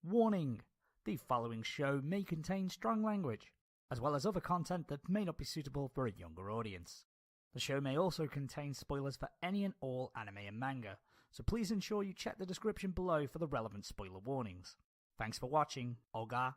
Warning! The following show may contain strong language, as well as other content that may not be suitable for a younger audience. The show may also contain spoilers for any and all anime and manga, so please ensure you check the description below for the relevant spoiler warnings. Thanks for watching, Olga.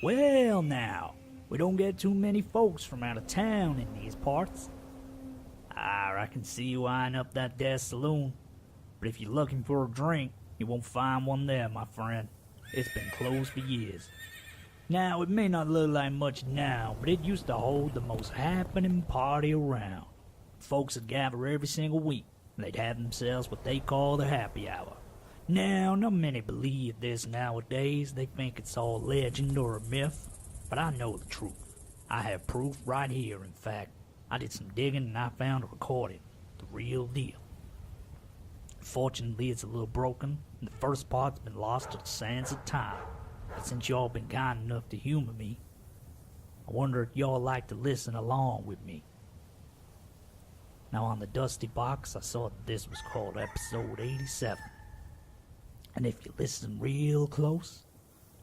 Well now, we don't get too many folks from out of town in these parts. I can see you eyeing up that there saloon, but if you're looking for a drink, you won't find one there, my friend. It's been closed for years. Now, it may not look like much now, but it used to hold the most happening party around. Folks would gather every single week, and they'd have themselves what they call the happy hour. Now, not many believe this nowadays. They think it's all legend or a myth, but I know the truth. I have proof right here, in fact. I did some digging and I found a recording. The real deal. Fortunately, it's a little broken, and the first part's been lost to the sands of time. But since y'all been kind enough to humor me, I wonder if y'all like to listen along with me. Now, on the dusty box, I saw that this was called episode 87. And if you listen real close,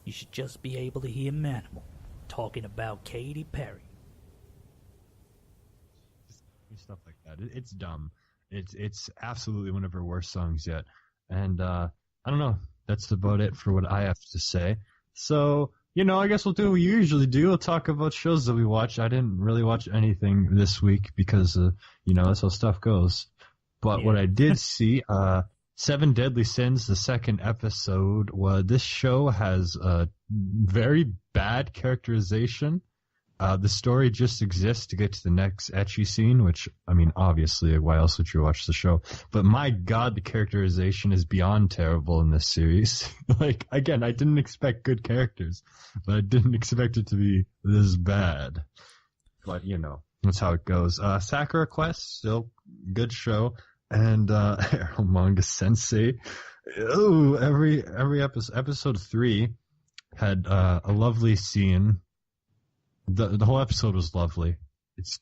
you should just be able to hear Manimal talking about Katy Perry. Stuff like that. It's dumb. It's absolutely one of her worst songs yet. And I don't know. That's about it for what I have to say. So, I guess we'll do what we usually do. We'll talk about shows that we watch. I didn't really watch anything this week because, that's how stuff goes. But what I did see, Seven Deadly Sins, the second episode, this show has very bad characterization. The story just exists to get to the next Ecchi scene, which, obviously, why else would you watch the show? But my god, the characterization is beyond terrible in this series. Again, I didn't expect good characters, but I didn't expect it to be this bad. But, that's how it goes. Sakura Quest, still good show. And Manga Sensei. Oh, every episode 3 had a lovely scene. The whole episode was lovely. It's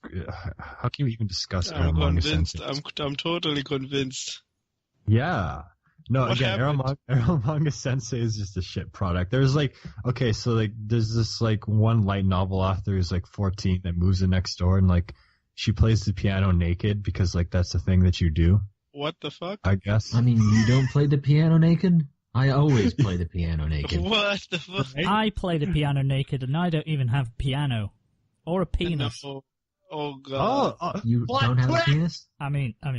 how can you even discuss Manga Sensei? I'm totally convinced. Yeah. No, What again, Manga Sensei is just a shit product. There's there's this one light novel author who's 14 that moves in next door and she plays the piano naked because, that's the thing that you do. What the fuck? I guess. You don't play the piano naked? I always play the piano naked. What the fuck? I play the piano naked, and I don't even have a piano. Or a penis. No. Oh, God. You don't have a penis?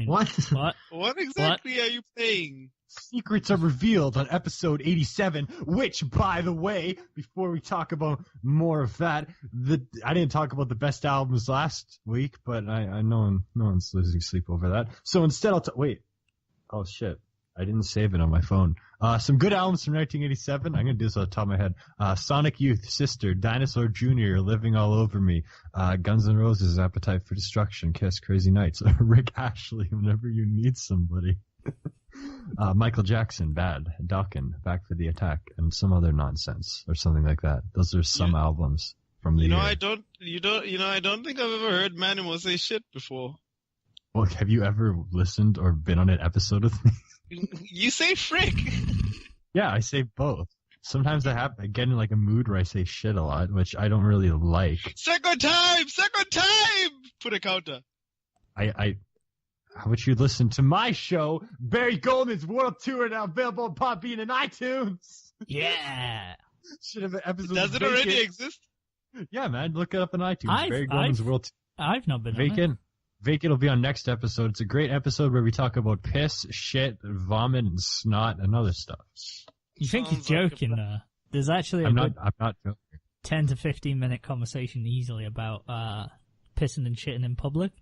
What? What exactly are you playing? Secrets are revealed on episode 87, which, by the way, before we talk about more of that, I didn't talk about the best albums last week, but I know no one's losing sleep over that. So instead wait. Oh shit. I didn't save it on my phone. Some good albums from 1987. I'm going to do this off the top of my head. Sonic Youth, Sister, Dinosaur Jr., Living All Over Me, Guns N' Roses, Appetite for Destruction, Kiss, Crazy Nights, Rick Ashley, Whenever You Need Somebody. Michael Jackson, Bad, Dawkins, Back for the Attack, and some other nonsense or something like that. Those are some albums from the year. I don't think I've ever heard Manimal say shit before. Well, have you ever listened or been on an episode with me? You say frick. Yeah, I say both. Sometimes I get in a mood where I say shit a lot, which I don't really like. Second time! Put a counter. How about you listen to my show, Barry Goldman's World Tour, now available on Podbean and iTunes? Yeah. Should have an episode. Does it already exist? Yeah, man. Look it up on iTunes. Barry Goldman's World Tour. I've not been Vacant. on it. Vacant will be on next episode. It's a great episode where we talk about piss, shit, vomit, and snot and other stuff. You think you're joking? There's actually I'm not joking. 10 to 15 minute conversation easily about pissing and shitting in public.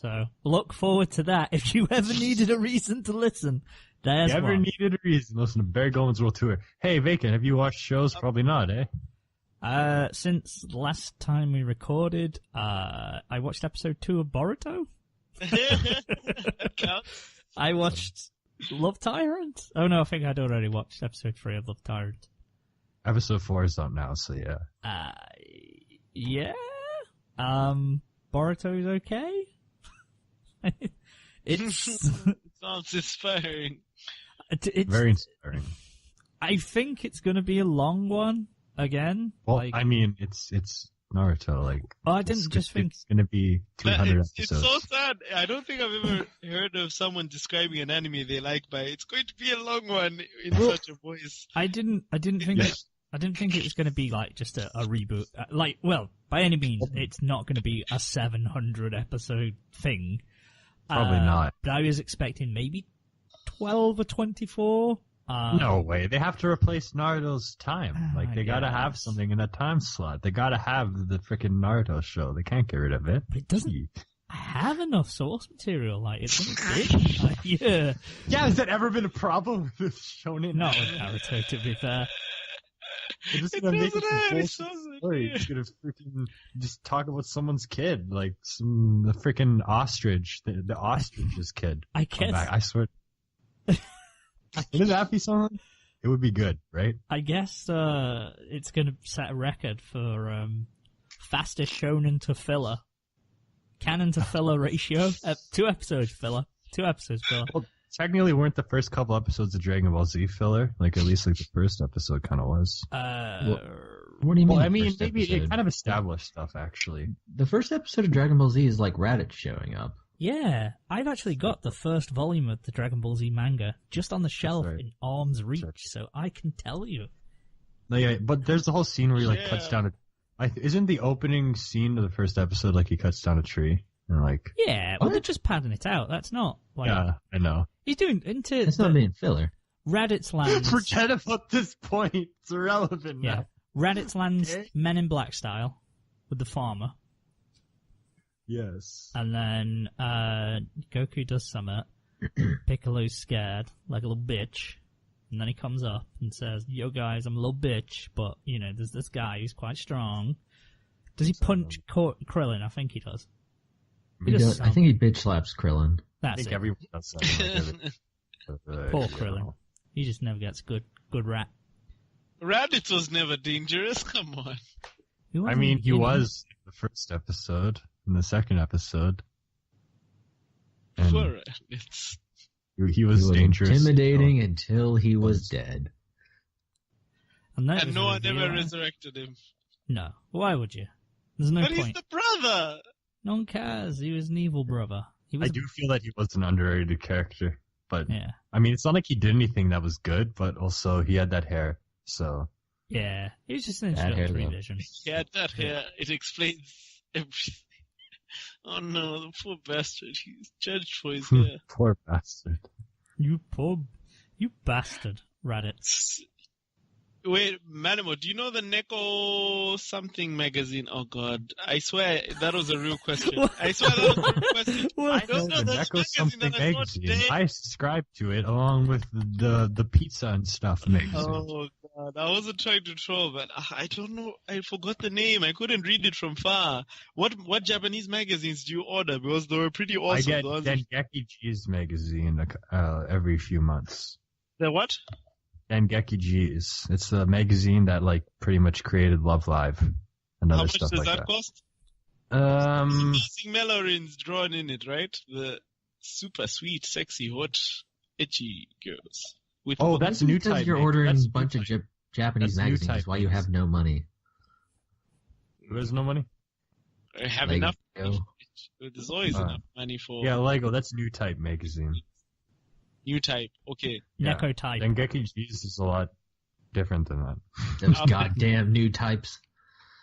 So look forward to that. If you ever needed a reason to listen, there's You ever one. needed a reason, listen to Barry Goldman's World Tour. Hey, Vacant, have you watched shows? Probably not, eh? Since last time we recorded, I watched episode 2 of Boruto. That counts. I watched Love Tyrant. Oh no, I think I'd already watched episode 3 of Love Tyrant. Episode 4 is out now, so yeah. Yeah. Boruto is okay. It's Sounds inspiring. it's Very inspiring. I think it's gonna be a long one again. Well, like, I mean, it's Naruto, like... I didn't just think... It's gonna be 300 It's episodes. so sad. I don't think I've ever heard of someone describing an anime they like by "it's going to be a long one" in such a voice. I didn't think Yes. I didn't think it was going to be like just a reboot. Like, well, by any means, it's not going to be a 700 episode thing. Probably not. But I was expecting maybe 12 or 24. No way. They have to replace Naruto's time. Like, they gotta have guess. something in that time slot. They gotta have the freaking Naruto show. They can't get rid of it. But it doesn't Gee. have enough source material. Like, it's big. Yeah. Yeah, has that ever been a problem with shonen? Not with Naruto, to be fair. They're just It gonna make doesn't it some have, it bullshit doesn't, story. yeah. It's gonna freaking just talk about someone's kid, like the freaking ostrich, the ostrich's kid. I Come guess, back. I swear. Wouldn't that be something? It would be good, right? it's going to set a record for fastest shonen to filler. Canon to filler ratio. 2 episodes filler. 2 episodes filler. Well, technically, weren't the first couple episodes of Dragon Ball Z filler? Like, at least like the first episode kind of was. What do you mean? Well, I the mean, first maybe episode? it kind of established stuff, actually. The first episode of Dragon Ball Z is like Raditz showing up. Yeah, I've actually got the first volume of the Dragon Ball Z manga just on the shelf right. in arm's reach, right. so I can tell you. No, yeah, but there's the whole scene where he like cuts Yeah. down isn't the opening scene of the first episode like he cuts down a tree and like? Yeah, well, What? they're just padding it out. That's not like Yeah, I know. he's doing into It's not being filler. Raditz lands. Forget about this point. It's irrelevant Yeah, now. Raditz lands Okay. Men in Black style with the farmer. Yes. And then Goku does something. Piccolo's scared, like a little bitch. And then he comes up and says, "Yo guys, I'm a little bitch, but, you know, there's this guy who's quite strong." Does he punch Krillin? I think he does. He does I think he bitch slaps Krillin. I That's think it. everyone does that. Poor Krillin. He just never gets good rap. Raditz was never dangerous. Come on. He I wasn't, mean, he you know. was in the first episode, in the second episode. And Poor Raditz. he was dangerous. Intimidating until he was dead. And, that And was no a one ever reveal. resurrected him. No. Why would you? There's no But he's point. the brother. No one cares. He was an evil brother. He was I do feel that he was an underrated character, but Yeah. I mean, it's not like he did anything that was good, but also he had that hair, so. Yeah. He was just an Bad hair, introductory though. vision. He had that hair. It explains everything. Oh no, the poor bastard. He's judged for his hair. Poor bastard. You bastard, Raditz. Wait, Manimo, do you know the Neko something magazine? Oh god, I swear that was a real question. I swear that was a real question. What? I don't know the that Neko magazine something that I saw magazine. today. I subscribe to it along with the pizza and stuff magazine. Oh god, I wasn't trying to troll, but I don't know. I forgot the name. I couldn't read it from far. What Japanese magazines do you order? Because they were pretty awesome. I get The ones- Dengeki G's magazine every few months. The what? Dengeki G's. It's the magazine that like pretty much created Love Live and How other much stuff does like that cost? that. Missing Mellorins drawn in it, right? The super sweet, sexy, hot, ecchi girls. With Oh, that's new Because type. you're Nick. ordering That's a bunch new of type. Japanese That's new magazines. type Why you have no money? Who has no money? I have Lego. enough. There's always enough money for Yeah, Lego. That's new type magazine. new type. Okay. Yeah. Neko type. Dengeki G's is a lot different than that. Those Okay. goddamn new types.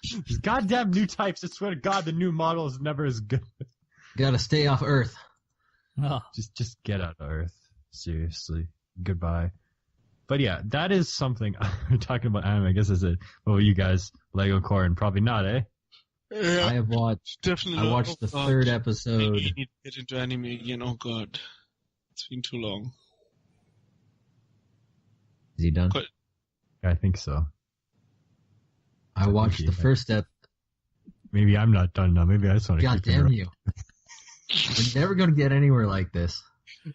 These goddamn new types. I swear to God, the new model is never as good. Gotta stay off Earth. Oh, Just get out of Earth. Seriously. Goodbye. But yeah, that is something. We're talking about anime. I guess is it. Well, you guys, Lego Core, and probably not, eh? Yeah, I have watched. definitely. I watched the third I episode. need to get into anime again. Oh god, it's been too long. Is he done? Quite- I think so. I watched the first ep. Maybe I'm not done now. Maybe I just want to God keep damn it. you! We're never gonna get anywhere like this.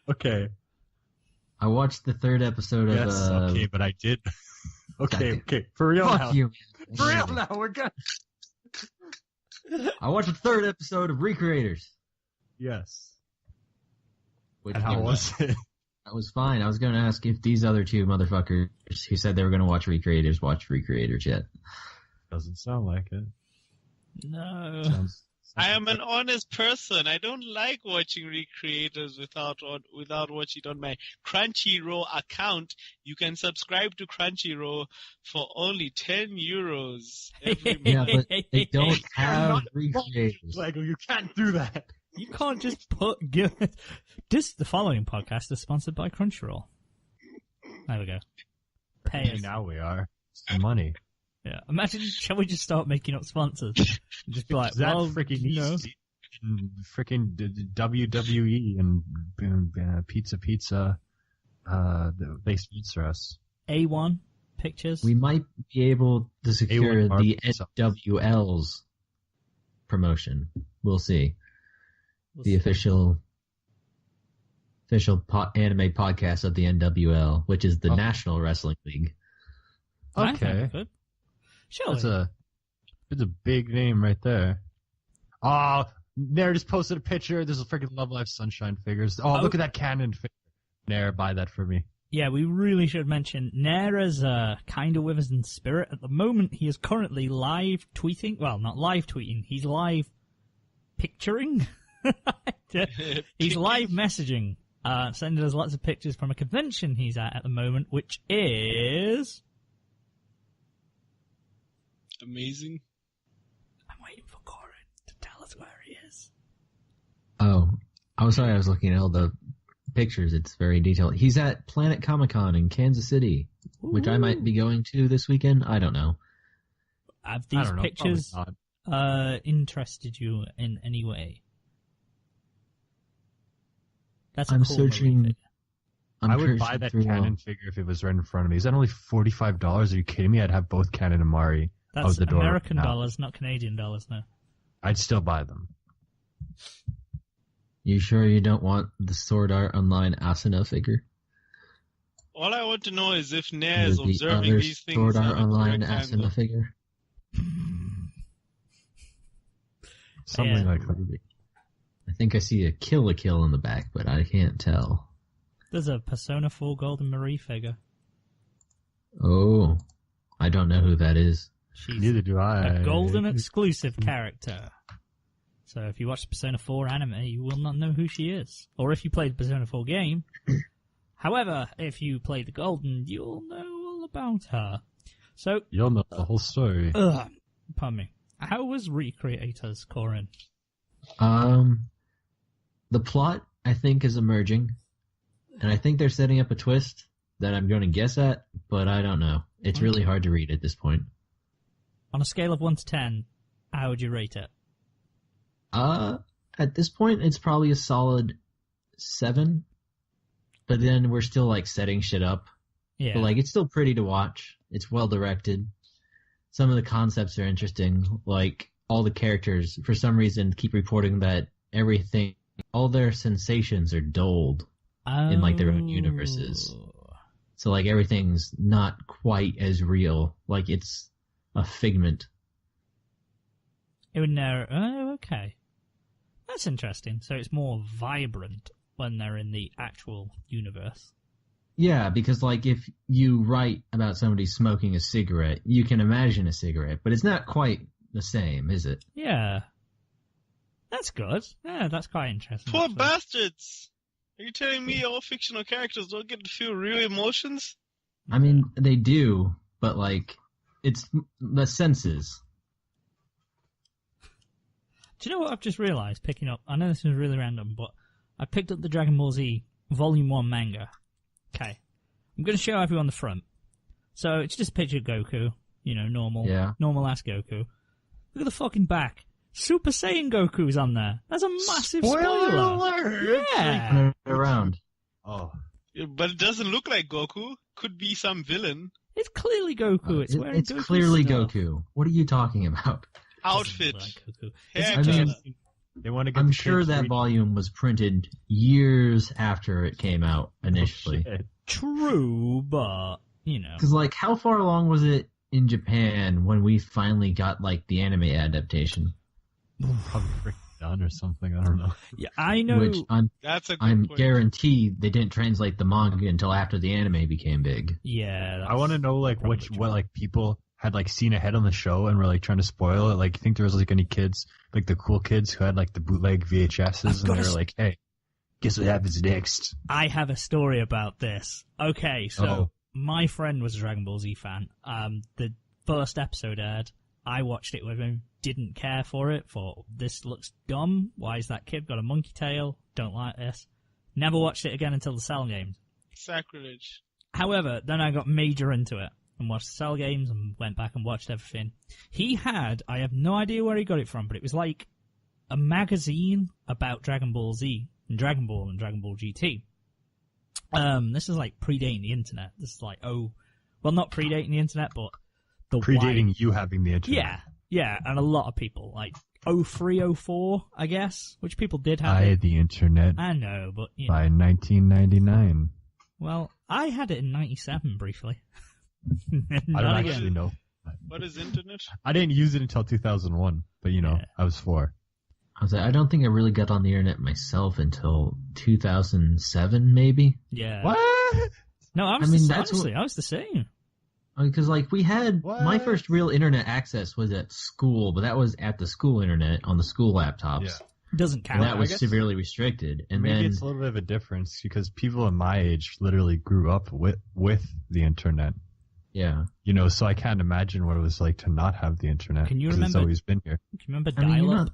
Okay. I watched the third episode of. Yes. Okay, but I did. Okay. Goddamn. Okay. For real now. Fuck you, man. For real now. We're good. I watched the third episode of Recreators. Yes. Which And how was it? That was fine. I was going to ask if these other two motherfuckers who said they were going to watch Recreators yet. Doesn't sound like it. No. Sounds I am an honest person. I don't like watching Recreators without watching it on my Crunchyroll account. You can subscribe to Crunchyroll for only €10 every Yeah, month. but they don't have not Recreators. like you can't do that. You can't just the following podcast is sponsored by Crunchyroll. There we go. Pay us. Now we are. It's the money. Yeah. Imagine, shall we just start making up sponsors? And just be like, Is that well, freaking you know. easy? Freaking WWE and Pizza. They sponsor us. A1 Pictures. We might be able to secure A1 the Barbie. NWL's promotion. We'll see. We'll The see. official anime podcast of the NWL, which is the Oh. National Wrestling League. I think Okay. we could. Surely. It's a big name right there. Oh, Nair just posted a picture. There's a freaking Love Life Sunshine figures. Oh, look at that Canon figure. Nair, buy that for me. Yeah, we really should mention Naira's kind of with us in spirit. At the moment, he is currently live tweeting. Well, not live tweeting. He's live picturing. He's live messaging, sending us lots of pictures from a convention he's at the moment, which is... Amazing. I'm waiting for Corin to tell us where he is. Oh, I was sorry. I was looking at all the pictures. It's very detailed. He's at Planet Comic-Con in Kansas City, which I might be going to this weekend. I don't know. Have I these don't know. pictures Probably not. interested you in any way? That's a I'm cool searching- movie figure. I would searching buy that through, Canon figure if it was right in front of me. Is that only $45? Are you kidding me? I'd have both Canon and Mari out That's the door. American now. dollars, not Canadian dollars, no. I'd still buy them. You sure you don't want the Sword Art Online Asuna figure? All I want to know is if Nair is The observing other these things Sword at Art a Online correct angle. Asuna figure? Something Yeah. like that. I think I see a Kill la Kill in the back, but I can't tell. There's a Persona 4 Golden Marie figure. Oh, I don't know who that is. She's Neither do I. a golden exclusive character. So if you watch the Persona 4 anime, you will not know who she is. Or if you played the Persona 4 game. However, if you play the Golden, you'll know all about her. So, You'll know the whole story. pardon me. How was Recreators, Corin? The plot, I think, is emerging. And I think they're setting up a twist that I'm going to guess at, but I don't know. It's really hard to read at this point. On a scale of 1 to 10, how would you rate it? At this point, it's probably a solid 7. But then we're still, like, setting shit up. Yeah. But, like, it's still pretty to watch. It's well directed. Some of the concepts are interesting. Like, all the characters, for some reason, keep reporting that everything, all their sensations are dulled in, like, their own universes. Oh. So, like, everything's not quite as real. Like, it's a figment. It would narrow. Oh, okay. That's interesting. So it's more vibrant when they're in the actual universe. Yeah, because, like, if you write about somebody smoking a cigarette, you can imagine a cigarette, but it's not quite the same, is it? Yeah. That's good. Yeah, that's quite interesting. Poor actually. bastards! Are you telling me all fictional characters don't get to feel real emotions? I mean, they do, but, like, it's the senses. Do you know what I've just realised picking up? I know this is really random, but I picked up the Dragon Ball Z Volume 1 manga. Okay. I'm going to show everyone the front. So it's just a picture of Goku. You know, normal. Yeah. Normal ass Goku. Look at the fucking back. Super Saiyan Goku's on there. That's a massive Spoiler spoiler. alert! Yeah. Turn it around. Oh. But it doesn't look like Goku. Could be some villain. It's clearly Goku. It's wearing It's Goku clearly stuff. Goku. What are you talking about? Outfit. Doesn't look like Goku. Hair I mean, color. They want to get I'm the sure kids that reading. volume was printed years after it came out initially. Shit. True, but, you know. Because, like, how far along was it in Japan when we finally got, like, the anime adaptation? Probably freaking done or something. I don't know. Yeah, I know. Which That's a good I'm point. guaranteed they didn't translate the manga until after the anime became big. Yeah. I want to know like probably what like people had like seen ahead on the show and were like trying to spoil it. Like, you think there was like any kids, like the cool kids who had like the bootleg VHSs and they were like, "Hey, guess what happens next?" I have a story about this. Okay, so Uh-oh. my friend was a Dragon Ball Z fan. The first episode aired. I watched it with him. Didn't care for it. Thought, this looks dumb. Why is that kid got a monkey tail? Don't like this. Never watched it again until the Cell games. Sacrilege. However, then I got major into it and watched the Cell games and went back and watched everything. He had, I have no idea where he got it from, but it was like a magazine about Dragon Ball Z and Dragon Ball GT. This is like predating the internet. This is like, not predating the internet, but the Predating you having the internet. Yeah, and a lot of people, like 03, 04, I guess, which people did have I it. had the internet I know, but, you know. by 1999. Well, I had it in 97 briefly. I Not don't again. actually know. What is internet? I didn't use it until 2001, but you know, Yeah. I was 4. I was like, I don't think I really got on the internet myself until 2007, maybe. Yeah. What? No, I was honestly, I was the same. Because, like, we had, What? my first real internet access was at school, but that was at the school internet on the school laptops. Yeah. Doesn't count. And that was guess- severely restricted. And Maybe then, it's a little bit of a difference because people in my age literally grew up with the internet. yeah. You know, so I can't imagine what it was like to not have the internet. Can you 'cause remember- It's always been here. Do you remember I mean, dial-up?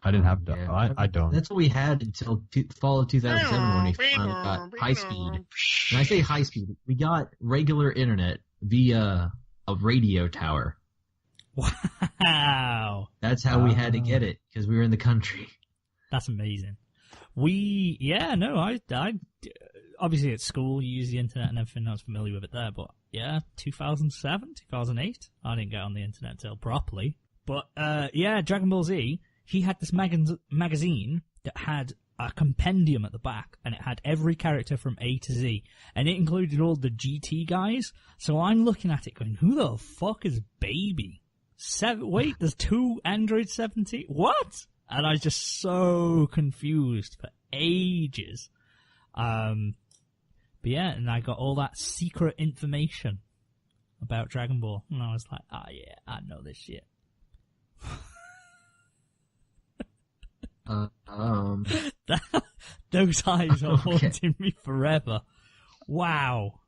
I didn't have that. Yeah. I don't. That's what we had until fall of 2007 when we finally got high speed. When I say high speed, we got regular internet via a radio tower. Wow. That's how we had to get it, because we were in the country. That's amazing. I obviously at school you use the internet and everything. I was familiar with it there, but yeah, 2007, 2008, I didn't get on the internet till properly. But Dragon Ball Z, he had this magazine that had a compendium at the back, and it had every character from A to Z, and it included all the GT guys. So I'm looking at it going, who the fuck is Baby? Wait, there's 2 Android 17? What? And I was just so confused for ages. But yeah, and I got all that secret information about Dragon Ball, and I was like, yeah, I know this shit. Those eyes are haunting me forever. Wow,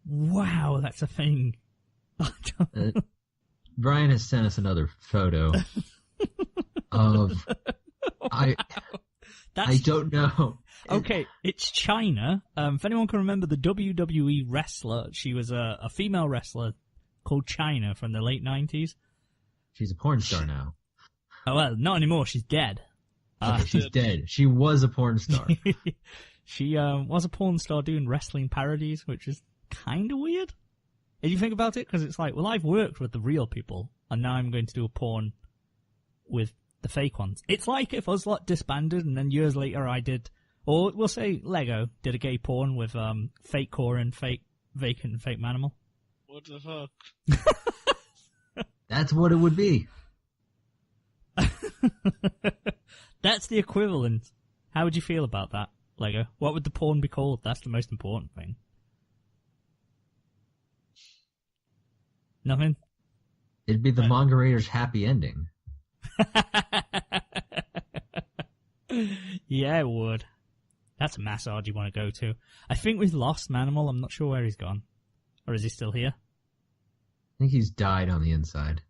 that's a thing. Brian has sent us another photo of I don't know. Okay, it's China. If anyone can remember the WWE wrestler, she was a female wrestler called China from the late 90s. She's a porn star now. Oh, well, not anymore. She's dead. Okay, she's dead. She was a porn star. She was a porn star doing wrestling parodies, which is kind of weird. If you think about it, because it's like, well, I've worked with the real people, and now I'm going to do a porn with the fake ones. It's like if Uzlot disbanded, and then years later I did, or we'll say Lego did a gay porn with fake Corin, fake Vacant, and fake Manimal. What the fuck? That's what it would be. That's the equivalent. How would you feel about that, Lego? What would the porn be called? That's the most important thing. Nothing? It'd be the Manga Raiders' happy ending. Yeah, it would. That's a massage you want to go to. I think we've lost Manimal. I'm not sure where he's gone. Or is he still here? I think he's died on the inside.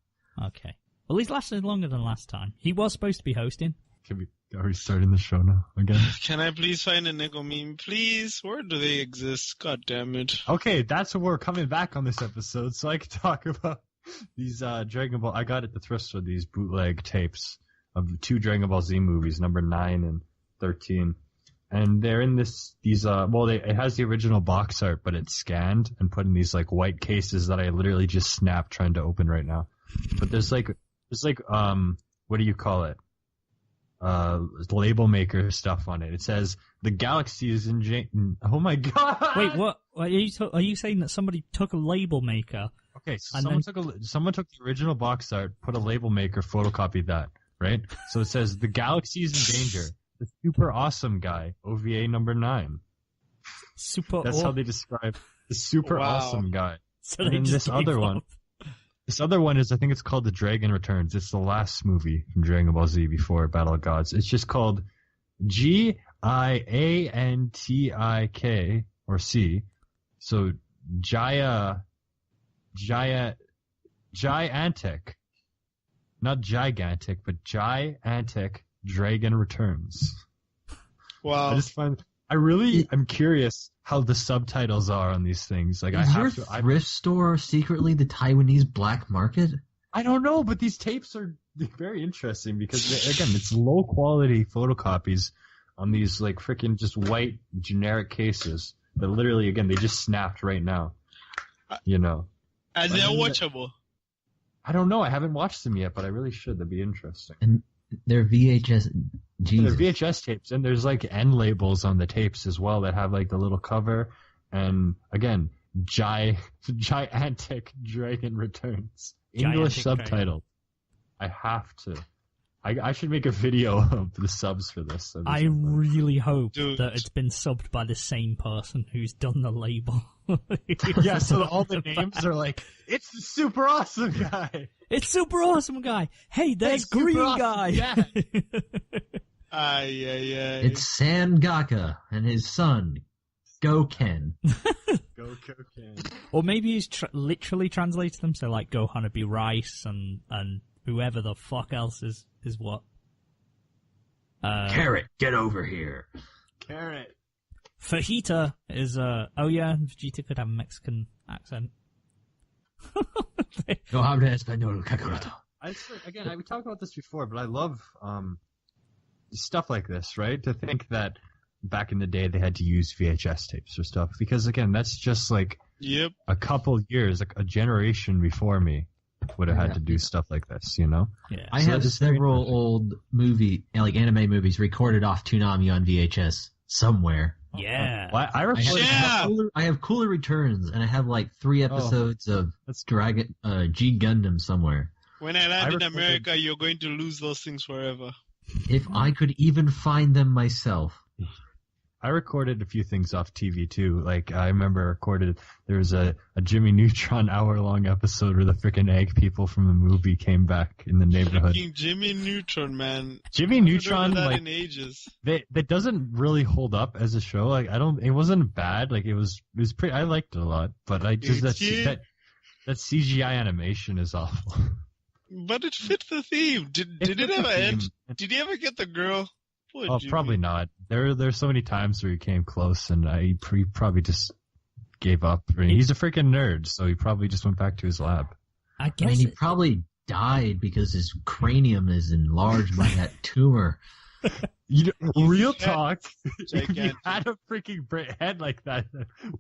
Okay. Well, he's lasted longer than last time. He was supposed to be hosting. Are we starting the show now again? Can I please find a Nego meme, please? Where do they exist? God damn it. Okay, that's what we're coming back on this episode, so I can talk about these Dragon Ball. I got at the thrift store these bootleg tapes of 2 Dragon Ball Z movies, number 9 and 13, and they're in it has the original box art, but it's scanned and put in these like white cases that I literally just snapped trying to open right now. But there's like what do you call it? Label maker stuff on it. It says the galaxy is in oh my god! Wait, what? Are you saying that somebody took a label maker? Okay, so someone took the original box art, put a label maker, photocopied that, right? So it says the galaxy is in danger. The super awesome guy, OVA number 9. That's how they describe the super awesome guy. So and then this other one is, I think it's called The Dragon Returns. It's the last movie from Dragon Ball Z before Battle of Gods. It's just called Giantik or C. So Gigantic. Not gigantic, but Gigantic Dragon Returns. Wow. I'm curious how the subtitles are on these things. Like, Is your thrift store secretly the Taiwanese black market? I don't know, but these tapes are very interesting because, again, it's low quality photocopies on these like freaking just white generic cases that literally, again, they just snapped right now. You know. And they're watchable. I don't know. I haven't watched them yet, but I really should. That'd be interesting. And they're VHS. Jesus. They're VHS tapes, and there's like end labels on the tapes as well that have like the little cover. And again, Gigantic Dragon Returns. English subtitle. I have to. I should make a video of the subs for this. I really hope that it's been subbed by the same person who's done the label. Yeah, so all the names are like, it's the super awesome guy. It's super awesome guy. Hey, there's green guy. Yeah. It's Sangaka and his son, Goken. Goken. Or maybe he's literally translated them, so like Gohan would be rice and whoever the fuck else is what? Carrot, get over here. Carrot. Fajita is, Vegeta could have a Mexican accent. No habla español, Kakaroto. We talked about this before, but I love stuff like this, right? To think that back in the day they had to use VHS tapes or stuff, because again, that's just like a couple years, like a generation before me would have had to do stuff like this, you know? Yeah. I have several old anime movies recorded off Toonami on VHS somewhere. Yeah. I have Cooler Returns, and I have like 3 episodes of Dragon G Gundam somewhere. When I land in America, you're going to lose those things forever. If I could even find them myself. I recorded a few things off TV too. Like, I remember there was a Jimmy Neutron hour-long episode where the frickin' egg people from the movie came back in the neighborhood. Fucking Jimmy Neutron, man. Jimmy Neutron, that in ages. That doesn't really hold up as a show. Like, it wasn't bad. Like, it was pretty, I liked it a lot, but I just, that CGI animation is awful. But it fit the theme. Did it ever end? Did he ever get the girl? Oh, probably not. There's so many times where he came close, and he probably just gave up. I mean, he's a freaking nerd, so he probably just went back to his lab. I mean, he probably died because his cranium is enlarged by that tumor. Real talk. If you had a freaking head like that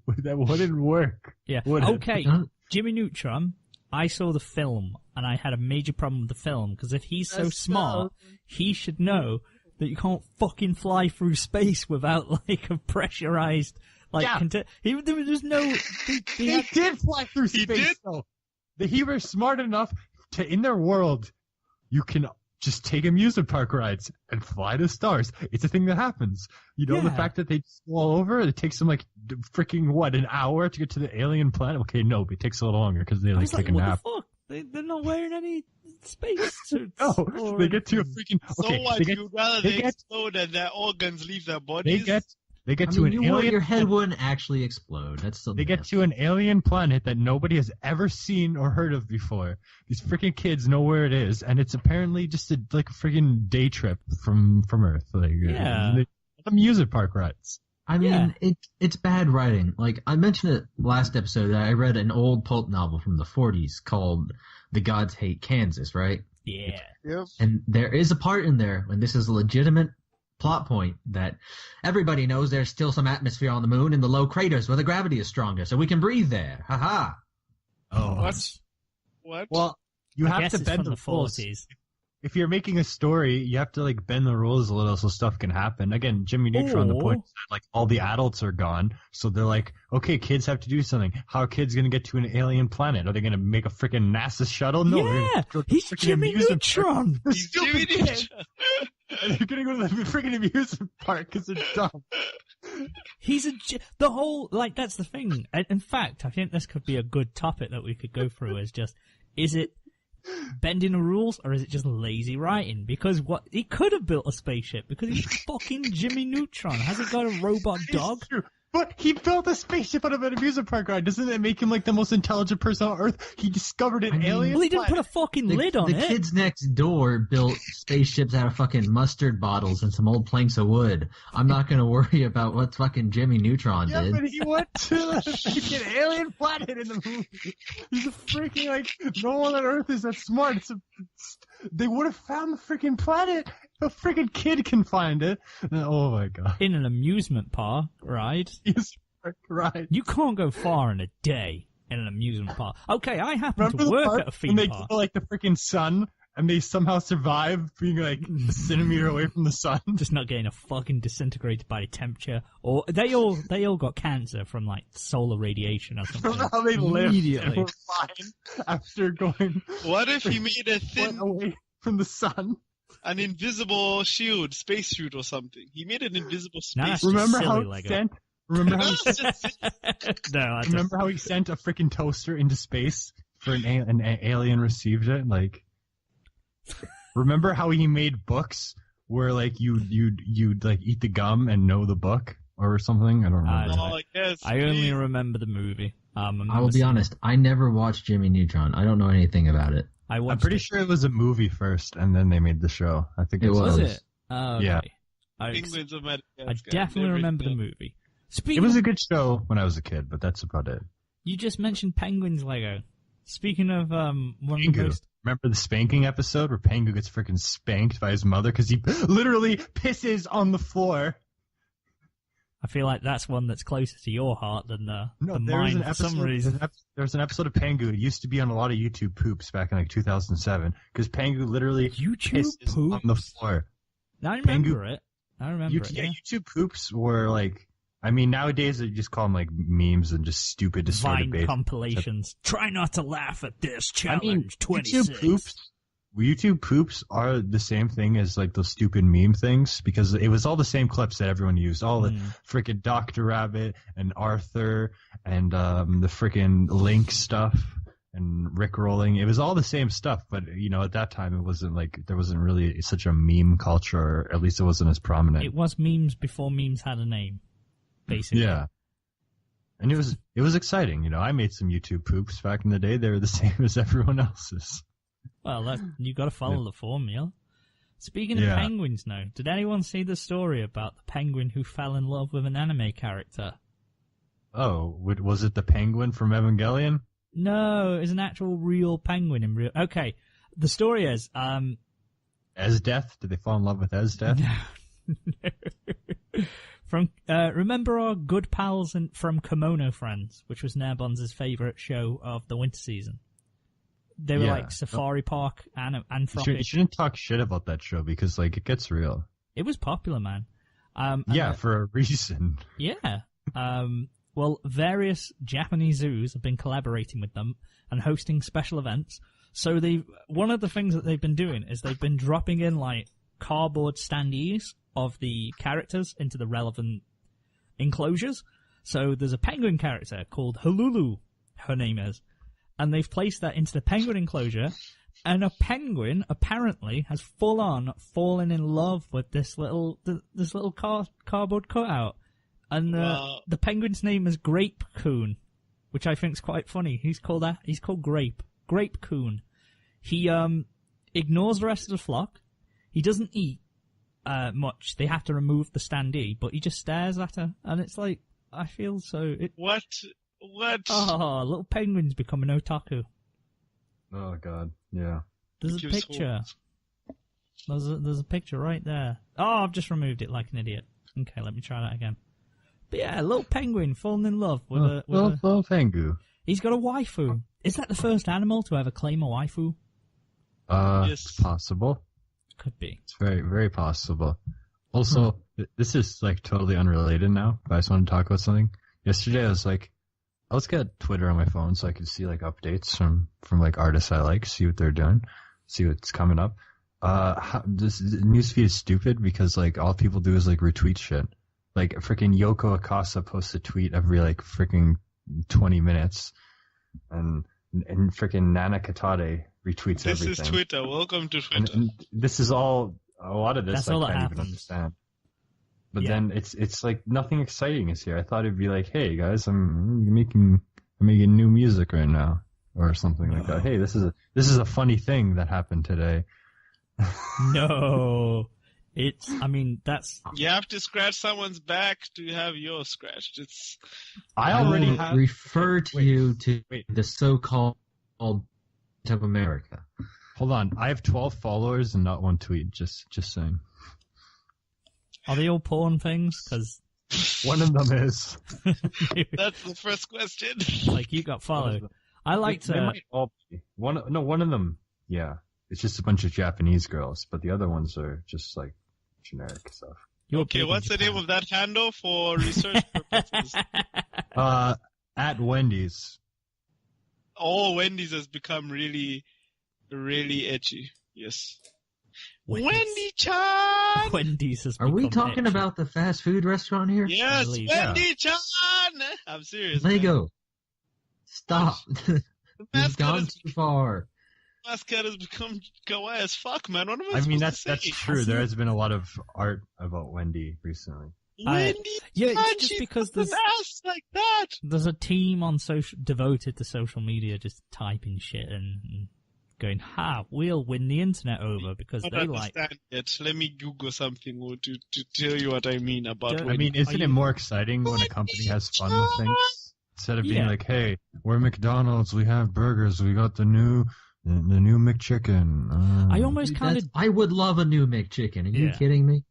wouldn't work. Yeah. Okay, Jimmy Neutron. I saw the film, and I had a major problem with the film, because if he's so smart, he should know that you can't fucking fly through space without, like, a pressurized, like, he did fly through space, though. He was smart enough to, in their world, you can just take amusement park rides and fly to stars. It's a thing that happens. You know, the fact that they just go all over, it takes them, like, freaking, an hour to get to the alien planet? Okay, no, but it takes a little longer, because they, like, take a nap. What the fuck? They're not wearing any space suits. No, they get to a freaking... Okay, so what? You'd rather they explode and their organs leave their bodies? They get to an alien... Your head wouldn't actually explode. That's something. They get to an alien planet that nobody has ever seen or heard of before. These freaking kids know where it is, and it's apparently just a freaking day trip from Earth. Amusement park rides. I mean, it's bad writing. Like, I mentioned it last episode that I read an old pulp novel from the 40s called the gods hate Kansas, right? Yeah. Yep. And there is a part in there when this is a legitimate plot point that everybody knows there's still some atmosphere on the moon in the low craters where the gravity is stronger, so we can breathe there. Haha. Oh, What? well, you I have guess to it's bend from the the rules. 40s. If you're making a story, you have to like bend the rules a little so stuff can happen. Again, Jimmy Neutron, the point is that like all the adults are gone, so they're like, okay, kids have to do something. How are kids gonna get to an alien planet? Are they gonna make a freaking NASA shuttle? No, they're Yeah, gonna go to the he's freaking Jimmy amusement park. Neutron. They're He's stupid Jimmy kids. Neutron. They're gonna go to the freaking amusement park because they're dumb. He's the whole, like, that's the thing. In fact, I think this could be a good topic that we could go through is it bending the rules or is it just lazy writing? Because he could have built a spaceship because he's fucking Jimmy Neutron. Has he got a robot dog? It's true. But he built a spaceship out of an amusement park ride. Doesn't that make him like the most intelligent person on Earth? He discovered an alien Well, he didn't put a fucking lid on the it. kids next door built spaceships out of fucking mustard bottles and some old planks of wood. I'm not gonna worry about what fucking Jimmy Neutron Yeah, did. but he went to the freaking alien planet in the movie. He's a freaking, like, no one on Earth is that smart. They would have found the freaking planet. A freaking kid can find it. Oh my god. In an amusement park ride. He's right. You can't go far in a day in an amusement park. Okay, I happen Remember to the work part at a when theme they park. go, like, the freaking sun, and they somehow survive being, like, a centimeter away from the sun? Just not getting a fucking disintegrated by the temperature, or they all got cancer from like solar radiation or something. Remember how they lived and Immediately. were fine after going What if he made a foot thin, away from the sun? an invisible shield, space suit or something? He made an invisible Now space that's suit. just Remember how silly he Lego. sent? Remember how he That's just- No, I just, Remember how he sent a freaking toaster into space for an alien received it? Like, remember how he made books where like you'd like eat the gum and know the book or something? I don't remember. Oh, yes, I only please. remember the movie. I will be honest, I never watched Jimmy Neutron. I don't know anything about it. I I'm watched pretty it. sure it was a movie first, and then they made the show. I think It that's Was how it? Oh, okay. Yeah. Penguins of Madagascar. I definitely remember the Everything. movie. It Speaking was of, a good show when I was a kid, but that's about it. you just mentioned penguins, Lego. Speaking of one of the Pangu. most, Remember the spanking episode where Pangu gets freaking spanked by his mother because he literally pisses on the floor? I feel like that's one that's closer to your heart than No, than there was mine an for some episode. reason. There was an episode of Pangu. It used to be on a lot of YouTube poops back in like 2007 because Pangu literally YouTube pisses on the poops? floor. I remember it. I remember it. Yeah, Yeah. YouTube poops were like, I mean, nowadays they just call them like memes and just stupid distorted Vine base. compilations. Try not to laugh at this challenge. I mean, 26. YouTube poops are the same thing as like those stupid meme things because it was all the same clips that everyone used. All the freaking Dr. Rabbit and Arthur and the freaking Link stuff and Rick rolling. It was all the same stuff, but you know, at that time it wasn't like there wasn't really such a meme culture, or at least it wasn't as prominent. It was memes before memes had a name, basically. Yeah. And it was exciting, you know. I made some YouTube poops back in the day. They were the same as everyone else's. Well, you got to follow the formula. Speaking of Yeah. penguins now, did anyone see the story about the penguin who fell in love with an anime character? Oh, was it the penguin from Evangelion? No, it's an actual real penguin in real. Okay, the story is Esdeath? Did they fall in love with Esdeath? from remember our good pals from Kimono Friends, which was Narbon's favorite show of the winter season. They were Yeah. like Safari Park and You Anthropic. shouldn't talk shit about that show because like it gets real. It was popular, man. And Yeah, for a reason. Yeah. Well, various Japanese zoos have been collaborating with them and hosting special events. So one of the things that they've been doing is they've been dropping in like cardboard standees of the characters into the relevant enclosures. So there's a penguin character called Hululu, her name is, and they've placed that into the penguin enclosure. And a penguin apparently has full on fallen in love with this little cardboard cutout. And Wow. the penguin's name is Grape Coon, which I think is quite funny. He's called Grape Coon. He ignores the rest of the flock. He doesn't eat much. They have to remove the standee, but he just stares at her, and it's like I feel so. What? Oh, little penguins become an otaku. Oh God, yeah. There's a Gives picture. There's a picture right there. Oh, I've just removed it like an idiot. Okay, let me try that again. But yeah, a little penguin falling in love with a... Little Pengu. He's got a waifu. Is that the first animal to ever claim a waifu? Yes. It's possible. Could be. It's very, very possible. Also, this is like totally unrelated now, but I just want to talk about something. Yesterday I was like, let's get Twitter on my phone so I can see like updates from like artists I like, see what they're doing, see what's coming up. This newsfeed is stupid because like all people do is like retweet shit. Like freaking Yoko Acosta posts a tweet every like freaking 20 minutes, and freaking Nana Katade retweets This everything. is Twitter. Welcome to Twitter. And this is all. A lot of this That's I all that can't even happens. understand. But Yeah. then it's like nothing exciting is here. I thought it'd be like, hey guys, I'm making new music right now or something like that. Hey, this is a funny thing that happened today. No. That's... You have to scratch someone's back to have yours scratched. It's I I already will have. refer to wait, you to wait. the so-called of America. Hold on, I have 12 followers and not one tweet. Just saying. Are they all porn things? Because... One of them is. that's the first question. like, you got followed. I like They to... might all be. One of them. Yeah, it's just a bunch of Japanese girls, but the other ones are just like generic stuff. You're Okay, big what's in the name of that handle for research purposes? At Wendy's. All Wendy's has become really, really ecchi. Yes. Wendy-chan! Wendy's has Are we become talking ecchi. about the fast food restaurant here? Yes, believe- Wendy-chan! I'm serious. man. Lego. Stop. The You've mascot, gone has, too far. mascot has become kawaii as fuck, man. What am I I mean, supposed that's to say? true. There has been a lot of art about Wendy recently. Wendy-chan, Yeah, it's just she's because an there's... ass like that. There's a team on social devoted to social media just typing shit and going, we'll win the internet over because I they don't like... understand it. Let me Google something to tell you what I mean about Don't- I mean, isn't it more exciting when a company has fun with things instead of being Yeah. like, "Hey, we're McDonald's. We have burgers. We got the new McChicken." I almost kind of... I would love a new McChicken. Are you Yeah. kidding me?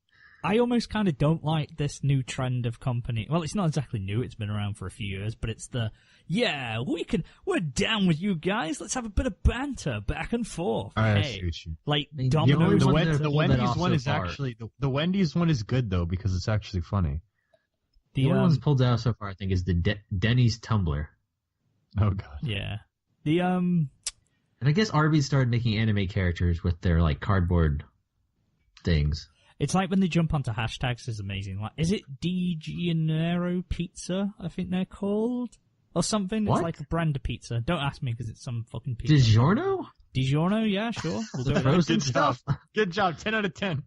I almost kind of don't like this new trend of company. Well, it's not exactly new. It's been around for a few years, but it's we're down with you guys. Let's have a bit of banter back and forth. I Hey, see what you. like I mean, the only Domino's. one that The pulled that Wendy's off one so is far. actually the Wendy's one is good though because it's actually funny. The The only one that's pulled out so far, I think, is the Denny's Tumbler. Oh God. yeah, the And I guess Arby's started making anime characters with their like cardboard things. It's like when they jump onto hashtags is amazing. Like, is it Di Gennaro Pizza? I think they're called or something. What? It's like a brand of pizza. Don't ask me because it's some fucking pizza. DiGiorno? DiGiorno, yeah, sure. We'll do The it. frozen Good job. stuff? Good job. 10 out of 10.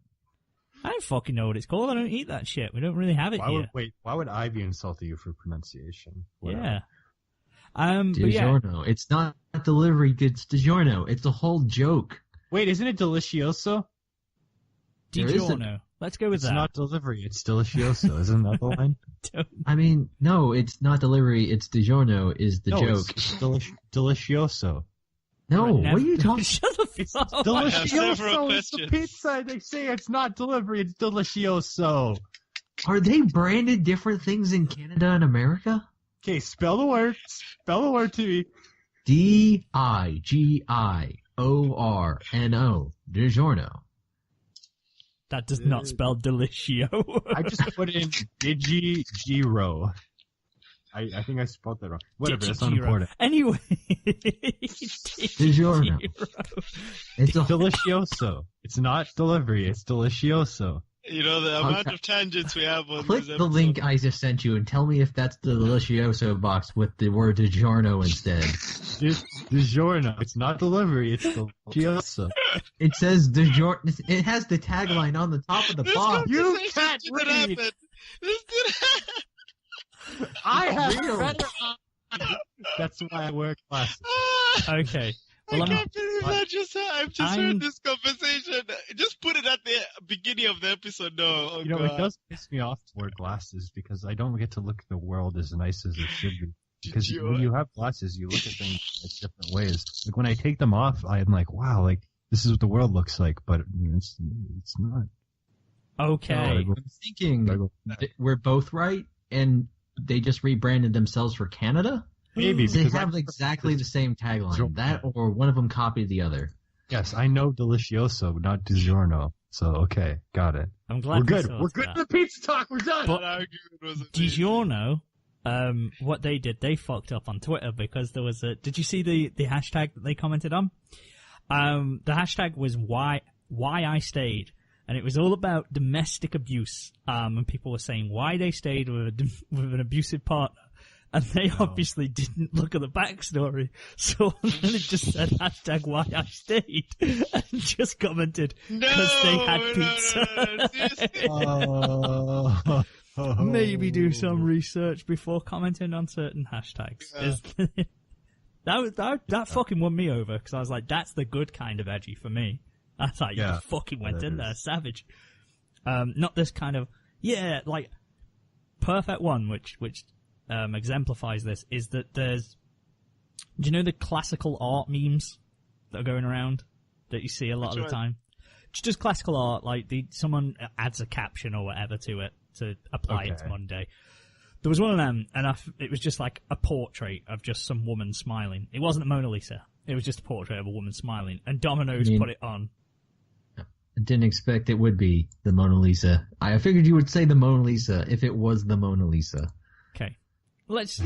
I don't fucking know what it's called. I don't eat that shit. We don't really have it here. Why would I be insulting you for pronunciation? Whatever. Yeah. But yeah, DiGiorno. It's not delivery, it's DiGiorno. It's a whole joke. Wait, isn't it delicioso? There is a- DiGiorno. Let's go with It's that. not delivery. It's delicioso. Isn't that the line? I mean, no, it's not delivery, it's DiGiorno is the No, joke. It's delicioso. No, Right, what are you talking Shut the It's fuck up. several delicioso. It's the questions. pizza. They say it's not delivery. It's delicioso. Are they branded different things in Canada and America? Okay, spell the word. Spell the word to me. DiGiorno. DiGiorno. That does not spell delicio. I just put in Digigiro. I think I spelled that wrong. Whatever, that's not Digigiro. important. Anyway. DiGiorno. It's a Delicioso. It's not delivery. It's delicioso. You know, the amount Okay. of tangents we have on Click this the episode. link I just sent you and tell me if that's the Delicioso box with the word DiGiorno instead. DiGiorno. It's not delivery. It's delicioso. It says DiGiorno. It has the tagline on the top of the This box. You conversation can't didn't read. happen. This didn't happen. I have Real. better. That's why I wear glasses. Okay. Well, I can't believe I've just I'm- heard this conversation. Just put it at the beginning of the episode. No, oh You know, God. it does piss me off to wear glasses because I don't get to look at the world as nice as it should be. Because when you have glasses, you look at things in different ways. Like when I take them off, I'm like, wow, like this is what the world looks like, but it's not. Okay. I'm thinking we're both right, and they just rebranded themselves for Canada? Maybe. They have exactly the same tagline. That or one of them copied the other. Yes, I know Delicioso, not DiGiorno. So, okay, got it. I'm glad we're good. We're good for the pizza talk. We're done. But DiGiorno, what they did, they fucked up on Twitter because there was did you see the hashtag that they commented on? The hashtag was why I stayed. And it was all about domestic abuse. And people were saying why they stayed with an abusive partner. And they obviously didn't look at the backstory. So then it just said hashtag why I stayed. And just commented because they had pizza. Maybe do some research before commenting on certain hashtags. Yeah. That fucking won me over because I was like, that's the good kind of edgy for me. I thought you just fucking went in there, savage. Not this kind of, like, perfect one, which exemplifies this, is that there's, do you know the classical art memes that are going around that you see a lot of the time? Just classical art, like someone adds a caption or whatever to it to apply it to Monday. There was one of them, and it was just like a portrait of just some woman smiling. It wasn't a Mona Lisa. It was just a portrait of a woman smiling, and Domino's put it on. I didn't expect it would be the Mona Lisa. I figured you would say the Mona Lisa if it was the Mona Lisa. Okay. It was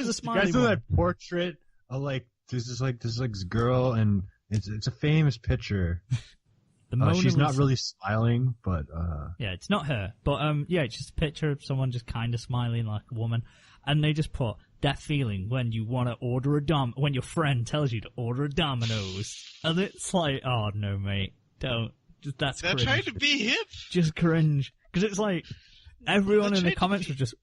a smiling You guys know that portrait of there's this girl, and it's a famous picture. The Mona she's Lisa. not really smiling, but yeah, it's not her. But it's just a picture of someone just kind of smiling like a woman, and they just put that feeling when you want to order when your friend tells you to order a Domino's, and it's like, oh no, mate, don't. That's They're cringe. trying to be hip. Just cringe, because it's like everyone in the comments was just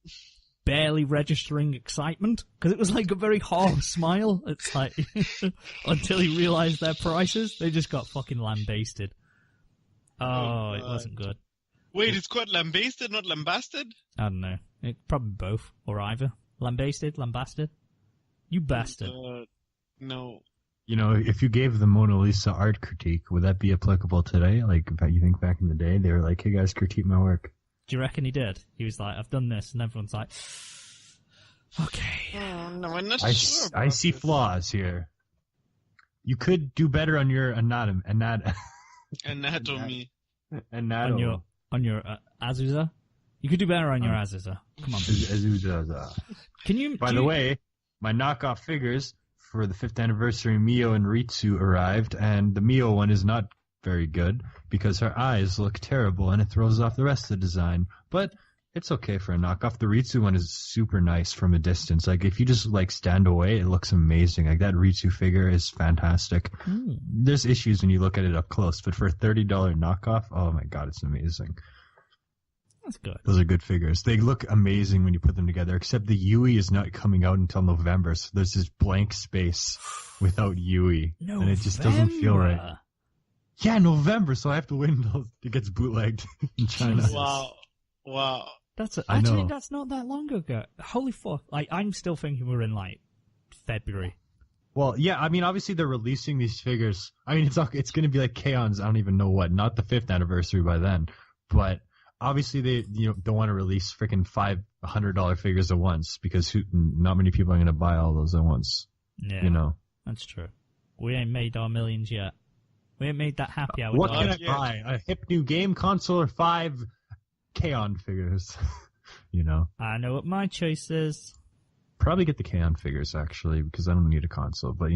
barely registering excitement because it was like a very half smile. It's like until he realized their prices, they just got fucking lambasted. Oh, it wasn't good. Wait, it's called lambasted, not lambasted? I don't know. Probably both or either. Lambasted, lambasted. You bastard. No. You know, if you gave the Mona Lisa art critique, would that be applicable today? Like, you think back in the day, they were like, hey guys, critique my work. Do you reckon he did? He was like, I've done this, and everyone's like, okay. No, I'm not I see this. flaws here. You could do better on your anatomy. On your Azusa? You could do better on your Azusa. Come on. Azusa. Can you? By the way, my knockoff figures for the 5th anniversary Mio and Ritsu arrived, and the Mio one is not very good because her eyes look terrible and it throws off the rest of the design. But it's okay for a knockoff. The Ritsu one is super nice from a distance. Like, if you just, stand away, it looks amazing. Like, that Ritsu figure is fantastic. There's issues when you look at it up close, but for a $30 knockoff, oh my god, it's amazing. That's good. Those are good figures. They look amazing when you put them together, except the Yui is not coming out until November, so there's this blank space without Yui, and it just doesn't feel right. Yeah, November, so I have to wait until it gets bootlegged in China. Wow. That's I know. That's not that long ago. Holy fuck. I'm still thinking we're in, February. Well, yeah, I mean, obviously they're releasing these figures. I mean, it's going to be like K-On's, I don't even know what, not the 5th anniversary by then, but obviously they don't want to release freaking $500 figures at once because not many people are going to buy all those at once. Yeah, that's true. We ain't made our millions yet. We ain't made that happy hour. What can I buy? A hip new game console or 5 K-On figures? I know what my choice is. Probably get the K-On figures, actually, because I don't need a console, but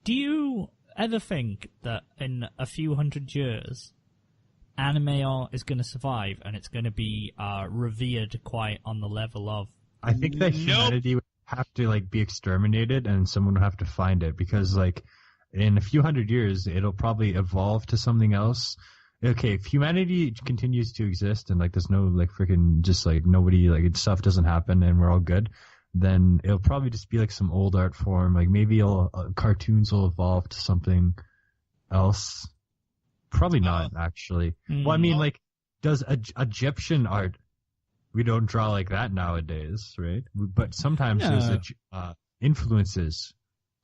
Do you ever think that in a few hundred years, anime art is going to survive and it's going to be revered quite on the level of... I think that humanity would have to, be exterminated and someone would have to find it because, in a few hundred years, it'll probably evolve to something else. Okay, if humanity continues to exist and, there's no, freaking just, nobody, stuff doesn't happen and we're all good, then it'll probably just be, some old art form. Maybe cartoons will evolve to something else. Probably not, actually. Well, I mean, does Egyptian art we don't draw like that nowadays, right? But sometimes there's influences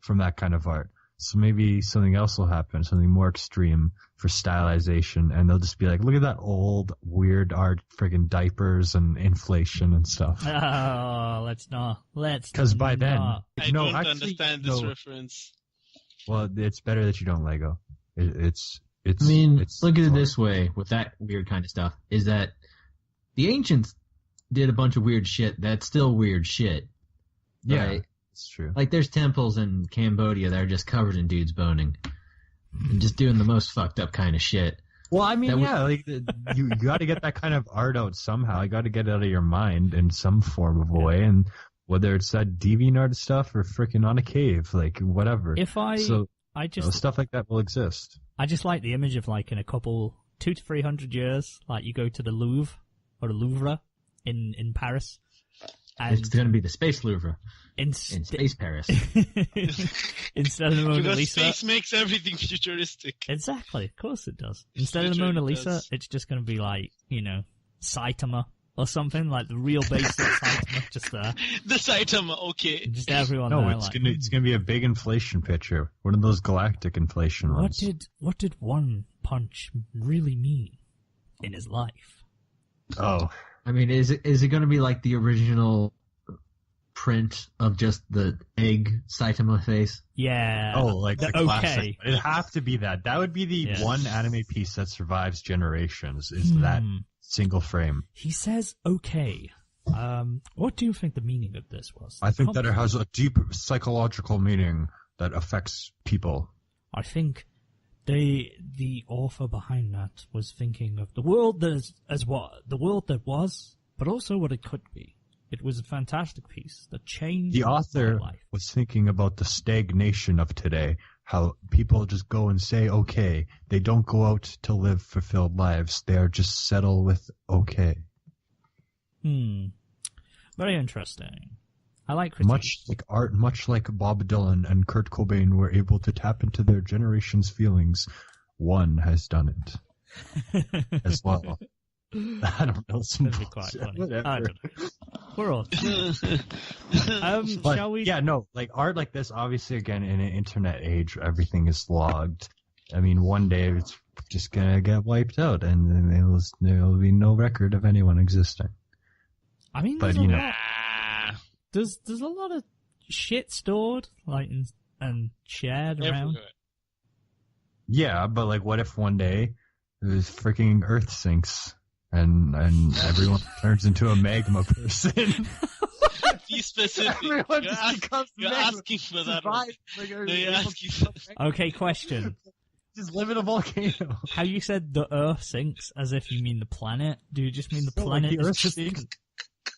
from that kind of art. So maybe something else will happen, something more extreme for stylization, and they'll just be like, look at that old, weird art, friggin' diapers and inflation and stuff. Oh, let's not. Because by then... I don't understand this reference. Well, it's better that you don't Lego. It's look at it this way, with that weird kind of stuff, is that the ancients did a bunch of weird shit that's still weird shit. Yeah. Right? It's true. Like, there's temples in Cambodia that are just covered in dudes boning. And just doing the most fucked up kind of shit. Well, I mean, you got to get that kind of art out somehow. You got to get it out of your mind in some form of a way. And whether it's that DeviantArt stuff or freaking on a cave, like, whatever. Stuff like that will exist. I just like the image of, like, in a couple, 200 to 300 years, like, you go to the Louvre, or the Louvre in Paris. And it's going to be the Space Louvre. In Space Paris. Instead of the Mona because Lisa. Space makes everything futuristic. Exactly, of course it does. Instead of the Mona Lisa, it's just going to be like, Saitama or something, like the real basic Saitama, just there. The Saitama, okay. Just everyone there. No, it's gonna be a big inflation picture. One of those galactic inflation ones. What did One Punch really mean in his life? Oh. I mean, is it going to be like the original print of just the egg Saitama face? Yeah. Oh, like the classic. Okay. It'd have to be that. That would be the one anime piece that survives generations, is that single frame. He says okay. What do you think the meaning of this was? I think that it has a deep psychological meaning that affects people. I think the author behind that was thinking of the world the world that was, but also what it could be. It was a fantastic piece that changed the author my life. Was thinking about the stagnation of today, how people just go and say okay. They don't go out to live fulfilled lives. They are just settle with okay. Very interesting. I like critiques. Much like art, much like Bob Dylan and Kurt Cobain were able to tap into their generation's feelings, One has done it as well. I don't know. That'd be quite funny. I don't know. We're all. Shall we? Yeah, no. Like art like this, obviously, again, in an internet age, everything is logged. I mean, one day it's just gonna get wiped out, and then there'll be no record of anyone existing. I mean, but there's a lot of shit stored, like and shared around. Yeah, but like, what if one day this freaking Earth sinks and everyone turns into a magma person? Be specific. You're asking for that. Okay, question. Just live in a volcano. How you said the Earth sinks as if you mean the planet? Do you just mean the planet? Like the Earth just sinks.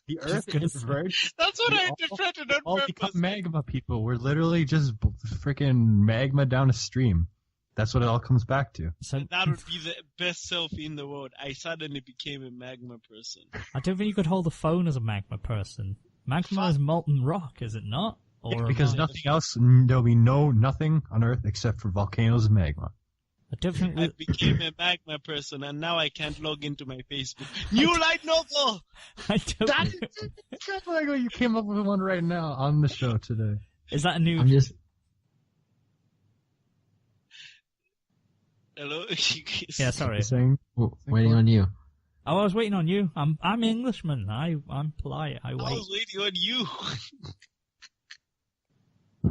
The Earth converges. That's what I interpreted on all purpose. Become magma people. We're literally just freaking magma down a stream. That's what it all comes back to. So that would be the best selfie in the world. I suddenly became a magma person. I don't think you could hold a phone as a magma person. Magma is molten rock, is it not? Or because nothing else, there'll be nothing on Earth except for volcanoes and magma. I became a magma person, and now I can't log into my Facebook. New light novel! I don't know. You came up with one right now on the show today. Is that a new... Hello? Yeah, sorry. Waiting on you. Oh, I was waiting on you. I'm Englishman. I'm polite. I wait. I was waiting on you.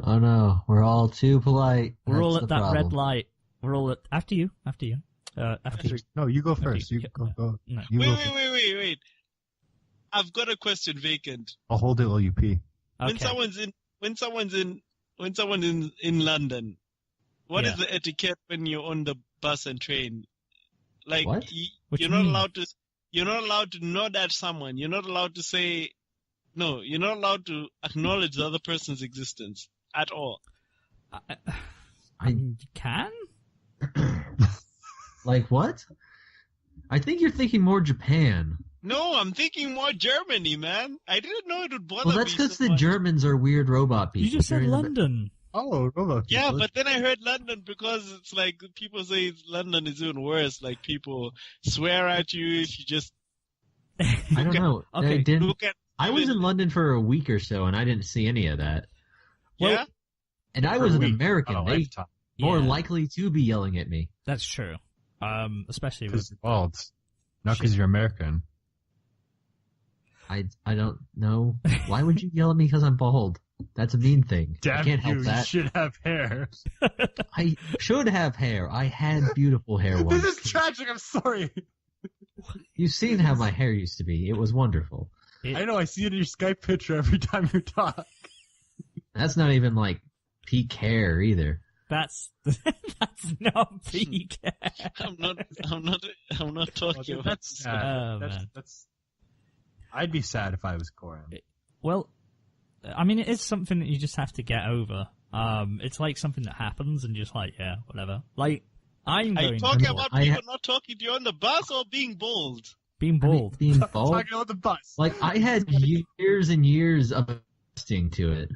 Oh no, we're all too polite. We're all at that problem. red light. We're all at... After you. No, you go first. You go. No. Wait. I've got a question vacant. I'll hold it while you pee. Okay. When someone's in London, what is the etiquette when you're on the bus and train? Like, what? You're not allowed to nod at someone. You're not allowed to say, no, you're not allowed to acknowledge the other person's existence at all. I can? Like what? I think you're thinking more Japan. No, I'm thinking more Germany, man. I didn't know it would bother me. Well, that's because the Germans are weird robot people. You just said London. Oh, robot people. Yeah, but then I heard London because it's like people say London is even worse. Like people swear at you if you just I don't know. Okay, I was in London for a week or so, and I didn't see any of that. Yeah? And I For was a an week, American. not a They lifetime. more Yeah. likely to be yelling at me. That's true. Especially with Because you're bald, not because you're American. I don't know. Why would you yell at me because I'm bald? That's a mean thing. I Damn can't you! help that. You should have hair. I should have hair. I had beautiful hair once. This is tragic. I'm sorry. You've seen how my hair used to be. It was wonderful. I know. I see it in your Skype picture every time you talk. That's not even like peak hair either. that's not peak. I'm not talking about That's sad. Oh, that's, man. that's. I'd be sad if I was Corin. Well, I mean, it is something that you just have to get over. It's like something that happens and just like, yeah, whatever. Like, Are you going talking about people not talking to you on the bus or being bold? being I mean, bald. being bald. Talking about the bus. Like I had years and years of adjusting to it.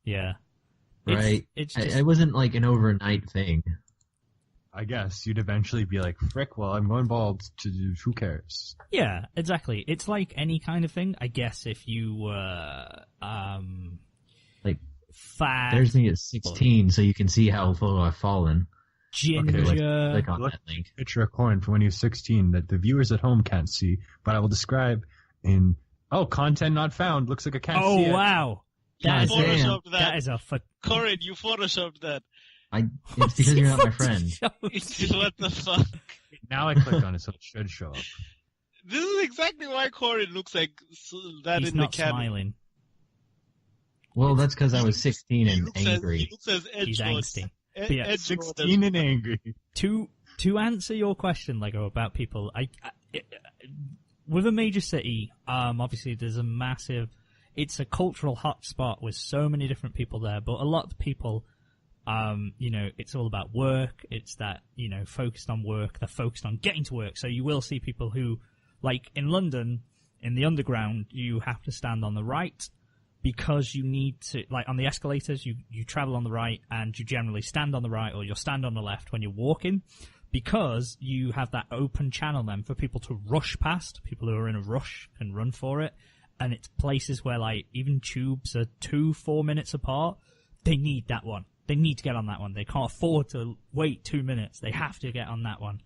Yeah. Right. It's just, It wasn't like an overnight thing. I guess you'd eventually be like, frick, well, I'm going bald to do, who cares? yeah, exactly. It's like any kind of thing. I guess if you Like, fat, There's me at 16, so you can see how low I've fallen. ginger, Click on Look. that link. Picture of Corin from when he was 16 that the viewers at home can't see, but I will describe in, content not found. Looks like I can't see oh it. wow. God That is, damn. Photoshopped that that. is a Corin, you photoshopped that. It's because you're not my friend. What the fuck? Now I click on it, so it should show up. This is exactly why Corin looks like that He's in the not canon. smiling. Well, that's because I was 16 and He angry. looks as edge He's lord- angsty. Ed- But yeah, edge 16 and angry. To answer your question, Lego, about people, with a major city, obviously there's a massive, it's a cultural hotspot with so many different people there, but a lot of people, it's all about work. It's that, focused on work. They're focused on getting to work. So you will see people who, like in London, in the underground, you have to stand on the right because you need to, like on the escalators, you travel on the right and you generally stand on the right or you'll stand on the left when you're walking because you have that open channel then for people to rush past. People who are in a rush can run for it. And it's places where like even tubes are 2-4 minutes apart. They need that one. They need to get on that one. They can't afford to wait 2 minutes. They have to get on that one.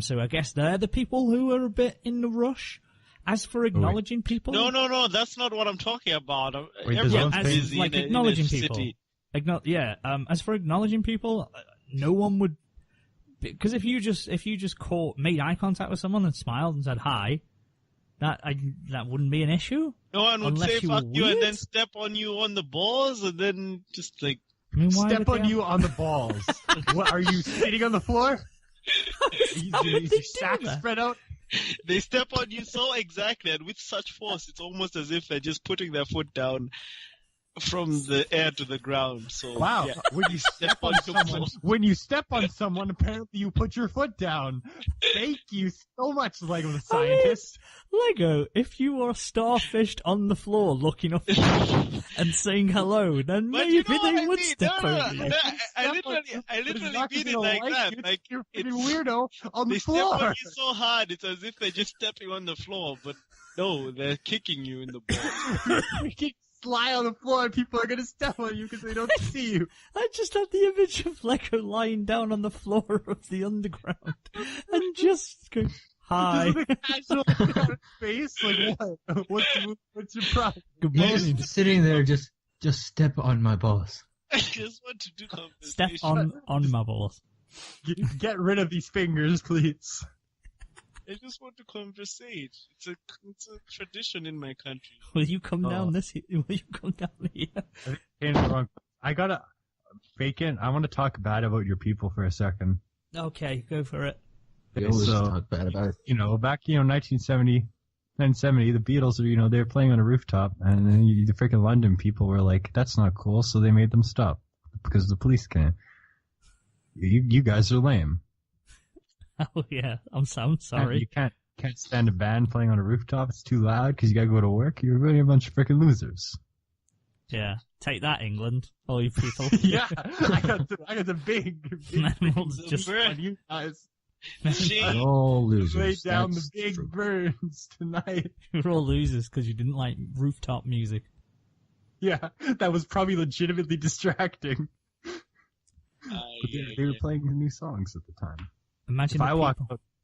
So I guess they're the people who are a bit in the rush. As for acknowledging people, No, that's not what I'm talking about. Wait, Everyone's as busy like in a acknowledging city. people. As for acknowledging people, no one would, because if you just made eye contact with someone and smiled and said hi, that wouldn't be an issue. No one would Unless say you fuck were you and weird? then step on you on the balls and then just like I mean, why Step would on they you on the balls. What, are you sitting on the floor? Is How would your they do sack that? spread out? they step on you so exactly and with such force it's almost as if they're just putting their foot down from the air to the ground. So Wow. yeah. When you step on someone, apparently you put your foot down. Thank you so much, Lego the scientist. Lego, if you were starfished on the floor looking up and saying hello, then But maybe you know what they I would mean. step No, over you. I literally mean it like that. Like you're a freaking it's- weirdo on the they step on floor. you so hard, it's as if they're just stepping on the floor, but no, they're kicking you in the balls. You can lie on the floor and people are going to step on you because they don't see you. I just had the image of Lego lying down on the floor of the underground and just going, hi. Just with a casual look on his face, like what? What's your problem? Good Just morning. sitting there, just step on my balls. I just want to do Step conversation. on my balls. Get rid of these fingers, please. I just want to conversate. It's a tradition in my country. Will you come down Will you come down here? Came to the wrong. I gotta, Bacon, I want to talk bad about your people for a second. Okay, go for it. We always So, talk bad about it. back, 1970, the Beatles are, they were playing on a rooftop, and then the freaking London people were like, that's not cool, so they made them stop, because the police came. You guys are lame. Oh yeah, I'm sorry. You can't stand a band playing on a rooftop, it's too loud, because you gotta go to work, you're really a bunch of freaking losers. Yeah, take that, England, all you people. Yeah, I got the big And then we'll just on you guys. Shame. We're all losers. Lay down the That's big true. burns tonight. We're all losers because you didn't like rooftop music. Yeah, that was probably legitimately distracting. But they were playing new songs at the time. Imagine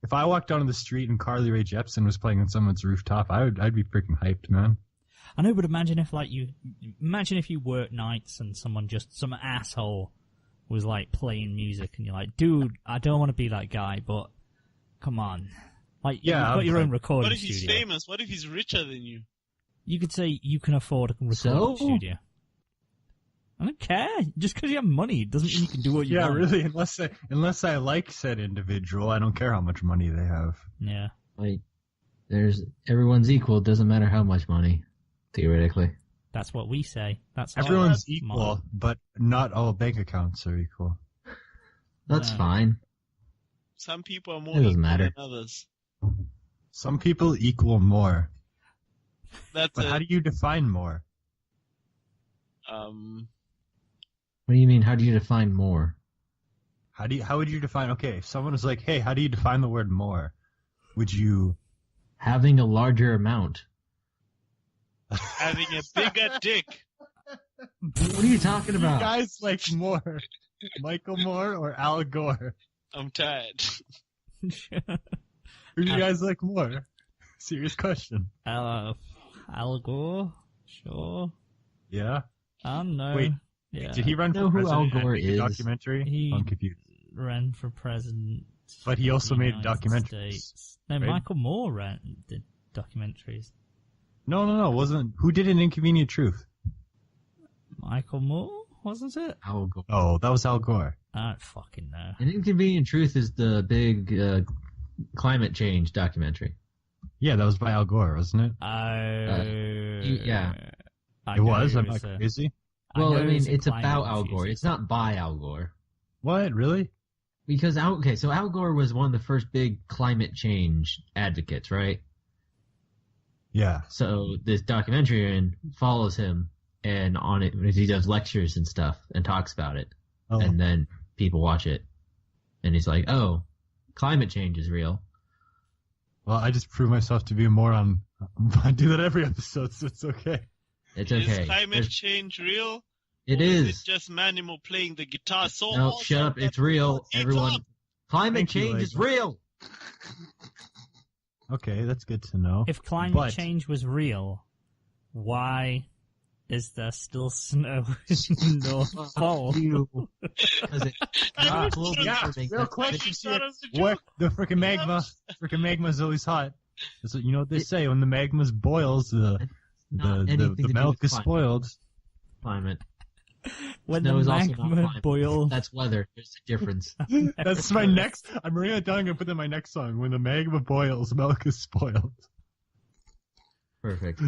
If I walked down on the street and Carly Rae Jepsen was playing on someone's rooftop, I'd be freaking hyped, man. I know, but imagine if you work nights and some asshole was like playing music and you're like, dude, I don't want to be that guy, but come on. Like, Yeah, you've got your own recording What if he's studio. famous? What if he's richer than you? You could say you can afford a recording studio. I don't care. Just because you have money doesn't mean you can do what you want. Yeah, really, unless I like said individual, I don't care how much money they have. Yeah. Like, everyone's equal. Doesn't matter how much money, theoretically. That's what we say. That's Everyone's our equal, motto. but not all bank accounts are equal. That's Yeah. fine. Some people are more It doesn't equal matter. than others. Some people equal more. That's But how do you define more? What do you mean? How do you define more? How would you define, okay, if someone was like, hey, how do you define the word more? Would you... Having a larger amount. having a bigger dick. What are you talking You about? guys like more? Michael Moore or Al Gore? I'm tired. Who do you guys like more? Serious question. Al Gore? Sure. Yeah? I don't know. Wait, Yeah. Did he run know for who president Al Gore and make a is? documentary? He- I'm confused. ran for president. But he also of the made United documentaries, States. No, right? Michael Moore did documentaries. No, wasn't. Who did An Inconvenient Truth? Michael Moore, wasn't it? Al Gore. Oh, that was Al Gore. I don't fucking know. An Inconvenient Truth is the big climate change documentary. Yeah, that was by Al Gore, wasn't it? yeah. It was? I'm not crazy. Well, I mean, a it's climate about Al Gore. enthusiast. It's not by Al Gore. What? Really? Because, so Al Gore was one of the first big climate change advocates, right? Yeah. So this documentary follows him, and on it, he does lectures and stuff and talks about it. Oh. And then people watch it, and he's like, oh, climate change is real. Well, I just prove myself to be a moron. I do that every episode, so it's okay. It's okay. Is climate There's- change real? It Or is. it just Manimal playing the guitar so No, awesome shut up. that It's real. people eat Everyone. up? Climate Thank you, change is Lego. real. Okay, that's good to know. If climate But- change was real, why is there still snow in the North Pole? Because it, Ah, global yeah, warming, real that's- question. That was a What? joke. The freaking magma is always hot. That's what, you know what they say, when the magma boils, the not anything to do milk with is climate. spoiled. Climate. When Snow the is also not magma climate. boils. That's weather. There's a difference. That's my next, I'm writing that down, I'm gonna put that in my next song. When the magma boils, milk is spoiled. Perfect.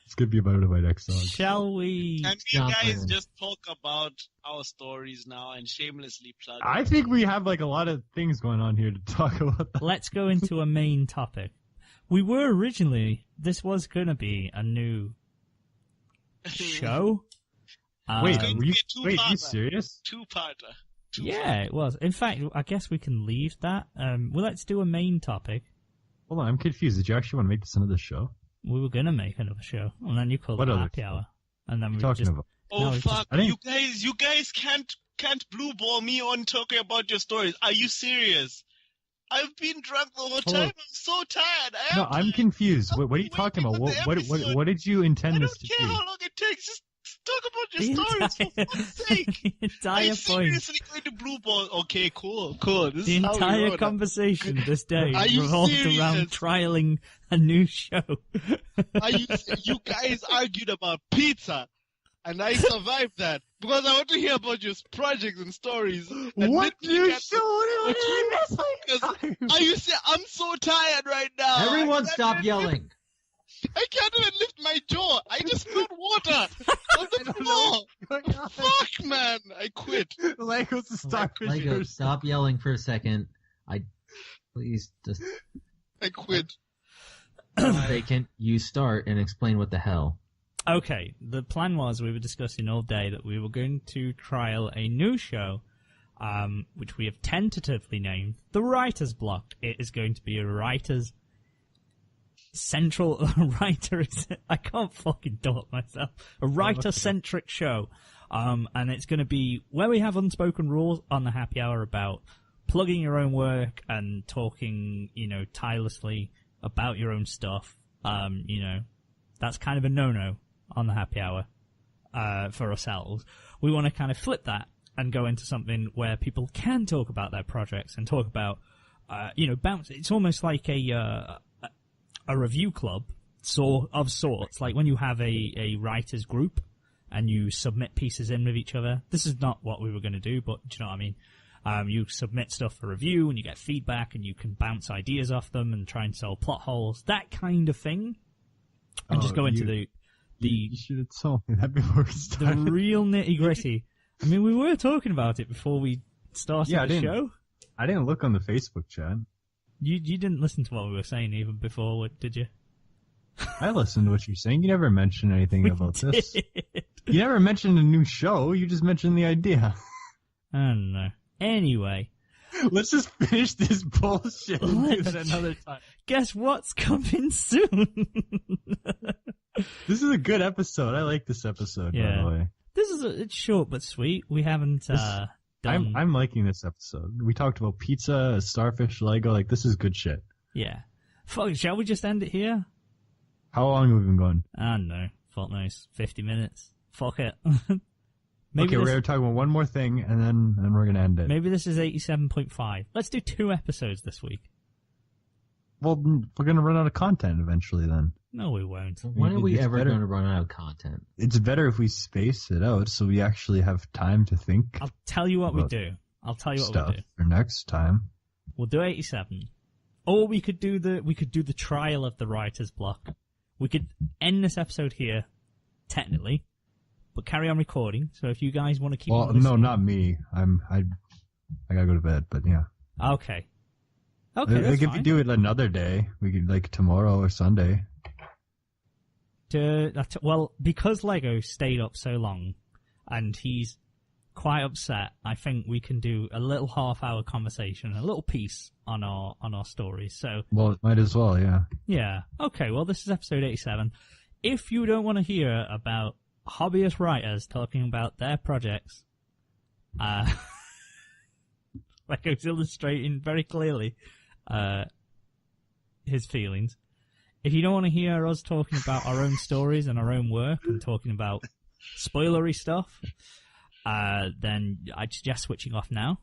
It's gonna be about my next song. Shall we? Can we Jump guys in. just talk about our stories now and shamelessly plug? I think we have like a lot of things going on here to talk about. Let's go into a main topic. We were originally, this was gonna be a new show. Wait, Going were to you, be a wait, are you two-parter. serious? Two-parter. Yeah, it was. In fact, I guess we can leave that. Well, let's do a main topic. Hold on, I'm confused. Did you actually want to make this another show? We were gonna make another show, and then you called What it other Happy show? Hour, and then What we are you talking just about? Oh No, it's just- fuck! I didn't- You guys can't blue ball me on talking about your stories. Are you serious? I've been drunk the whole Hold time. on. I'm so tired. No, I'm confused. What are you Wait, talking about? wait, What did you I intend don't this to care be? how long it takes. Just talk about the your stories for fuck's sake. the Are entire you point, seriously going to blue ball? Okay, cool. This the is how we entire roll now. conversation this day Are you revolved serious? around trialing a new show. You guys argued about pizza, and I survived that because I want to hear about your projects and stories. And What let me new get- show? What do you mean? Because Are you serious? I'm so tired right now. Everyone I can't stop even yelling. I can't even lift my jaw. I just spilled water on the floor. Fuck, man. I quit. Legos the starfish. Lego, stop yelling for a second. Please just I quit. vacant. You start and explain what the hell. Okay, the plan was we were discussing all day that we were going to trial a new show which we have tentatively named the Writer's Block. It is going to be a writer's central I can't fucking talk myself. A writer-centric show. And it's going to be where we have unspoken rules on the happy hour about plugging your own work and talking, tirelessly about your own stuff. That's kind of a no-no on the happy hour, for ourselves. We want to kind of flip that and go into something where people can talk about their projects and talk about, bounce. It's almost like a review club of sorts, like when you have a writers group and you submit pieces in with each other. This is not what we were going to do, but do you know what I mean? You submit stuff for review and you get feedback and you can bounce ideas off them and try and solve plot holes, that kind of thing. And just go into you should have told me that before we started. The real nitty gritty. I mean, we were talking about it before we started the show. I didn't look on the Facebook chat. You didn't listen to what we were saying even before, did you? I listened to what you're saying. You never mentioned anything about this. You never mentioned a new show. You just mentioned the idea. I don't know. Anyway. Let's just finish this bullshit and do that another time. Guess what's coming soon? This is a good episode. I like this episode, by the way. It's short but sweet. We haven't done... I'm liking this episode. We talked about pizza, a starfish, Lego. Like, this is good shit. Yeah. Fuck, shall we just end it here? How long have we been going? I don't know. Fuck knows. 50 minutes. Fuck it. We're going to talk about one more thing, and then we're going to end it. Maybe this is 87.5. Let's do 2 episodes this week. Well, we're going to run out of content eventually then. No, we won't. When are we ever going to run out of content? It's better if we space it out so we actually have time to think. I'll tell you what we do. For next time. We'll do 87. Or we could do the trial of the writer's block. We could end this episode here, technically, but carry on recording. So if you guys want to keep on listening... no, not me. I gotta go to bed, but yeah. Okay, that's if fine. you do it another day, we could, like, tomorrow or Sunday. Well, because Lego stayed up so long, and he's quite upset, I think we can do a little half-hour conversation, a little piece on our stories. So, well, might as well, yeah. Yeah. Okay. Well, this is episode 87. If you don't want to hear about hobbyist writers talking about their projects, Lego's illustrating very clearly his feelings. If you don't want to hear us talking about our own stories and our own work and talking about spoilery stuff, then I'd suggest switching off now.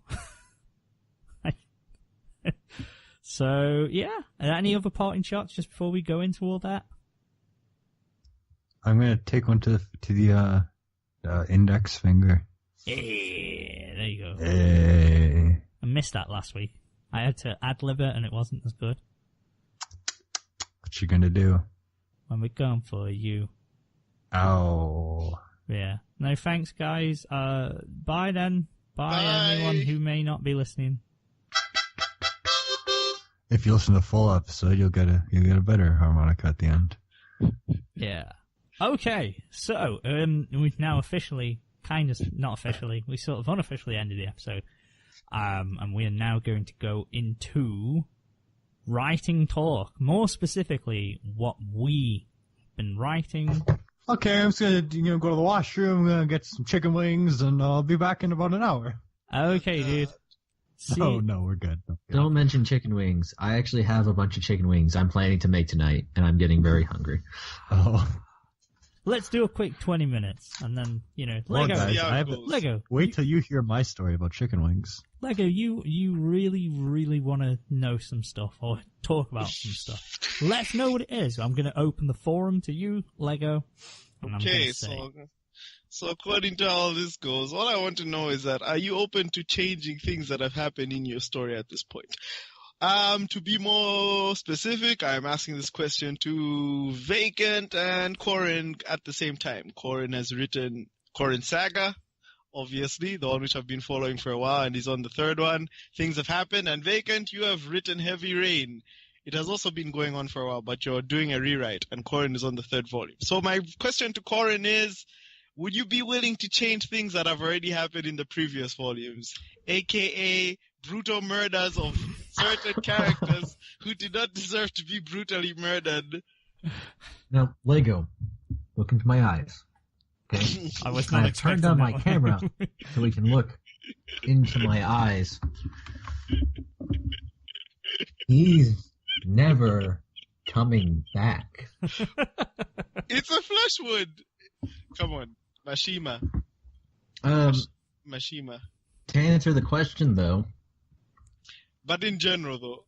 So, yeah. Any other parting shots just before we go into all that? I'm going to take one to the index finger. Hey, there you go. Hey. I missed that last week. I had to ad-lib it and it wasn't as good. What you going to do? When we're going for you. Ow. Yeah. No, thanks, guys. Bye then. Bye, everyone who may not be listening. If you listen to the full episode, you'll get a better harmonica at the end. Yeah. Okay. So, we've now officially, not officially, we sort of unofficially ended the episode. And we are now going to go into writing talk. More specifically, what we've been writing. Okay, I'm just gonna go to the washroom, I'm gonna get some chicken wings, and I'll be back in about an hour. Okay, dude. No, we're good. Don't mention chicken wings. I actually have a bunch of chicken wings I'm planning to make tonight, and I'm getting very hungry. Oh. Let's do a quick 20 minutes, and then, Lego. Lego. Wait till you hear my story about chicken wings. Lego, you really, really want to know some stuff, or talk about some stuff. Let's know what it is. I'm going to open the forum to you, Lego. Okay, so according to how this goes, all I want to know is that, are you open to changing things that have happened in your story at this point? To be more specific, I'm asking this question to Vacant and Corin at the same time. Corin has written Corin Saga, obviously, the one which I've been following for a while, and he's on the third one. Things have happened, and Vacant, you have written Heavy Rain. It has also been going on for a while, but you're doing a rewrite, and Corin is on the third volume. So my question to Corin is, would you be willing to change things that have already happened in the previous volumes, aka brutal murders of certain characters who did not deserve to be brutally murdered? Now, Lego, look into my eyes. Okay? I was not I've expecting turned on that my one. camera so we can look into my eyes. He's never coming back. It's a flesh wound. Come on, Mashima. Mashima. To answer the question, though, But in general, though.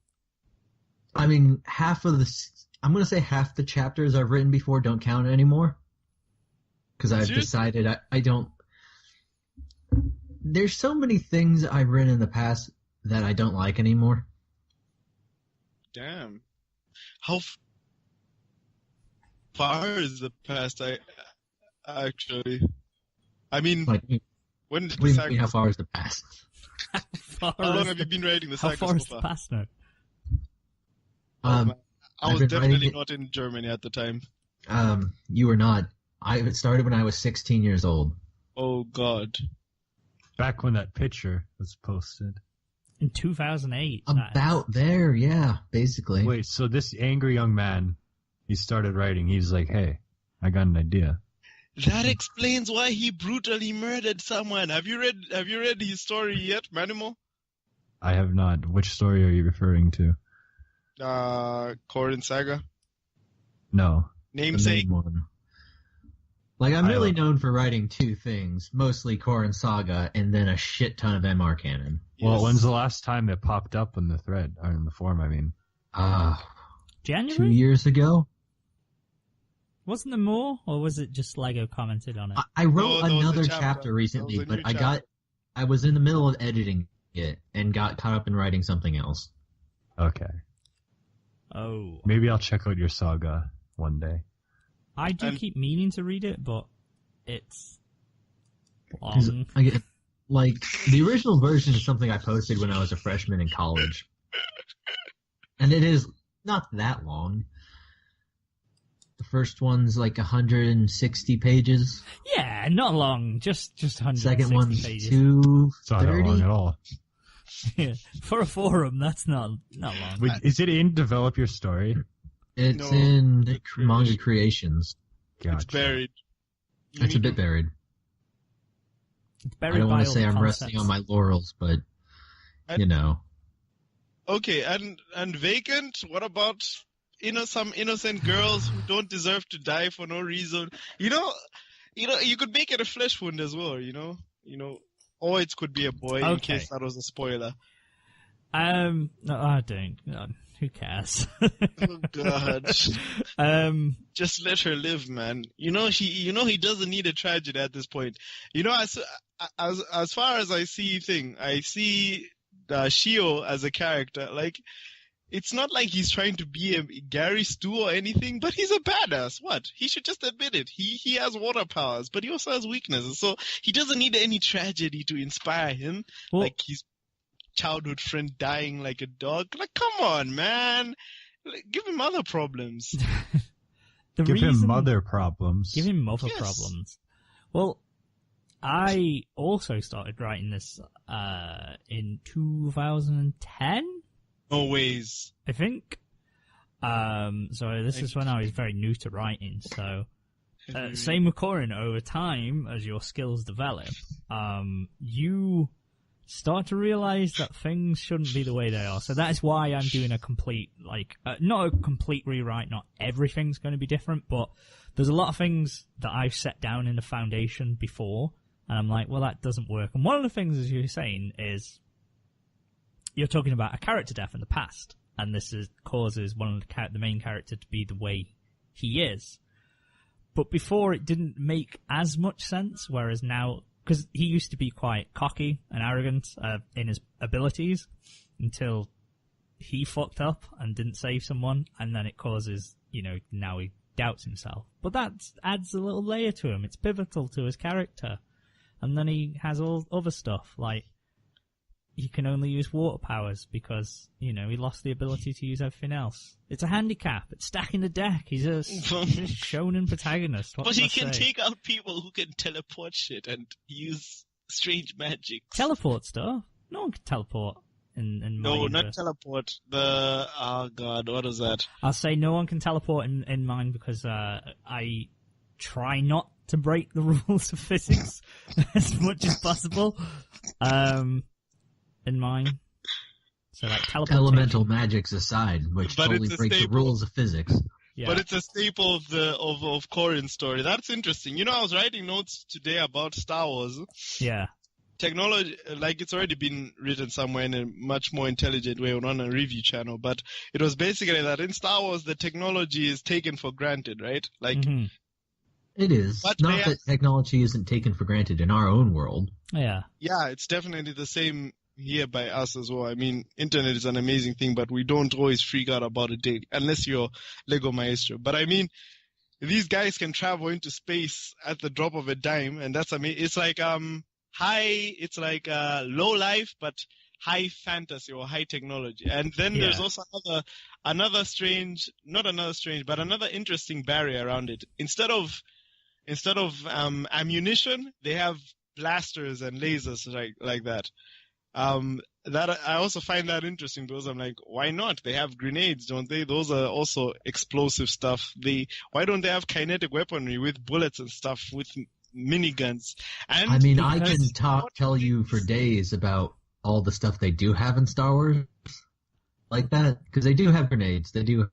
I mean, I'm going to say half the chapters I've written before don't count anymore. Because I've Seriously? decided I don't... There's so many things I've written in the past that I don't like anymore. Damn. How far is the past? I mean, Like, when did what do the you mean, how far is the past? How long have you been writing the How saga far so is the far? past now? I I've was been definitely writing it- not in Germany at the time. You were not. I started when I was 16 years old. Oh God. Back when that picture was posted. In 2008. About there, yeah, basically. Wait, so this angry young man, he started writing. He's like, hey, I got an idea. That explains why he brutally murdered someone. Have you read his story yet, Manimal? I have not. Which story are you referring to? Korin Saga. No. The Namesake. main one. Like, I'm I really don't- known for writing two things, mostly Korin Saga, and then a shit ton of MR canon. Well, Yes. when's the last time it popped up in the thread, or in the forum, I mean? 2 January? years ago. Wasn't there more, or was it just Lego commented on it? I wrote No, there was a another chapter. chapter recently, There was a but new I was in the middle of editing it and got caught up in writing something else. Okay. Oh. Maybe I'll check out your saga one day. I do And- keep meaning to read it, but it's 'Cause long. like, the original version is something I posted when I was a freshman in college. And it is not that long. The first one's like 160 pages. Yeah, not long. Just 160 Second one's pages. 230. It's not that long at all. Yeah. For a forum, that's not long. Wait, is it in Develop Your Story? It's No, in the Manga Creations. It's Gotcha. buried. You It's a need bit to- baried. It's I buried don't by want to all say the I'm concepts. resting on my laurels, but, you know. Okay, and Vacant, what about some innocent girls who don't deserve to die for no reason? You know, you could make it a flesh wound as well, you know, or it could be a boy in Okay. case that was a spoiler. No, I don't. No, who cares? Oh God. Just let her live, man. He doesn't need a tragedy at this point. As far as I see Shio as a character, like, it's not like he's trying to be a Gary Stu or anything, but he's a badass. What? He should just admit it. He has water powers, but he also has weaknesses. So he doesn't need any tragedy to inspire him. Well- Like his childhood friend dying like a dog. Like, come on, man. Like, give him other problems. The Give reason, him mother problems. Give him mother Yes. problems. Well, I also started writing this in 2010, No ways. I think. So this is when I was very new to writing. So same with Corin. Over time, as your skills develop, you start to realize that things shouldn't be the way they are. So that is why I'm doing a complete, not a complete rewrite. Not everything's going to be different, but there's a lot of things that I've set down in the foundation before, and I'm like, well, that doesn't work. And one of the things, as you're saying, is you're talking about a character death in the past, and this causes one of the main character to be the way he is. But before, it didn't make as much sense, whereas now, because he used to be quite cocky and arrogant in his abilities until he fucked up and didn't save someone, and then it causes, now he doubts himself. But that adds a little layer to him. It's pivotal to his character. And then he has all other stuff, like he can only use water powers because, he lost the ability to use everything else. It's a handicap. It's stacking the deck. He's a shonen protagonist. What But can he I can say? take out people who can teleport shit and use strange magic. Teleport stuff? No one can teleport in my No, universe. not teleport. Oh god, what is that? I'll say no one can teleport in mine because I try not to break the rules of physics as much as possible. In mine. So like teleportation. Elemental magics aside, which But totally it's a break the staple. rules of physics. Yeah. But it's a staple of of Corin's story. That's interesting. I was writing notes today about Star Wars. Yeah. Technology, like it's already been written somewhere in a much more intelligent way on a review channel, but it was basically that in Star Wars the technology is taken for granted, right? Like, Mhm. It is. But Not that technology isn't taken for granted in our own world. Yeah. yeah, it's definitely the same here by us as well. I mean, internet is an amazing thing, but we don't always freak out about it daily, unless you're Lego Maestro. But I mean, these guys can travel into space at the drop of a dime, and that's amazing. It's like low life, but high fantasy or high technology. And then there's also another interesting barrier around it. Instead of ammunition, they have blasters and lasers like that. That I also find that interesting because I'm like, why not? They have grenades, don't they? Those are also explosive stuff. Why don't they have kinetic weaponry with bullets and stuff with miniguns? And I mean, I can tell you for days about all the stuff they do have in Star Wars like that, because they do have grenades. They do.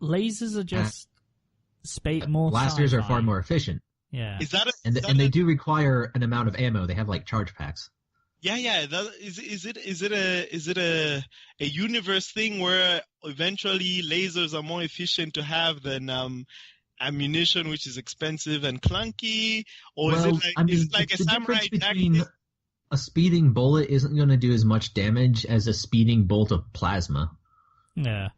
Lasers are just more Blasters are sci-fi. far more efficient. Yeah. is that And they do require an amount of ammo. They have like charge packs. Yeah. Is it a universe thing where eventually lasers are more efficient to have than ammunition, which is expensive and clunky, or is it like a the samurai difference jack between thing? a speeding bullet isn't going to do as much damage as a speeding bolt of plasma. Yeah.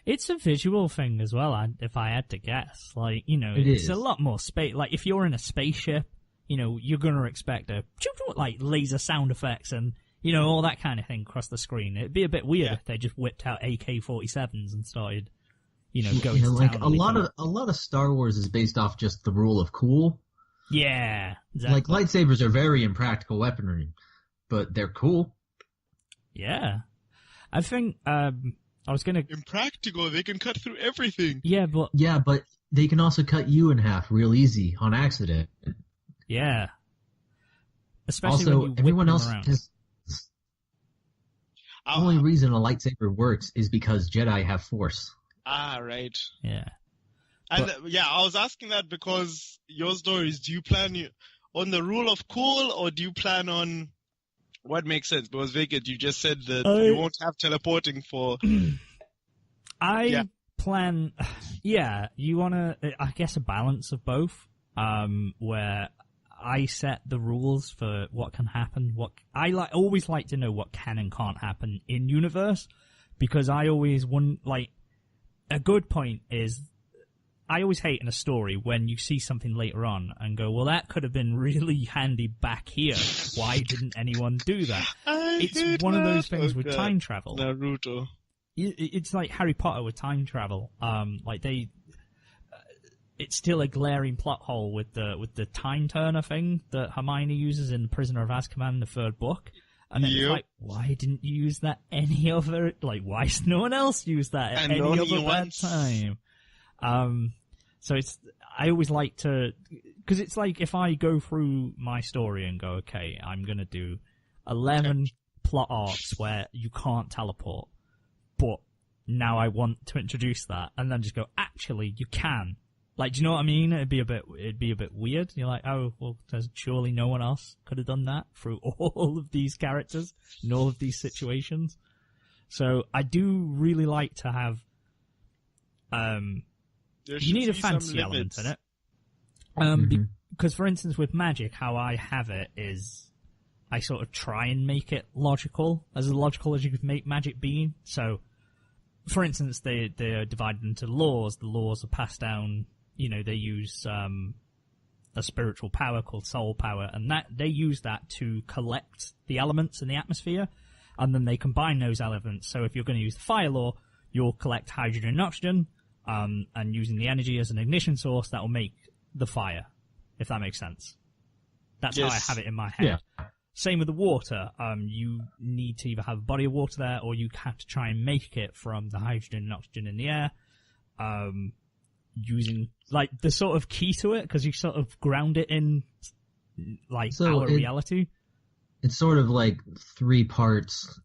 It's a visual thing as well, if I had to guess. Like, It it's is. a lot more space. Like, if you're in a spaceship, you're going to expect like laser sound effects and, all that kind of thing across the screen. It'd be a bit weird if they just whipped out AK-47s and started, going to like town. a lot of Star Wars is based off just the rule of cool. Yeah, exactly. Like lightsabers are very impractical weaponry, but they're cool. Yeah. I think, I was going to... Impractical, they can cut through everything. Yeah, but... Yeah, but they can also cut you in half real easy on accident. Yeah. Especially Also, when you everyone whip else them around. has... The only reason a lightsaber works is because Jedi have Force. Right. Yeah. And I was asking that because your stories, do you plan on the rule of cool, or do you plan on what makes sense? Because Vacant, you just said that you won't have teleporting for... plan... Yeah, you want to, I guess, a balance of both, where I set the rules for what can happen. Always like to know what can and can't happen in universe, because I always a good point is, I always hate in a story when you see something later on and go, well, that could have been really handy back here. Why didn't anyone do that? It's one of those things with time travel. Naruto. It's like Harry Potter with time travel. It's still a glaring plot hole with the time turner thing that Hermione uses in Prisoner of Azkaban, the third book. And it's like, why didn't you use that any other... Like, why has no one else used that at any other bad time? So I always like to... Because it's like, if I go through my story and go, okay, I'm going to do 11 plot arcs where you can't teleport, but now I want to introduce that, and then just go, actually, you can. Like, do you know what I mean? It'd be a bit weird. You're like, oh, well, there's surely no one else could have done that through all of these characters and all of these situations. So I do really like to have, you need a fantasy element in it. Because, for instance, with magic, how I have it is I sort of try and make it logical as you could make magic be. So, for instance, they're divided into laws. The laws are passed down. They use a spiritual power called soul power, and that they use that to collect the elements in the atmosphere. and then they combine those elements. So if you're going to use the fire law, you'll collect hydrogen and oxygen, and using the energy as an ignition source, that will make the fire, if that makes sense. That's how I have it in my head. Yeah. Same with the water. You need to either have a body of water there, or you have to try and make it from the hydrogen and oxygen in the air, using, like, the sort of key to it, because you sort of ground it in, like, our reality. It's sort of like 3 parts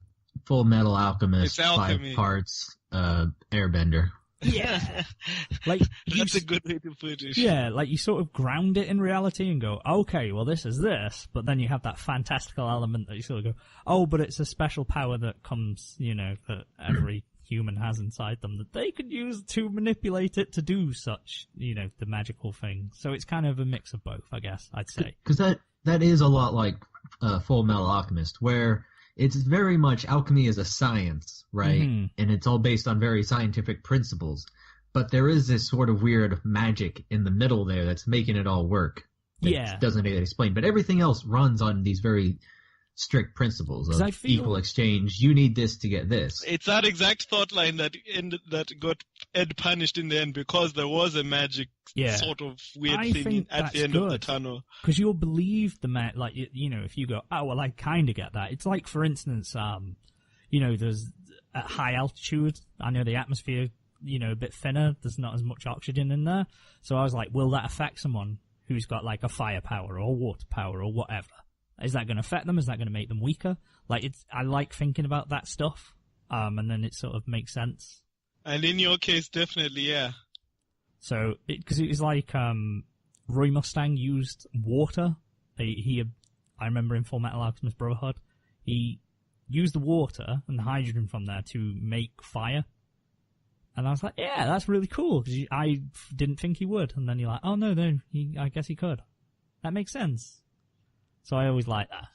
Full Metal Alchemist, 5 parts Airbender. Yeah. Like, That's a good way to put it. Yeah, like you sort of ground it in reality and go, okay, well this is this, but then you have that fantastical element that you sort of go, oh, but it's a special power that comes, that every human has inside them that they could use to manipulate it to do such, the magical thing. So it's kind of a mix of both, I guess, I'd say. Because that is a lot like Full Metal Alchemist, where it's very much alchemy is a science, right? Mm-hmm. And it's all based on very scientific principles. But there is this sort of weird magic in the middle there that's making it all work. That doesn't get explained. But everything else runs on these very strict principles of equal exchange. You need this to get this. It's that exact thought line that got Ed punished in the end, because there was a magic sort of weird thing at the end of the tunnel. Because you'll believe the like, if you go, oh, well, I kind of get that. It's like, for instance, there's at high altitude, I know the atmosphere, a bit thinner, there's not as much oxygen in there. So I was like, will that affect someone who's got like a fire power or water power or whatever? Is that going to affect them? Is that going to make them weaker? Like, I like thinking about that stuff, and then it sort of makes sense. And in your case, definitely, yeah. So, because it was like, Roy Mustang used water. I remember in Full Metal Alchemist Brotherhood, he used the water and the hydrogen from there to make fire. And I was like, yeah, that's really cool, because I didn't think he would. And then you're like, oh no, I guess he could. That makes sense. So I always like that.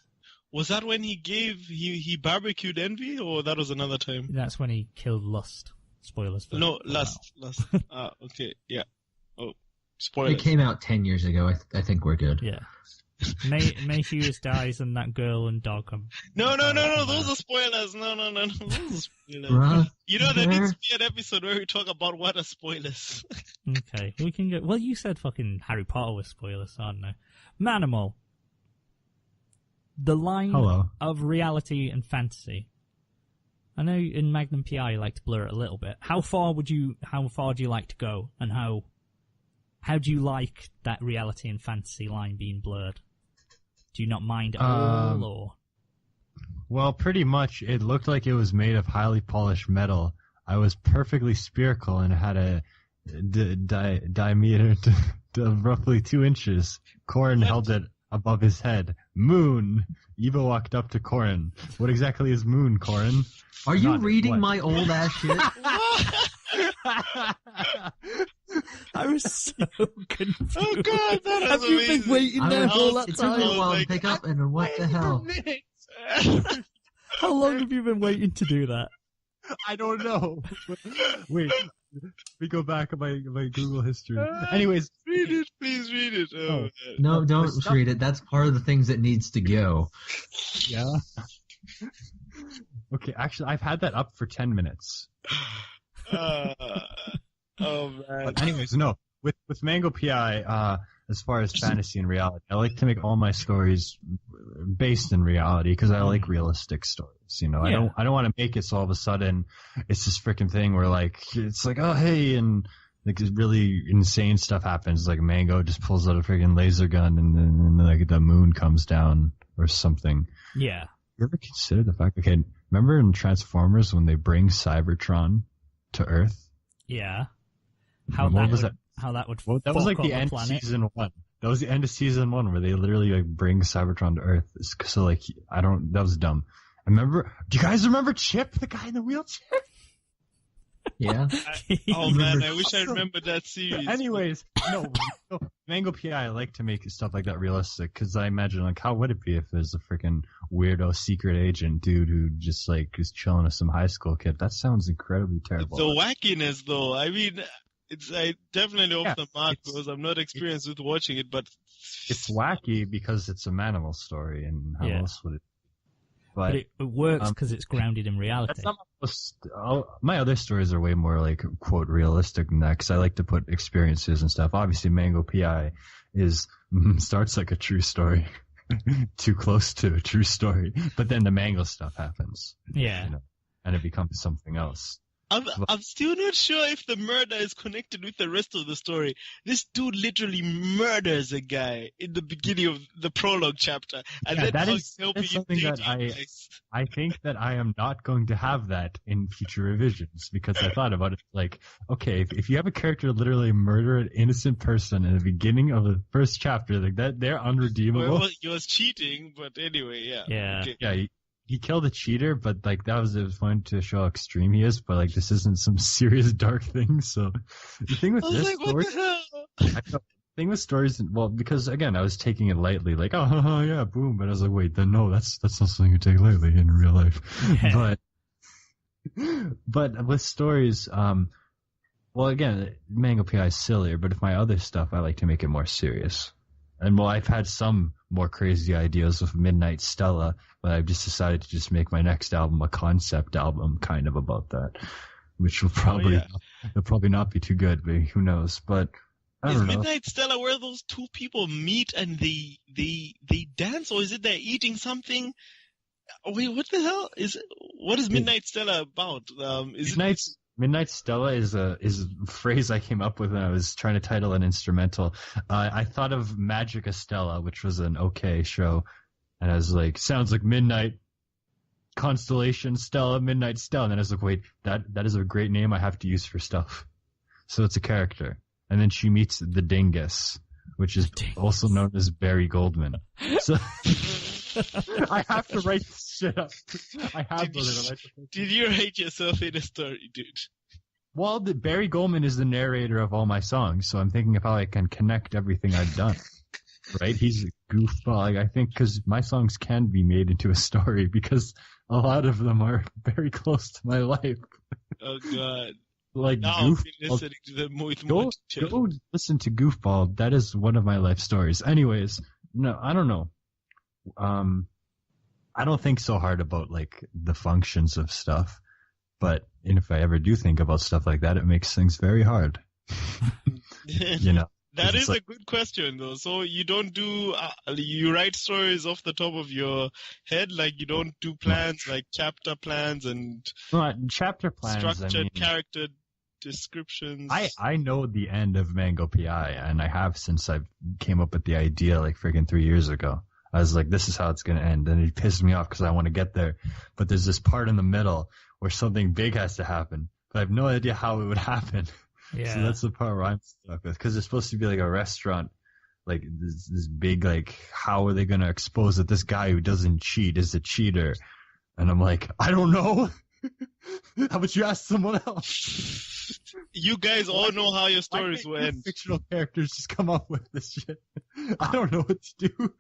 Was that when he barbecued Envy, or that was another time? That's when he killed Lust. Spoilers. Lust. Okay, yeah. Oh, spoilers. It came out 10 years ago. I think we're good. Yeah. May Hughes dies and that girl and dog come. No, those are spoilers. No, those are spoilers. There needs to be an episode where we talk about what are spoilers. Okay, we can go. Well, you said fucking Harry Potter was spoilers, so I don't know. Manimal. The line of reality and fantasy. I know in Magnum PI you like to blur it a little bit. How far do you like to go, and how do you like that reality and fantasy line being blurred? Do you not mind at all, or? Well, pretty much. It looked like it was made of highly polished metal. I was perfectly spherical and had a diameter of roughly 2 inches. Corin held it above his head. Moon. Eva walked up to Corin. What exactly is moon, Corin? Are you reading my old ass shit? I was so confused. Oh god, that Have you been waiting there all that time? It took me a while to pick up, and what the hell? How long have you been waiting to do that? I don't know. Wait, we go back on my Google history. Anyways, read it, please read it. Oh, no, don't read it. That's part of the things that needs to go. Yeah. Okay, actually, I've had that up for 10 minutes. Oh man. But anyways, no. With Mango PI, as far as fantasy and reality, I like to make all my stories based in reality because I like realistic stories. Yeah. I don't want to make it so all of a sudden it's this freaking thing where it's like, oh hey, and like really insane stuff happens. Like Mango just pulls out a freaking laser gun and then like the moon comes down or something. Yeah. You ever consider the fact? Okay, remember in Transformers when they bring Cybertron to Earth? Yeah. How that was like the end of season 1. That was the end of season 1 where they literally bring Cybertron to Earth. So that was dumb. Do you guys remember Chip, the guy in the wheelchair? Yeah. Man, I wish I remembered that series. Anyways, no, Mango PI, I like to make stuff like that realistic because I imagine how would it be if there's a freaking weirdo secret agent dude who just is chilling with some high school kid? That sounds incredibly terrible. The wackiness, though. I mean, I definitely off the mark because I'm not experienced with watching it, but it's wacky because it's a Manimal story, and how else would it? But it works because it's grounded in reality. That's not my other stories are way more like quote realistic than that because I like to put experiences and stuff. Obviously, Mango PI starts like a true story, too close to a true story, but then the Mango stuff happens. Yeah, and it becomes something else. I'm still not sure if the murder is connected with the rest of the story. This dude literally murders a guy in the beginning of the prologue chapter, and then that is something that I think that I am not going to have that in future revisions because I thought about it like, okay, if you have a character literally murder an innocent person in the beginning of the first chapter, like that, they're unredeemable. Well, he was cheating, but anyway, yeah. Yeah. Okay. Yeah. He killed a cheater, but like it was fun to show how extreme he is. But like this isn't some serious dark thing. So the thing with this story, the thing with stories, well, because again I was taking it lightly, like oh yeah, boom. But I was like, wait, then no, that's not something you take lightly in real life. but with stories, well, again, Mango PI is sillier. But if my other stuff, I like to make it more serious. And well, I've had some more crazy ideas with Midnight Stella, but I've just decided to just make my next album a concept album kind of about that, which will probably not be too good, but who knows. But I don't know. Is Midnight Stella where those two people meet and they dance, or is it they're eating something? Oh, wait, what the hell what is Midnight Stella about? Midnight Stella is a phrase I came up with when I was trying to title an instrumental. I thought of Magica Stella, which was an okay show, and I was like, sounds like Midnight Constellation Stella, Midnight Stella. And then I was like, wait, that is a great name I have to use for stuff. So it's a character. And then she meets the Dingus, which is also known as Barry Goldman. So I have to write this shit up. I have to. Did you write yourself in a story, dude? Well, Barry Goldman is the narrator of all my songs, so I'm thinking of how I can connect everything I've done. Right? He's a goofball. I think because my songs can be made into a story because a lot of them are very close to my life. Oh, God. Like now Goofball. I'll be listening to them with go listen to Goofball. That is one of my life stories. Anyways, no, I don't know. I don't think so hard about like the functions of stuff, but if I ever do think about stuff like that, it makes things very hard. That is a good question, though. So you don't do you write stories off the top of your head, like you don't do plans, like chapter plans and chapter plans, structured character descriptions. I know the end of Mango PI, and I have since I came up with the idea like freaking 3 years ago. I was like, this is how it's going to end. And it pisses me off because I want to get there. But there's this part in the middle where something big has to happen. But I have no idea how it would happen. Yeah. So that's the part where I'm stuck with. Because it's supposed to be like a restaurant. Like this big, like, how are they going to expose that this guy who doesn't cheat is a cheater? And I'm like, I don't know. How about you ask someone else? You guys all know how your stories will end. Fictional characters just come up with this shit. I don't know what to do.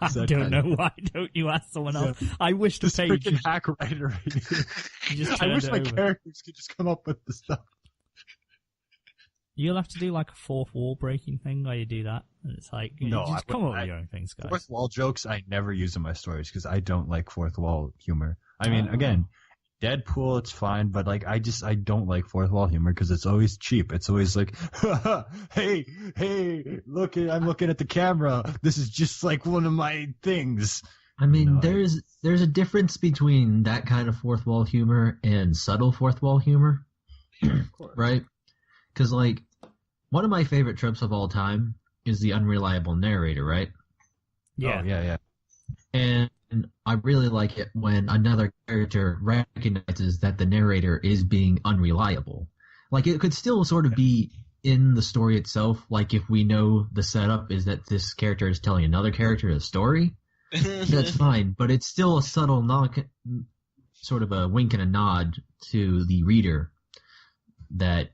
I don't know. Why don't you ask someone else? Yeah. I wish the page. Freaking hack writer right here. I wish my characters could just come up with the stuff. You'll have to do like a fourth wall breaking thing where you do that. And it's like, just come up with your own things, guys. Fourth wall jokes I never use in my stories because I don't like fourth wall humor. I mean, again, Deadpool, it's fine, but like I don't like fourth wall humor because it's always cheap. It's always like, hey, look, I'm looking at the camera. This is just like one of my things. I mean, there's a difference between that kind of fourth wall humor and subtle fourth wall humor, right? Because like one of my favorite tropes of all time is the unreliable narrator, right? Yeah. Oh, yeah. And I really like it when another character recognizes that the narrator is being unreliable. Like, it could still sort of be in the story itself, like if we know the setup is that this character is telling another character a story, that's fine, but it's still a subtle sort of a wink and a nod to the reader that,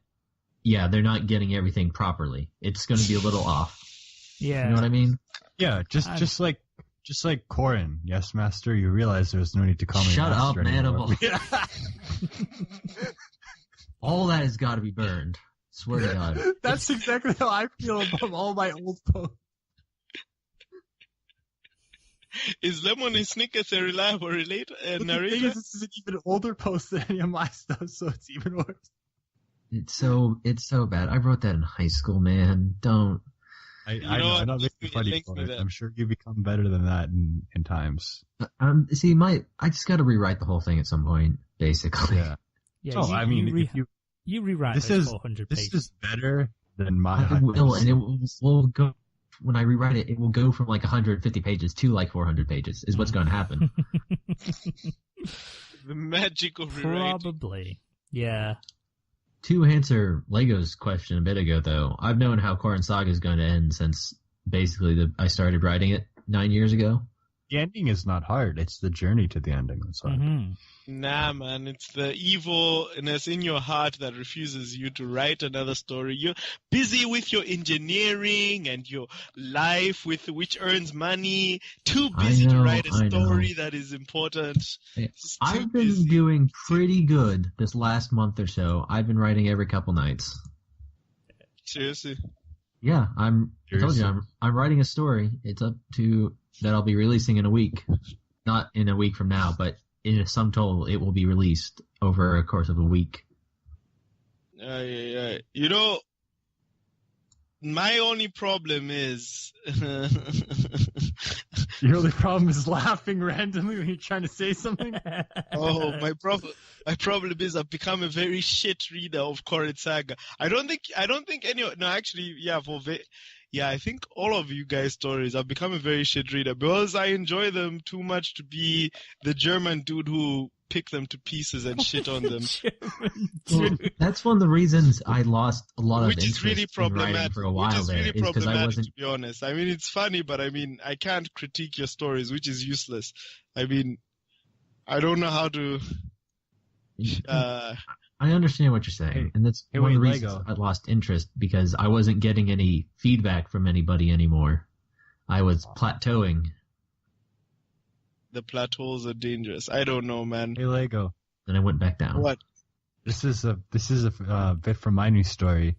yeah, they're not getting everything properly. It's going to be a little off. Yeah. You know what I mean? Yeah, just like Corin, yes, master, you realize there's no need to call me Shut master up, anymore. All that has got to be burned. Swear to God. That's exactly how I feel about all my old posts. Is Lemon and Snickers a reliable But the thing narrator? is, this is an even older post than any of my stuff, so it's even worse. It's so bad. I wrote that in high school, man. Don't. I know know, what? I'm not making Link fun me of it. that. I'm sure you become better than that in times. See, I just got to rewrite the whole thing at some point, basically. Yeah. Yeah, Oh, I mean, if you rewrite this those is 400 this pages. is better than my. I will, and it will go. When I rewrite it, it will go from like 150 pages to like 400 pages. Is what's going to happen. The magic of rewriting. Probably. Yeah. To answer Lego's question a bit ago, though, I've known how Corrin Saga is going to end since basically I started writing it 9 years ago. The ending is not hard. It's the journey to the ending that's hard. Mm-hmm. Nah, man, it's the evilness in your heart that refuses you to write another story. You're busy with your engineering and your life with which earns money. Too busy to write a story that is important. Just too I've been busy. doing pretty good this last month or so. I've been writing every couple nights. Seriously. Yeah, I told you, I'm writing a story. It's up to that I'll be releasing in a week. Not in a week from now, but in a sum total, it will be released over a course of a week. You know, my only problem is Your only problem is laughing randomly when you're trying to say something. my problem is I've become a very shit reader of Corrin Saga. I don't think anyone. No, actually, yeah, I think all of you guys' stories, I've become a very shit reader because I enjoy them too much to be the German dude who pick them to pieces and shit on them. Well, that's one of the reasons I lost a lot of Which interest is really in problematic. writing for a while Which is really because I problematic, wasn't. to be honest. I mean, it's funny, but I mean, I can't critique your stories, which is useless. I mean, I don't know how to. I understand what you're saying, and that's hey, one of the wait, reasons Lego. I lost interest because I wasn't getting any feedback from anybody anymore. I was plateauing, The plateaus are dangerous. I don't know, man. Hey Lego, and I went back down. What? this is a bit from my new story.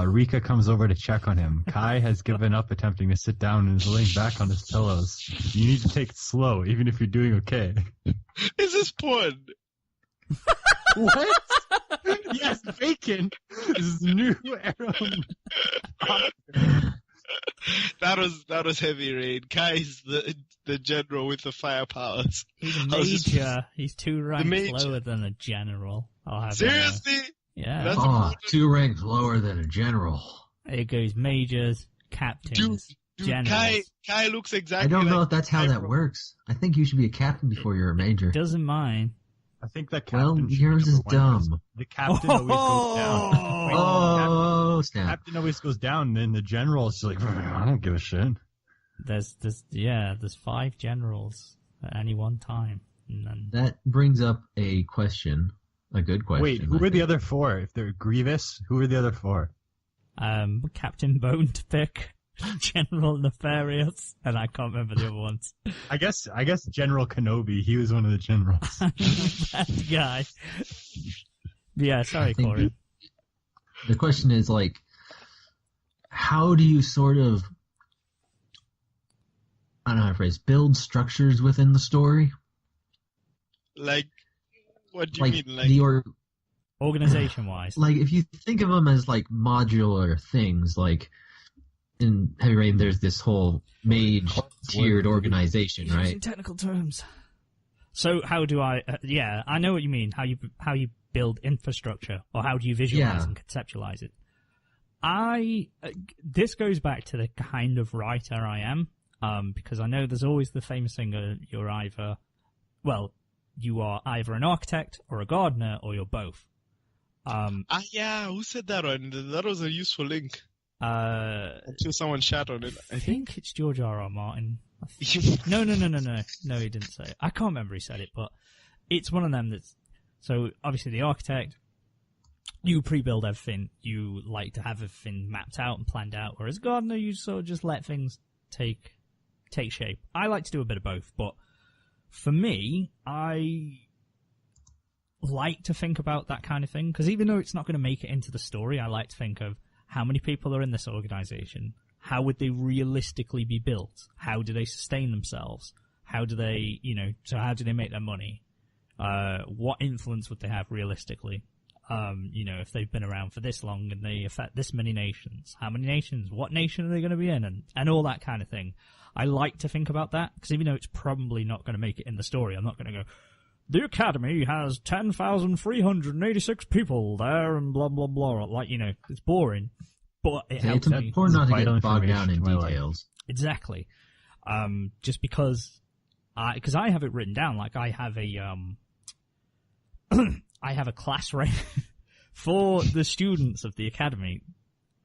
Rika comes over to check on him. Kai has given up attempting to sit down and is laying back on his pillows. You need to take it slow, even if you're doing okay. Is this porn? What? Yes, bacon. This is new era. That was heavy rain. Kai's the general with the fire powers. He's a I was just- major. He's 2 ranks major. lower than a general. I'll have you know. Seriously? Yeah. That's Oh, 2 ranks lower than a general. It goes majors, captains, Dude, generals. Kai looks exactly I don't know like if that's how Kai that from- works. I think you should be a captain before you're a major. Doesn't mind. I think that Well, captain. should yours be is number one. dumb. The captain always goes down. Oh, The snap. captain always goes down, and then the general is like, I don't give a shit. There's 5 generals at any one time. And then That brings up a question, a good question. Wait, who are the other 4? If they're Grievous, who are the other 4? Captain Bone to pick, General Nefarious, and I can't remember the other ones. I guess General Kenobi. He was one of the generals. That guy. Yeah, sorry, I think Corey. The question is, like, how do you sort of, I don't know how to phrase, build structures within the story? Like, what do you Like, mean? Like, Organization-wise. like, if you think of them as, like, modular things, like, in Heavy Rain, there's this whole mage-tiered organization, Using right? technical terms. So how do I? Yeah, I know what you mean. How you build infrastructure, or how do you visualize Yeah. and conceptualize it? This goes back to the kind of writer I am, because I know there's always the famous thing: you are either an architect or a gardener, or you're both. yeah, who said that one? That was a useful link. Until someone shat on it. I think it's George R.R. Martin. No, he didn't say it. I can't remember he said it, but it's one of them that's... So, obviously, the architect, you pre-build everything. You like to have everything mapped out and planned out, whereas gardener, you sort of just let things take shape. I like to do a bit of both, but for me, I like to think about that kind of thing, because even though it's not going to make it into the story, I like to think of how many people are in this organization, how would they realistically be built? How do they sustain themselves? How do they, so how do they make their money? What influence would they have realistically? If they've been around for this long and they affect this many nations, how many nations, what nation are they going to be in, and all that kind of thing. I like to think about that, because even though it's probably not going to make it in the story, I'm not going to go, the Academy has 10,386 people there and blah, blah, blah. Like, it's boring, but it helps me. It's important not to Vital get bogged down in information to my details. Exactly. Just because I have it written down, like I have I have a class rate for the students of the Academy.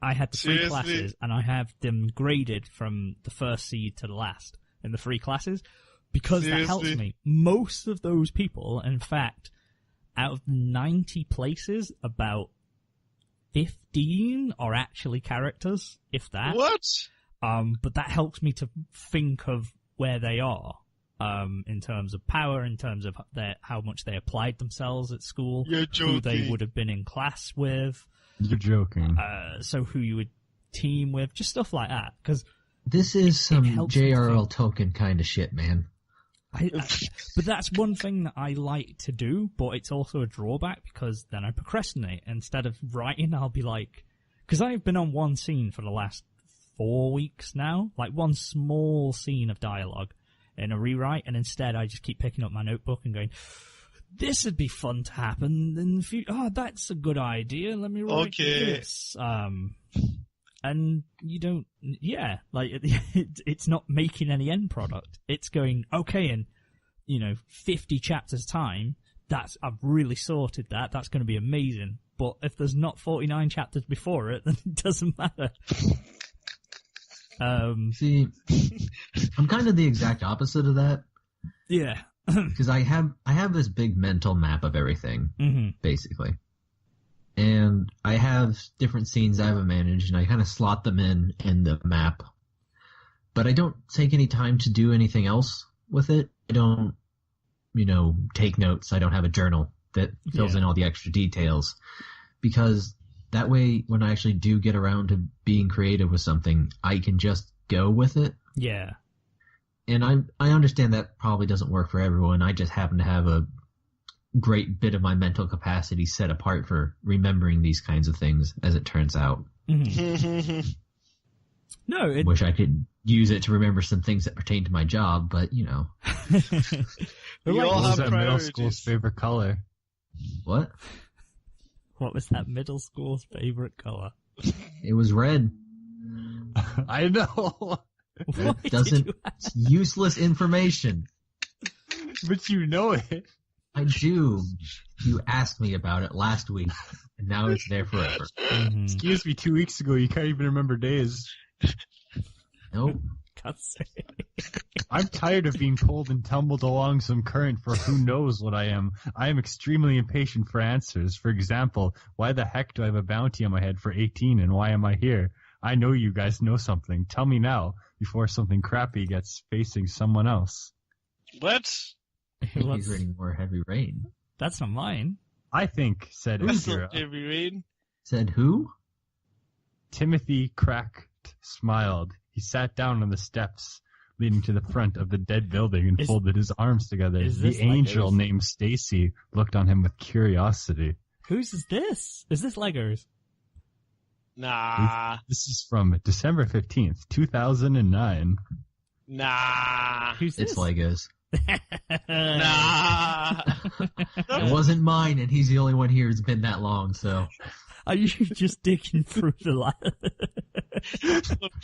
I had the three classes, and I have them graded from the first seed to the last in the 3 classes, because that helps me. Most of those people, in fact, out of 90 places, about 15 are actually characters, if that. What? But that helps me to think of where they are, in terms of power, in terms of how much they applied themselves at school, You're joking. who they would have been in class with. You're joking. So who you would team with, just stuff like that. Because this is some J.R.L. Tolkien kind of shit, man. But that's one thing that I like to do, but it's also a drawback, because then I procrastinate. Instead of writing, I'll be like, because I've been on one scene for the last 4 weeks now, like one small scene of dialogue in a rewrite, and instead I just keep picking up my notebook and going, this would be fun to happen in the future. Oh, that's a good idea. Let me write this. And you don't, it's not making any end product. It's going, okay, in, 50 chapters time, I've really sorted that. That's going to be amazing. But if there's not 49 chapters before it, then it doesn't matter. See, I'm kind of the exact opposite of that. Yeah. Because I have this big mental map of everything, basically. And I have different scenes I haven't managed, and I kind of slot them in the map. But I don't take any time to do anything else with it. I don't, take notes. I don't have a journal that fills in all the extra details. Because that way, when I actually do get around to being creative with something, I can just go with it. Yeah. And I understand that probably doesn't work for everyone. I just happen to have a great bit of my mental capacity set apart for remembering these kinds of things, as it turns out. No, wish I could use it to remember some things that pertain to my job, but We all What was have that middle school's priorities. favorite color? what? What was that middle school's favorite color? It was red. I know, Why It doesn't. did It's useless information. but you know it. I do. You asked me about it last week, and now it's there forever. Excuse me, 2 weeks ago, you can't even remember days. Nope. I'm tired of being pulled and tumbled along some current for who knows what I am. I am extremely impatient for answers. For example, why the heck do I have a bounty on my head for 18, and why am I here? I know you guys know something. Tell me now, before something crappy gets facing someone else. What? He's reading more Heavy Rain. That's not mine. I think, said That's Ezra. not Heavy Rain. Said who? Timothy cracked, smiled. He sat down on the steps leading to the front of the dead building and folded his arms together. is The this angel Legos? named Stacy looked on him with curiosity. Whose is this? Is this Legos? Nah. This is from December 15th, 2009. Nah. Who's this? It's Legos. Nah. It wasn't mine, and he's the only one here who's been that long, so. Are you just digging through the ladder?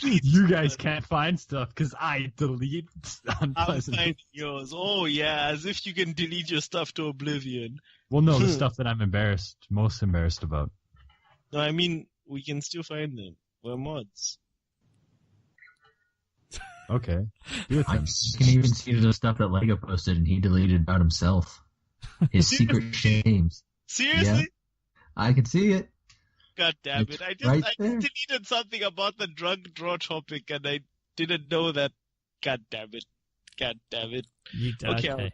You guys can't find stuff because I delete I'm unpleasant. finding yours. Oh yeah, as if you can delete your stuff to oblivion. Well, no, the stuff that I'm most embarrassed about. No, I mean, we can still find them. We're mods. Okay. Do it I then. can even see the stuff that Lego posted, and he deleted about himself. His secret shames. Seriously? Yeah. I can see it. God damn It's it. I right just there. deleted something about the drug draw topic and I didn't know that. God damn it. God damn it. Okay.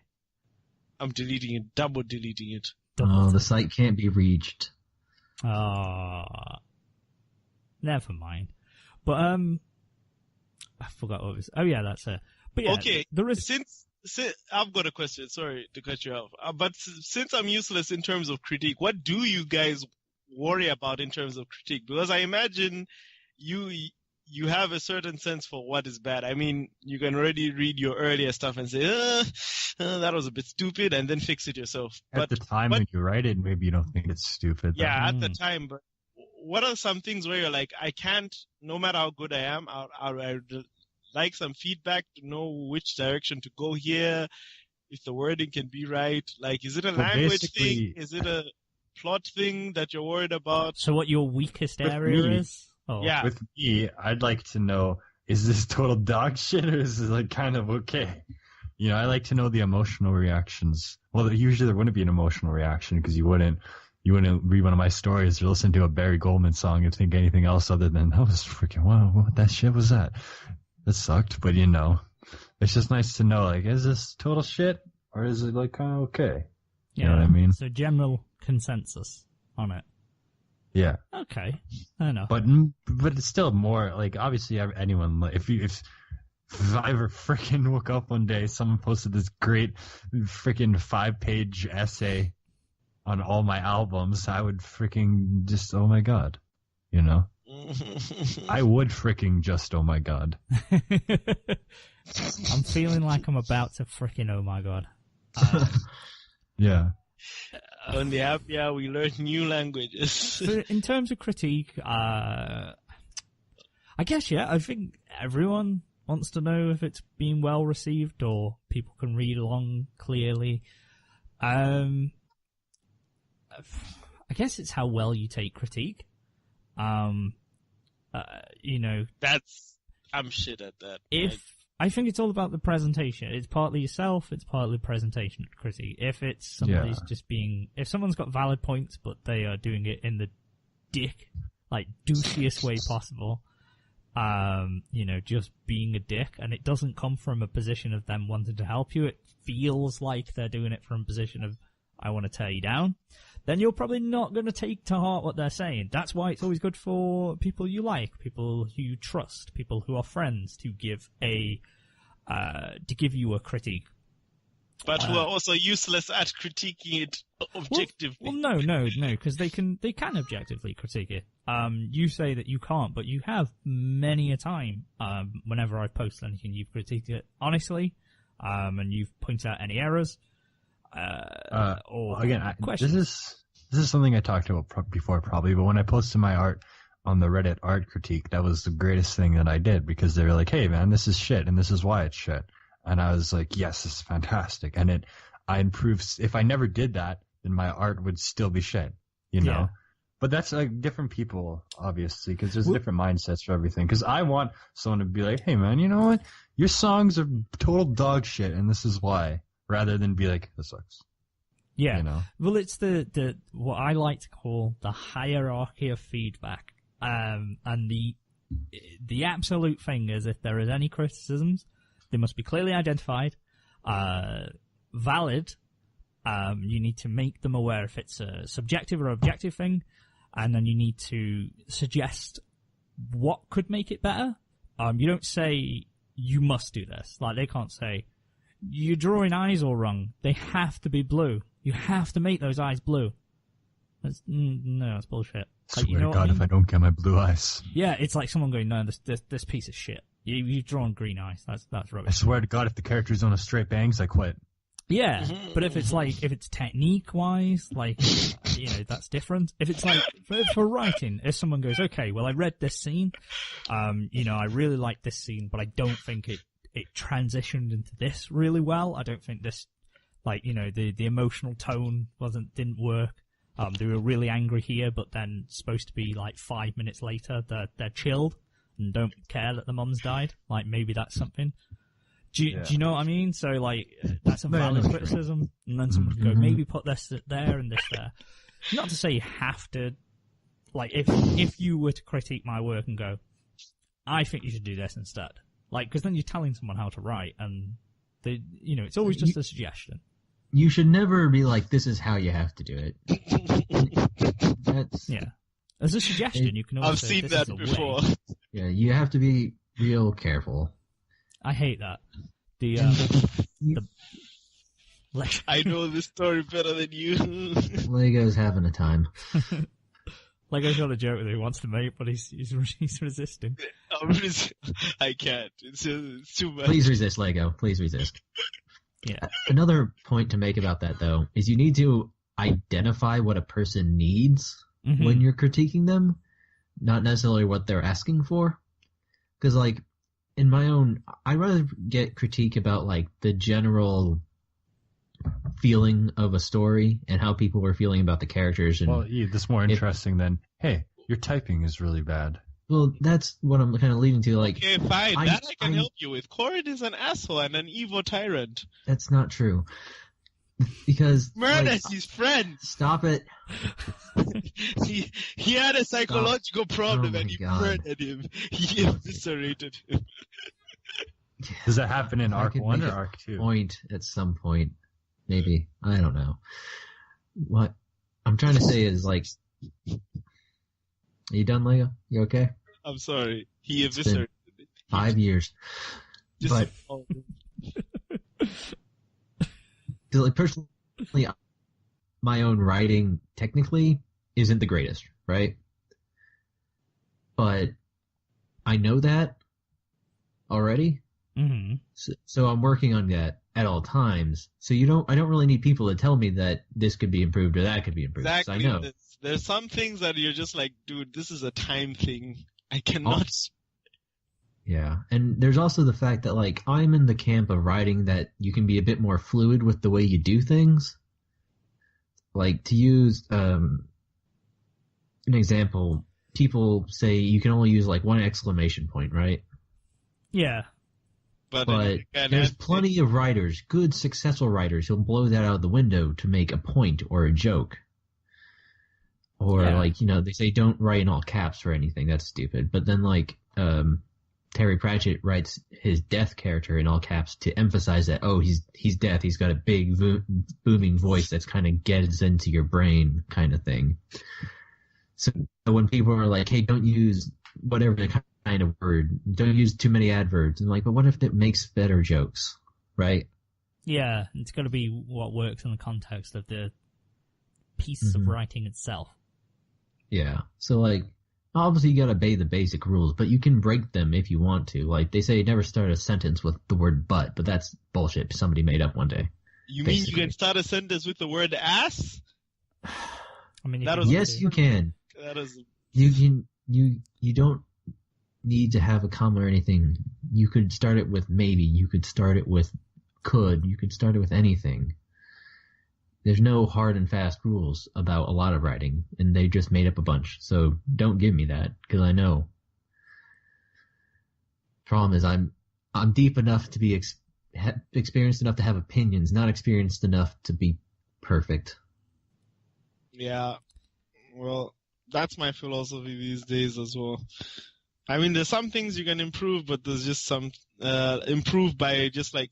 I'm deleting it. Double deleting it. Oh, the site can't be reached. Never mind. But I forgot what it was. Oh yeah, that's it. But yeah, Okay, there is. since I've got a question. Sorry to cut you off, but since I'm useless in terms of critique, what do you guys worry about in terms of critique? Because I imagine you have a certain sense for what is bad. I mean, you can already read your earlier stuff and say, that was a bit stupid, and then fix it yourself. At the time when you write it, maybe you don't think it's stupid. Yeah, at the time. But what are some things where you're like, I can't, no matter how good I am, I'd like some feedback to know which direction to go here, if the wording can be right. Like, is it a language thing? Is it a plot thing that you're worried about? So what your weakest area is? Oh. Yeah. With me, I'd like to know, is this total dog shit or is it like kind of okay? You know, I like to know the emotional reactions. Well, usually there wouldn't be an emotional reaction because you wouldn't read one of my stories or listen to a Barry Goldman song and think anything else other than, that was freaking, wow, what that shit was that? That sucked, but you know, it's just nice to know, like, is this total shit or is it like kind of okay? You know what I mean? So general consensus on it. Yeah. Okay. I know. But it's still more like, obviously anyone, if I ever freaking woke up one day, someone posted this great freaking 5-page essay on all my albums, I would freaking just, oh my god, you know? I would freaking just, oh my god. I'm feeling like I'm about to freaking, oh my god. Yeah. On the app, yeah, we learn new languages. So in terms of critique, I guess, yeah, I think everyone wants to know if it's been well received or people can read along clearly. I guess it's how well you take critique. You know, I'm shit at that. I think it's all about the presentation. It's partly yourself, it's partly presentation critique. If it's somebody's just being, if someone's got valid points, but they are doing it in the douchiest way possible, you know, just being a dick, and it doesn't come from a position of them wanting to help you, it feels like they're doing it from a position of, I want to tear you down, then you're probably not going to take to heart what they're saying. That's why it's always good for people you like, people who you trust, people who are friends to give you a critique. But who are also useless at critiquing it objectively. Well, no, because they can objectively critique it. You say that you can't, but you have many a time. Whenever I post anything, you've critiqued it honestly, and you've pointed out any errors. Or again, questions. This is something I talked about before probably, but when I posted my art on the Reddit art critique, that was the greatest thing that I did, because they were like, hey man, this is shit and this is why it's shit. And I was like, yes, this is fantastic. And I improved. If I never did that, then my art would still be shit, you know? Yeah. But that's like different people, obviously, because there's different mindsets for everything. Because I want someone to be like, hey man, you know what? Your songs are total dog shit and this is why. Rather than be like, this sucks. Yeah. You know? Well, it's the what I like to call the hierarchy of feedback. And the absolute thing is, if there is any criticisms, they must be clearly identified, valid. You need to make them aware if it's a subjective or objective thing, and then you need to suggest what could make it better. You don't say you must do this. Like, they can't say you're drawing eyes all wrong. They have to be blue. You have to make those eyes blue. That's bullshit. Like, Swear to God, if I don't get my blue eyes. Yeah, it's like someone going, no, this piece of shit. You've drawn green eyes. That's rubbish. I swear to God, if the character's on a straight bangs, I quit. Yeah, but if it's technique wise, like, you know, that's different. If it's like for writing, if someone goes, okay, well, I read this scene, you know, I really like this scene, but I don't think it transitioned into this really well. I don't think this, like, you know, the emotional tone didn't work. They were really angry here, but then supposed to be like 5 minutes later, they're chilled and don't care that the mum's died. Like, maybe that's something. Do you know what I mean? So, like, that's a valid criticism. And then someone can go, maybe put this there and this there. Not to say you have to, like, if you were to critique my work and go, I think you should do this instead. Like, because then you're telling someone how to write, and they, you know, it's always just a suggestion. You should never be like, this is how you have to do it. Yeah. As a suggestion, you can always I've say, seen this that is a before. way. Yeah, you have to be real careful. I hate that. Like, I know this story better than you. Lego's having a time. Lego's got a joke that he wants to make, but he's resisting. I can't. It's too much. Please resist, Lego. Please resist. Yeah. Another point to make about that, though, is you need to identify what a person needs when you're critiquing them, not necessarily what they're asking for. Because, like, in my own, I'd rather get critique about, like, the general feeling of a story and how people were feeling about the characters. And well, that's more interesting than, hey, your typing is really bad. Well, that's what I'm kind of leading to. Like, okay, fine. That I can help you with. Corin is an asshole and an evil tyrant. That's not true. Because murders his friend. Stop it. he had a psychological problem and he murdered him. He eviscerated him. Does that happen in Arc 1 or Arc 2? Point at some point. Maybe. I don't know. What I'm trying to say is, like, are you done, Lego? You okay? I'm sorry. He eviscerated me. 5 years. But like, personally, my own writing technically isn't the greatest, right? But I know that already. Mm-hmm. So I'm working on that at all times. So I don't really need people to tell me that this could be improved or that could be improved. Exactly. I know. There's some things that you're just like, dude, this is a time thing. I cannot. Yeah. And there's also the fact that, like, I'm in the camp of writing that you can be a bit more fluid with the way you do things. Like, to use an example, people say you can only use, like, one exclamation point, right? Yeah. But there's plenty of writers, good, successful writers, who'll blow that out of the window to make a point or a joke. Or, like, you know, they say don't write in all caps for anything. That's stupid. But then, like, Terry Pratchett writes his death character in all caps to emphasize that, oh, he's death. He's got a big, booming voice that's kind of gets into your brain kind of thing. So when people are like, hey, don't use whatever the kind of word, don't use too many adverbs. And like, but what if it makes better jokes, right? Yeah, it's got to be what works in the context of the piece of writing itself. Yeah. So, like, obviously you gotta obey the basic rules, but you can break them if you want to. Like, they say never start a sentence with the word but that's bullshit somebody made up one day. You mean you can start a sentence with the word ass? I mean, yes, you can. That is... You don't need to have a comma or anything. You could start it with maybe. You could start it with could. You could start it with anything. There's no hard and fast rules about a lot of writing, and they just made up a bunch. So don't give me that, because I know. Problem is, I'm deep enough to be experienced enough to have opinions, not experienced enough to be perfect. Yeah, well, that's my philosophy these days as well. I mean, there's some things you can improve, but there's just some improve by just like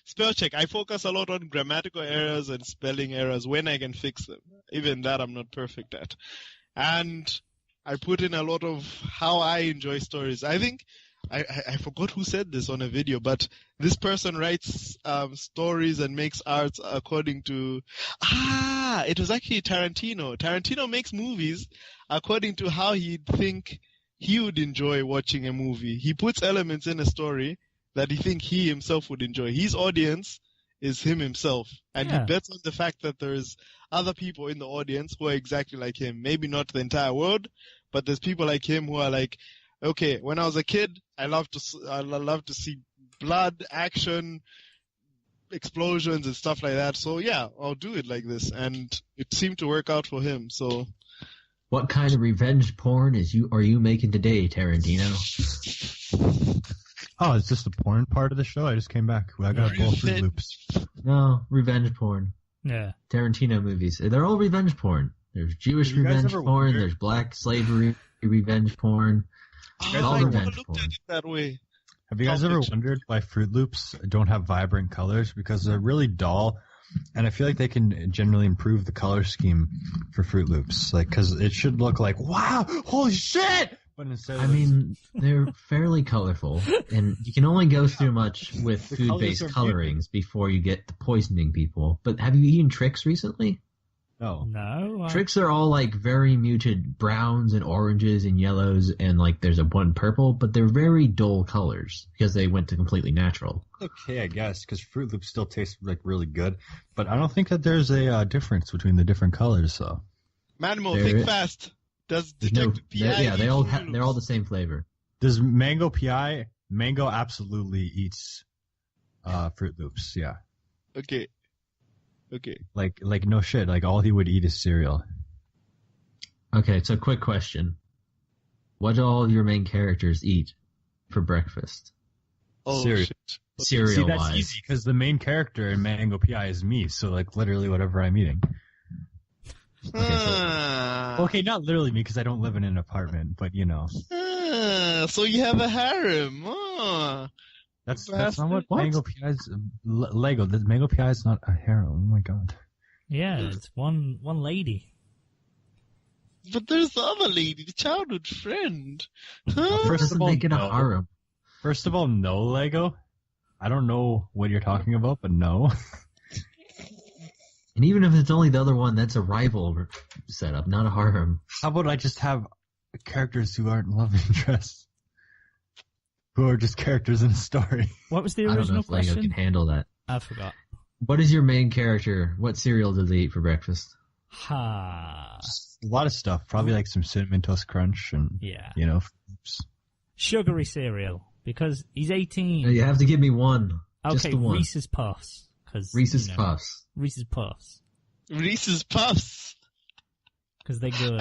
spell check. I focus a lot on grammatical errors and spelling errors when I can fix them. Even that I'm not perfect at. And I put in a lot of how I enjoy stories. I think I forgot who said this on a video, but this person writes stories and makes arts according to it was actually Tarantino. Tarantino makes movies according to how he'd think he would enjoy watching a movie. He puts elements in a story that he thinks he himself would enjoy. His audience is him himself. And he bets on the fact that there's other people in the audience who are exactly like him. Maybe not the entire world, but there's people like him who are like, okay, when I was a kid, I loved to see blood, action, explosions and stuff like that. So yeah, I'll do it like this. And it seemed to work out for him. So what kind of revenge porn are you making today, Tarantino? Oh, is this the porn part of the show? I just came back. I got both Fruit Loops. No, revenge porn. Yeah. Tarantino movies. They're all revenge porn. There's Jewish revenge porn. There's black slavery revenge porn. All revenge porn. At it that way. Have you guys ever wondered why Fruit Loops don't have vibrant colors? Because they're really dull. And I feel like they can generally improve the color scheme for Fruit Loops. Like, because it should look like, wow, holy shit! But instead I of mean, they're fairly colorful, and you can only go through much with The food-based colors are colorings before you get to poisoning people. But have you eaten Trix recently? no. No. Trix are all like very muted browns and oranges and yellows, and like there's a one purple, but they're very dull colors because they went to completely natural. Okay, I guess, because Fruit Loops still taste like really good, but I don't think that there's a difference between the different colors. So Manimal, There think is- fast. Does There's no, Detective P.I. yeah, eat Fruit they're all Loops? the same flavor. does Mango PI? Mango absolutely eats Fruit Loops. Yeah, Okay. like no shit. Like all he would eat is cereal. Okay, so quick question: what do all of your main characters eat for breakfast? Oh, Cereal. shit. See, Cereal that's wise. easy because the main character in Mango PI is me. So like literally whatever I'm eating. Okay, not literally me because I don't live in an apartment, but you know. So you have a harem. Oh. That's Bastard. not what What? Mango PI is. Lego. The Mango PI is not a harem. Oh my god. Yeah, it's one lady. But there's the other lady, the childhood friend. That Huh? First doesn't of all, make it a no. harem. First of all, no Lego. I don't know what you're talking about, but no. And even if it's only the other one, that's a rival setup, not a harem. How about I just have characters who aren't love interests, who are just characters in a story? What was the I don't know original if Lego question? can handle that. I forgot. What is your main character? What cereal does he eat for breakfast? Ha. A lot of stuff. Probably like some cinnamon toast crunch and Yeah. you know. Sugary cereal. Because he's 18. You have to give me one. Just Okay, the one. Reese's Puffs. Reese's Puffs. Reese's Puffs. Reese's Puffs. Because they're good.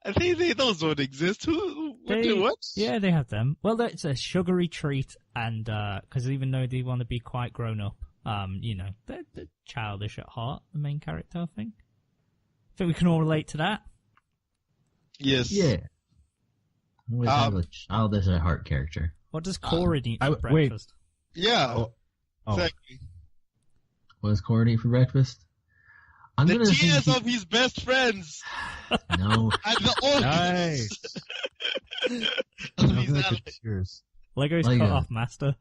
I think those don't exist. What? Yeah, they have them. Well, it's a sugary treat, and because even though they want to be quite grown up, you know, they're childish at heart. The main character, I think. We can all relate to that. Yes. Yeah. Always have a childish at heart character. What does Corin eat for wait. breakfast? Yeah. Oh. Exactly. What does Corin eat for breakfast? I'm The gonna tears think of his best friends no. and the organs Nice. of Nothing his like allies. the tears. Lego's Lego. cut off master.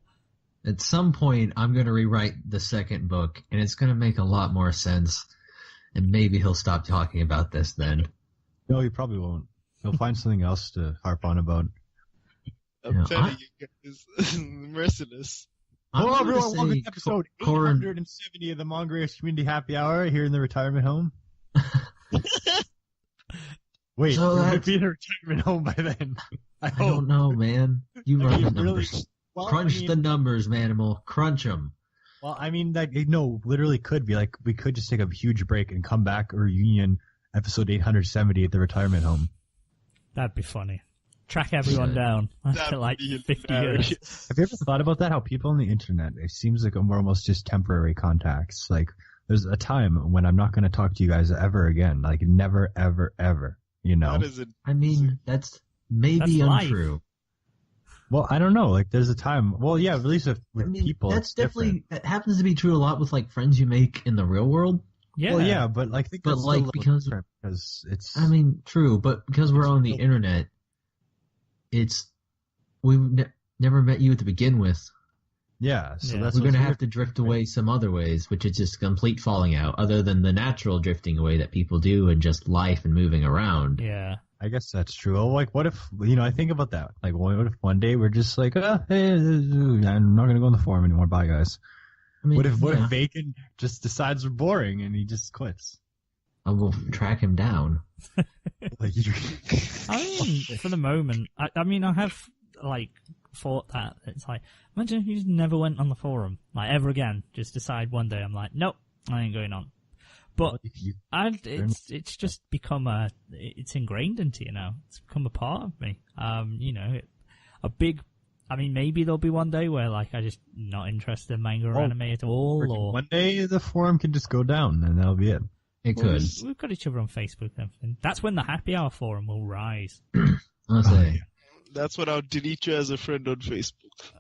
At some point, I'm gonna rewrite the second book, and it's gonna make a lot more sense. And maybe he'll stop talking about this then. No, he probably won't. He'll find something else to harp on about. I'm Yeah, telling you guys, merciless. I'm Hello, gonna everyone. Welcome say to episode Corin. 870 of the Manga Community Happy Hour here in the retirement home. Wait, So we that's- might be in a retirement home by then. I I hope. don't know, man. You I run the mean, really, numbers. well, Crunch I mean, the numbers, Manimal. Crunch them. Well, I mean, like, no, literally could be like we could just take a huge break and come back reunion episode 870 at the retirement home. That'd be funny. Track everyone down after That'd like be 50 hilarious. years. Have you ever thought about that? How people on the internet, it seems like we're almost just temporary contacts. Like, there's a time when I'm not going to talk to you guys ever again. Like, never, ever, ever. You know? That is it. I mean, that's maybe That's life. untrue. Well, I don't know. Like, there's a time. Well, yeah, at least with I mean, people, that's it's definitely different. that happens to be true a lot with like friends you make in the real world. Yeah. Well, yeah, but like, I think But, that's still like, a little because- different because it's. I mean, true, but because we're on the real. internet, we've never met you to begin with. yeah. So Yeah. that's We're what's gonna have weird. to drift away some other ways, which is just complete falling out, other than the natural drifting away that people do and just life and moving around. Yeah. I guess that's true. Well, like, what if, I think about that. Like, what if one day we're just like, hey, I'm not going to go on the forum anymore. Bye, guys. I mean, What if yeah, Bacon just decides we're boring and he just quits? I will track him down. Like, I mean, for the moment, I mean, I have, like, thought that. It's like, imagine if you just never went on the forum, like, ever again. Just decide one day, I'm like, nope, I ain't going on. But it's just become it's ingrained into you now. It's become a part of me. I mean, maybe there'll be one day where, like, I just not interested in manga or anime at all, or one day the forum can just go down and that'll be it. It Well, could. we've got each other on Facebook and everything. That's when the happy hour forum will rise. I'll say. That's when I'll delete you as a friend on Facebook.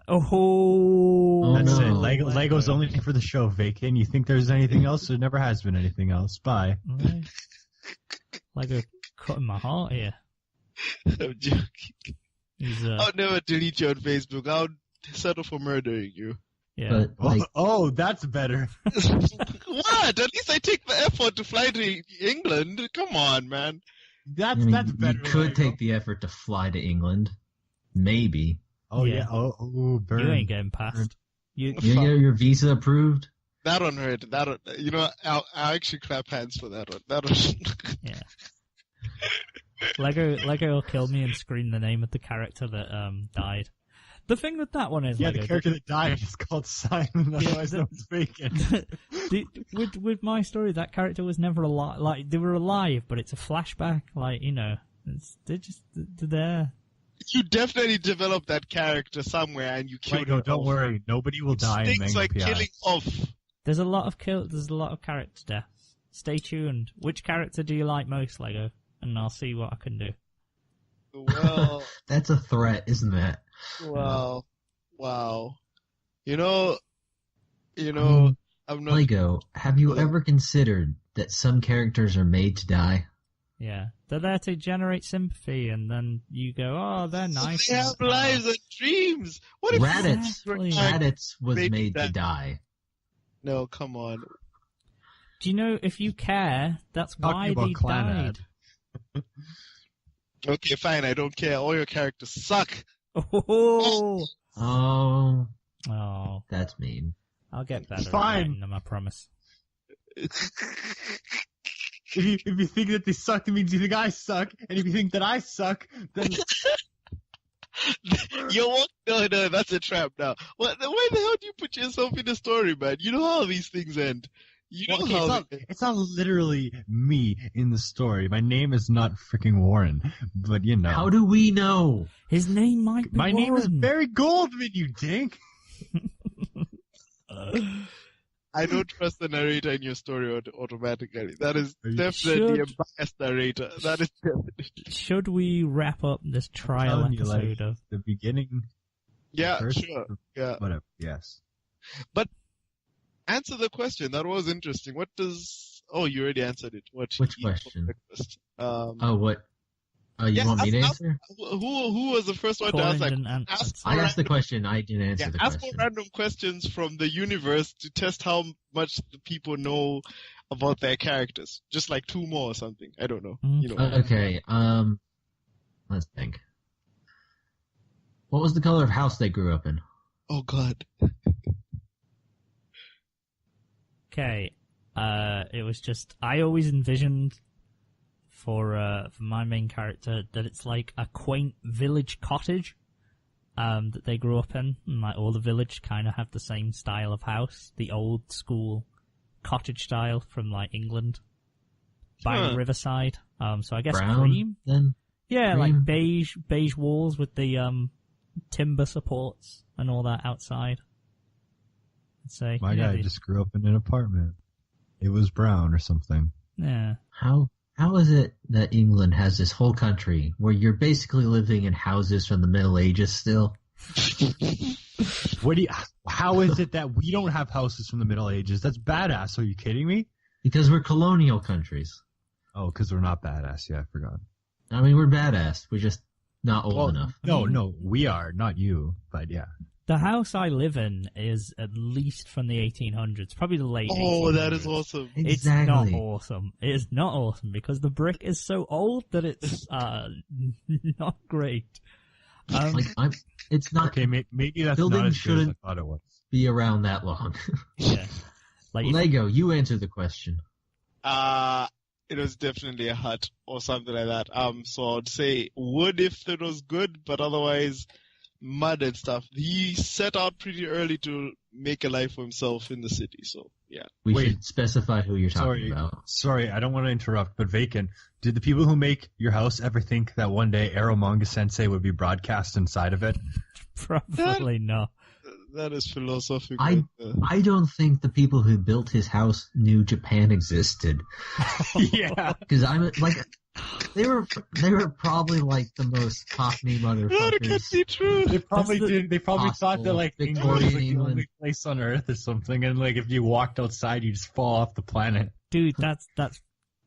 Oh, That's no. it. Lego's only for the show, Bacon. You think there's anything else? There never has been anything else. Bye. Lego cutting my heart here. I'm joking. He's I'll never delete you on Facebook. I'll settle for murdering you. yeah. But like, Oh, that's better. What? At least I take the effort to fly to England. Come on, man. That's I mean, that's you better. could Lego. take the effort to fly to England, maybe. Oh Yeah. yeah. Oh, burn. You ain't getting past. You You get your visa approved. That one hurt. That one, you know, I'll actually clap hands for that one. That one. yeah. Lego will kill me and scream the name of the character that died. The thing with that one is Yeah, Lego, the character that died is called Simon. Otherwise, the- known as Bacon. with my story, that character was never alive. Like they were alive, but it's a flashback. Like they're there. You definitely developed that character somewhere, and you killed Lego, it don't off. worry. Nobody will die in Things Manga like PI. killing off. There's a lot of character deaths. Stay tuned. Which character do you like most, Lego? And I'll see what I can do. Well, That's a threat, isn't that? wow. You know, I'm not. Lego, have you Yeah. ever considered that some characters are made to die? Yeah, they're there to generate sympathy, and then you go, "Oh, they're nice." They have and- lives and dreams. What if Raditz, Exactly. Raditz was Made made to that- die. No, come on. Do you know if you care, that's Talking why about they Clan died. Okay, fine. I don't care. All your characters suck. Oh, Oh, oh, that's mean. I'll get better. Fine. At writing them, I promise. If you think that they suck, it means you think I suck. And if you think that I suck, then No, that's a trap now. Why the hell do you put yourself in a story, man? You know how these things end. You know okay, how it's not literally me in the story. My name is not freaking Warren, but you know. How do we know? His name might be My name is Warren. Barry Goldman, you dink. I don't trust the narrator in your story automatically. That is You definitely should. a biased narrator. That is definitely. Should we wrap up this trial Telling you, like, episode of? the beginning. Yeah, First- sure. Yeah. Whatever. Yes. Answer the question. That was interesting. What does? Oh, you already answered it. What? Which you eat for question? breakfast? Oh, what? Oh, you Yeah, want me to ask- answer? Who was the first one to Colin ask? Like, didn't answer. ask I for asked the question. I didn't answer the ask for question. random questions from the universe to test how much the people know about their characters. Just like 2 more or something. I don't know. Mm. You know. Okay. Let's think. What was the color of house they grew up in? Oh God. Okay. It was just I always envisioned for my main character that it's like a quaint village cottage that they grew up in, and like all the village kind of have the same style of house, the old school cottage style from like England by Huh. the riverside. So I guess Brown, cream. then? Yeah, Cream? like beige walls with the timber supports and all that outside. I'd say. My yeah, guy just grew up in an apartment. It was brown or something. yeah. How is it that England has this whole country where you're basically living in houses from the Middle Ages still? How is it that we don't have houses from the Middle Ages? That's badass. Are you kidding me? Because we're colonial countries. Oh, because we're not badass. Yeah, I forgot. I mean, we're badass. We're just not old Well, enough. No, we are, not you. But yeah. The house I live in is at least from the 1800s, probably the late 1800s. Oh, that is awesome. It's Exactly. not awesome. It is not awesome because the brick is so old that it's not great. It's not Okay, maybe that's Building not as good as I shouldn't- thought it was. be around that long. Yeah. Like Lego, you answer the question. It was definitely a hut or something like that. So I'd say wood if it was good, but otherwise mud and stuff. He set out pretty early to make a life for himself in the city. So yeah. We Wait. should specify who you're talking about. Sorry, I don't want to interrupt, but Vacant, did the people who make your house ever think that one day Arrow Manga Sensei would be broadcast inside of it? probably not. That is philosophical. I don't think the people who built his house knew Japan existed. Yeah. Because I'm like, they were probably like the most cockney That can motherfuckers. be true. They probably That's the did. They probably thought that like possible England was like Victorian the only England. place on Earth or something, and like if you walked outside, you just fall off the planet. Dude, that's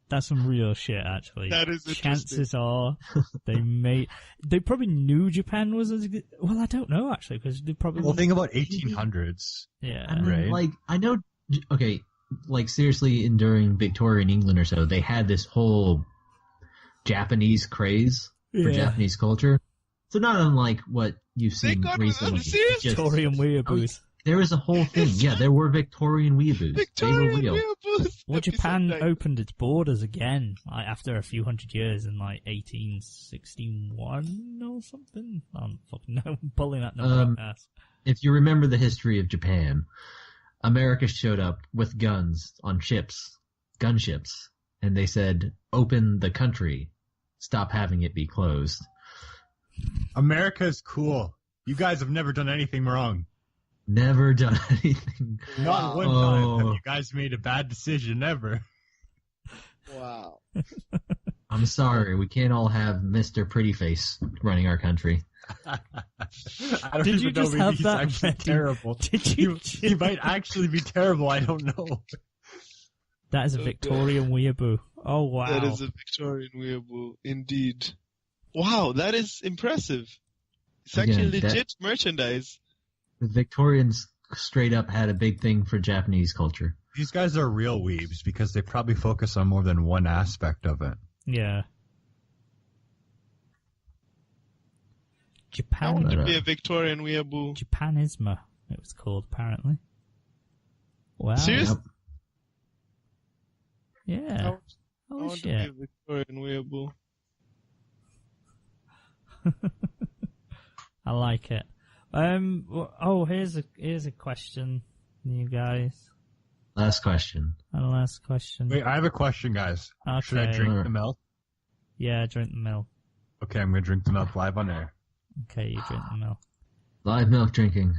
That's some real shit, actually. That is interesting. Chances are they probably knew Japan was as good. Well, I don't know, actually, because they probably... Well, think about 1800s. Yeah. I mean, Right. like, I know, okay, like, seriously, during Victorian England or so, they had this whole Japanese craze for Japanese culture. So not unlike what you've seen recently. serious? Victorian weeaboos. There was a whole thing. Yeah, there were Victorian weeaboos. They were real. Well, Japan opened its borders again, like, after a few hundred years in, like, 1861 or something. I don't fucking know. I'm pulling that number out ass. If you remember the history of Japan, America showed up with guns on ships, gunships, and they said, open the country, stop having it be closed. America's cool. You guys have never done anything wrong. Never done anything. Not one time have you guys made a bad decision ever. Wow. I'm sorry, we can't all have Mr. Prettyface running our country. I don't Did even you know just maybe have he's that actually ready? terrible. Did you He might actually be terrible, I don't know. That is a Victorian weeaboo. Oh, wow. That is a Victorian weeaboo, indeed. Wow, that is impressive. It's actually Again, legit merchandise. The Victorians straight up had a big thing for Japanese culture. These guys are real weebs because they probably focus on more than one aspect of it. Yeah. I Japan. want to be a Victorian weeaboo. Japanisma, it was called, apparently. Wow. Serious? Yeah. I Holy want to be shit. a Victorian weeaboo. I like it. Here's a question, you guys. Last question. And a last question. Wait, I have a question, guys. Okay. Should I drink the milk? Yeah, drink the milk. Okay, I'm going to drink the milk live on air. Okay, you drink the milk. Live milk drinking.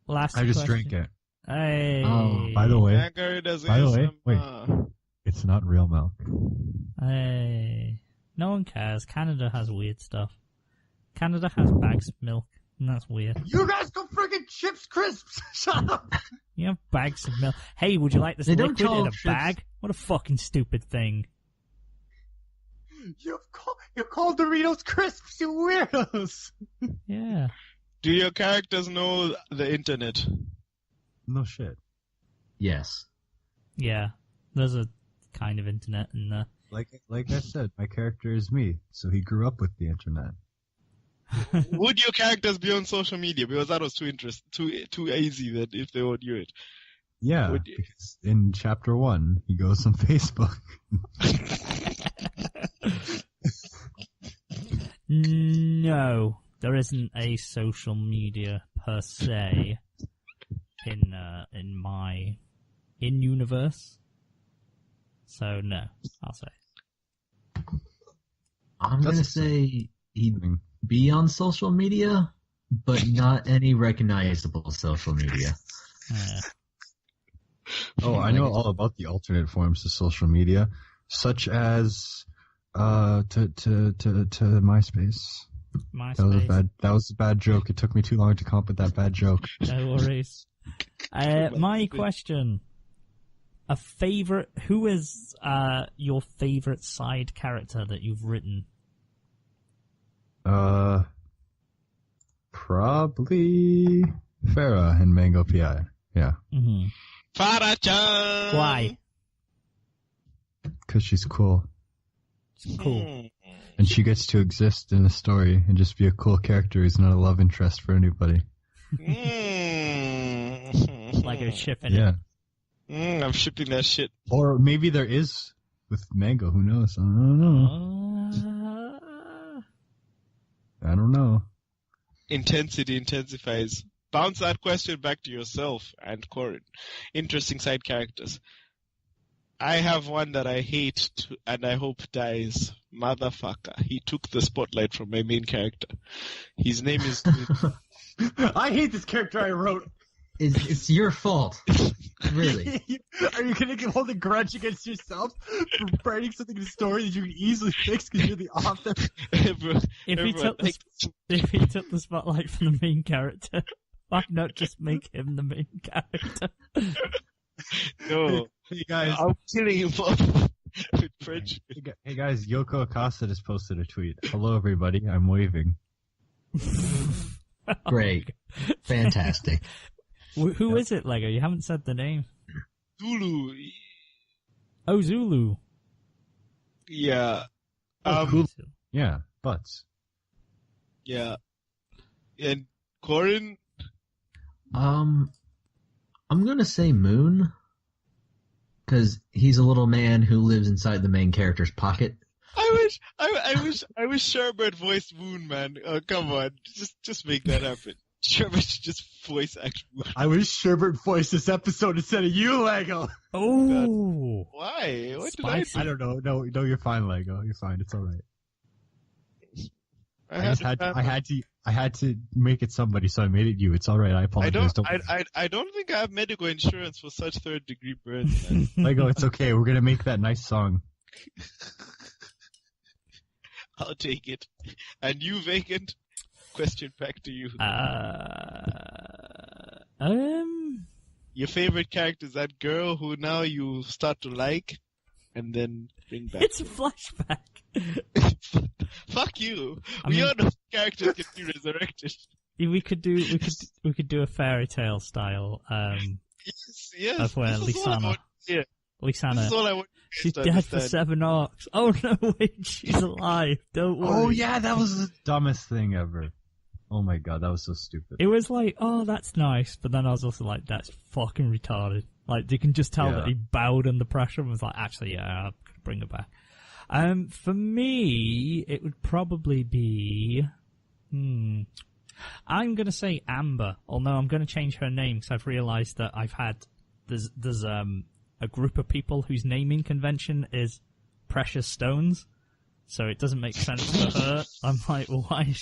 Last I just question. drank it. Hey. Oh, By the way, wait. It's not real milk. Hey. No one cares. Canada has weird stuff. Canada has bags of milk, and that's weird. You guys go friggin' Chips Crisps! Shut up! You have bags of milk. Hey, would you like this They don't liquid call in a chips- bag? What a fucking stupid thing. You called Doritos Crisps, you weirdos! Yeah. Do your characters know the internet? No shit. Yes. Yeah. There's a kind of internet in there. Like I said, my character is me, so he grew up with the internet. Would your characters be on social media? Because that was too easy that if they would do it. Yeah, Would you? because in chapter 1, he goes on Facebook. No, there isn't a social media per se in my in-universe. So no, I'll say. I'm going to That's- say he'd be on social media, but not any recognizable social media. Oh, I know all about the alternate forms of social media, such as to MySpace. MySpace. That was a bad joke. It took me too long to come up with that bad joke. No worries. My question. Who is your favorite side character that you've written? Probably Farah in Mango PI. Yeah. Mm-hmm. Farah-chan! Why? Because she's cool. Cool. And she gets to exist in the story and just be a cool character who's not a love interest for anybody. Like a ship in Yeah. it. I'm shipping that shit. Or maybe there is with Mango. Who knows? I don't know. I don't know. Intensity intensifies. Bounce that question back to yourself and Corin. Interesting side characters. I have one that I hate and I hope dies. Motherfucker. He took the spotlight from my main character. His name is... I hate this character I wrote. It's your fault. Really. Are you going to hold a grudge against yourself for writing something in a story that you can easily fix because you're the author? If he took the spotlight from the main character, why not just make him the main character? No. Hey guys, I'm killing him. with French. Hey guys, Yoko Acosta just posted a tweet. Hello everybody, I'm waving. Great. Fantastic. Who is it, Lego? You haven't said the name. Zulu. Oh, Zulu. Yeah. Cool. Yeah, butts. Yeah. And Corin? I'm gonna say Moon, because he's a little man who lives inside the main character's pocket. I wish Sherbert voiced Moon, man. Oh, come on. Just make that happen. Sherbert should just voice act Moon. I wish Sherbert voiced this episode instead of you, Lego. Oh. Why? What did Spicy. I don't know. No, you're fine, Lego. You're fine. It's all right. I had to make it somebody, so I made it you. It's all right. I apologize. I don't think I have medical insurance for such third-degree burns, man. Lego, it's okay. We're gonna make that nice song. I'll take it. And you, Vacant? Question back to you. Your favorite character is that girl who now you start to like, and then bring back. It's a flashback. Fuck you. I mean, all know characters can be resurrected. We could do a fairy tale style Yes. of where This is all I want to hear. This Lisana, is all I want she's to dead for understand. 7 arcs. Oh no, wait, she's alive. Don't worry. Oh yeah, that was the dumbest thing ever. Oh my god, that was so stupid. It was like, oh, that's nice, but then I was also like, that's fucking retarded. Like, you can just tell that he bowed under pressure and was like, actually, yeah, I'll bring her back. For me, it would probably be, I'm gonna say Amber, although I'm gonna change her name because I've realized that there's a group of people whose naming convention is precious stones, so it doesn't make sense for her. I'm like, well, why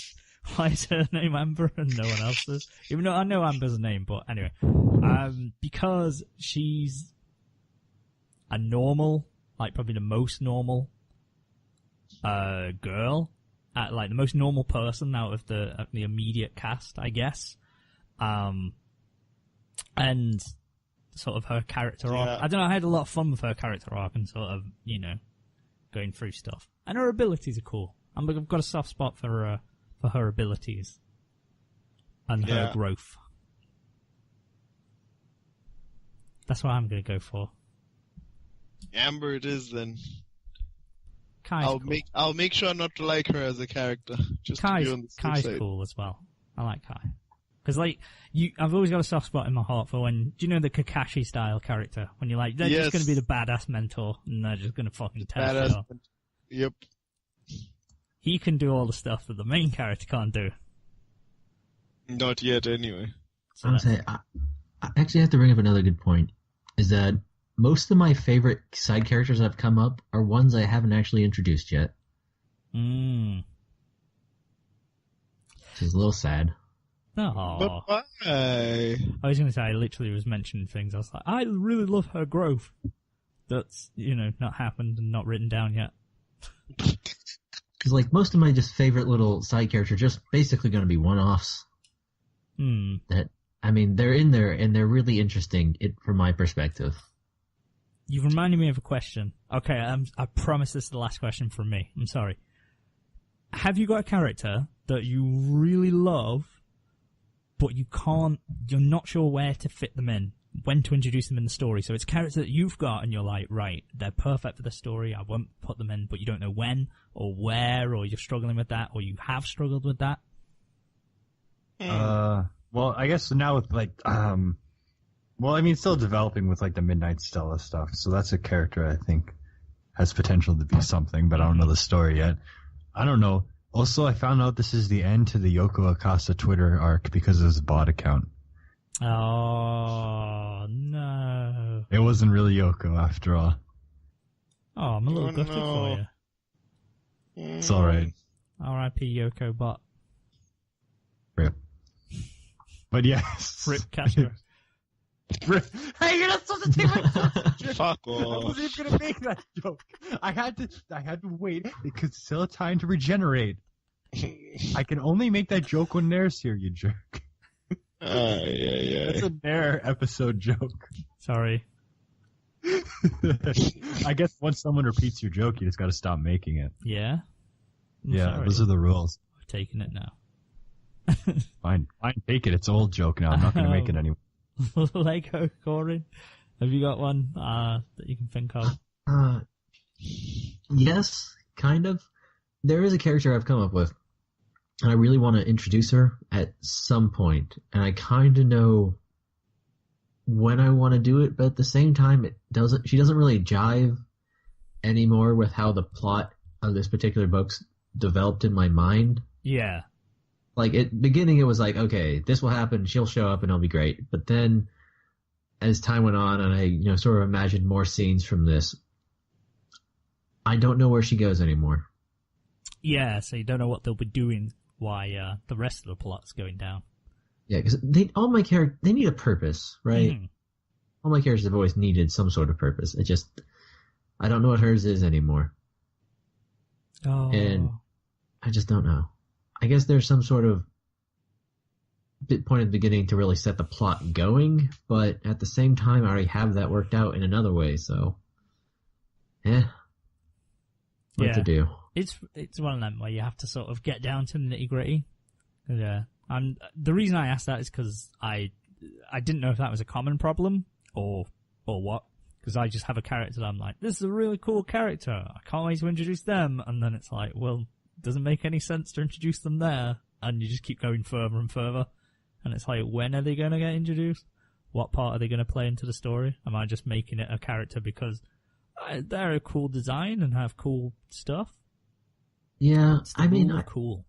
is her name Amber and no one else's? Even though I know Amber's name, but anyway. Because she's a normal, like probably the most normal girl, like the most normal person out of the immediate cast, I guess. And sort of her character arc. I don't know, I had a lot of fun with her character arc and sort of, going through stuff. And her abilities are cool. I've got a soft spot for her abilities and her growth. That's what I'm going to go for. Amber it is then. Kai's cool. I'll make sure not to like her as a character. Just Kai's, to be on the safe Kai's side. cool as well. I like Kai. Because, I've always got a soft spot in my heart for when, do you know the Kakashi style character? When you're like, they're just going to be the badass mentor, and they're just going to fucking tear it up. Yep. He can do all the stuff that the main character can't do. Not yet, anyway. So I'm saying, I actually have to bring up another good point, is that most of my favorite side characters that have come up are ones I haven't actually introduced yet. Which is a little sad. Oh. But why? I was going to say, I literally was mentioning things. I was like, I really love her growth. That's, not happened and not written down yet. Because, most of my just favorite little side characters are just basically going to be one-offs. That, they're in there, and they're really interesting, from my perspective. You've reminded me of a question. Okay, I promise this is the last question from me. I'm sorry. Have you got a character that you really love, but you're not sure where to fit them in, when to introduce them in the story? So it's a character that you've got and you're like, right, they're perfect for the story, I won't put them in, but you don't know when or where, or you're struggling with that, or you have struggled with that? Well, I guess now with still developing with the Midnight Stella stuff, so that's a character I think has potential to be something, but I don't know the story yet. I don't know. Also, I found out this is the end to the Yoko Acosta Twitter arc because of his bot account. Oh, no. It wasn't really Yoko after all. Oh, I'm a little gutted for you. It's alright. R.I.P. Yoko bot. Rip. But yes. Rip Castro. Hey, you're not supposed to take my joke. Fuck I off. wasn't even gonna make that joke. I had to wait because it's still time to regenerate. I can only make that joke when Nair's here, you jerk. Yeah. That's a Nair episode joke. Sorry. I guess once someone repeats your joke, you just got to stop making it. Yeah? I'm Yeah, sorry. those are the rules. I've taken it now. Fine, take it. It's an old joke now. I'm not going to make it anymore. Lego, Corin, have you got one that you can think of? Yes, kind of. There is a character I've come up with, and I really want to introduce her at some point, and I kind of know when I want to do it, but at the same time, she doesn't really jive anymore with how the plot of this particular book's developed in my mind. Yeah. Like, at the beginning, it was like, okay, this will happen, she'll show up, and it'll be great. But then, as time went on, and I, sort of imagined more scenes from this, I don't know where she goes anymore. Yeah, so you don't know what they'll be doing while the rest of the plot's going down. Yeah, because they need a purpose, right? Mm. All my characters have always needed some sort of purpose. I don't know what hers is anymore. Oh. And I just don't know. I guess there's some sort of point at the beginning to really set the plot going, but at the same time, I already have that worked out in another way, so... What to do? It's one of them where you have to sort of get down to the nitty-gritty. Yeah. The reason I asked that is because I didn't know if that was a common problem or what. Because I just have a character that I'm like, this is a really cool character. I can't wait to introduce them. And then it's like, well, it doesn't make any sense to introduce them there. And you just keep going further and further. And it's like, when are they going to get introduced? What part are they going to play into the story? Am I just making it a character because they're a cool design and have cool stuff? Yeah, Cool.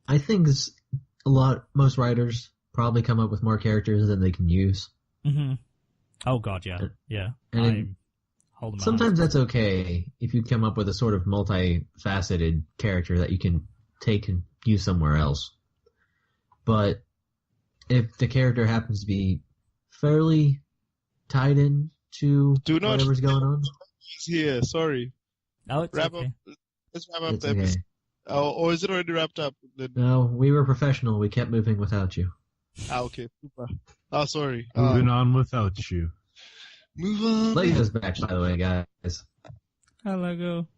I think most writers probably come up with more characters than they can use. Mm-hmm. Oh god, yeah. Yeah. And sometimes that's okay if you come up with a sort of multifaceted character that you can take and use somewhere else. But if the character happens to be fairly tied in to whatever's going on. Here, sorry. Oh, it's wrap okay. up. Let's wrap up It's the okay. episode. Oh, or is it already wrapped up? No, we were professional. We kept moving without you. Okay. Super. Oh, sorry. Moving on without you. Move on. Lego's back, by the way, guys. Hi, Lego.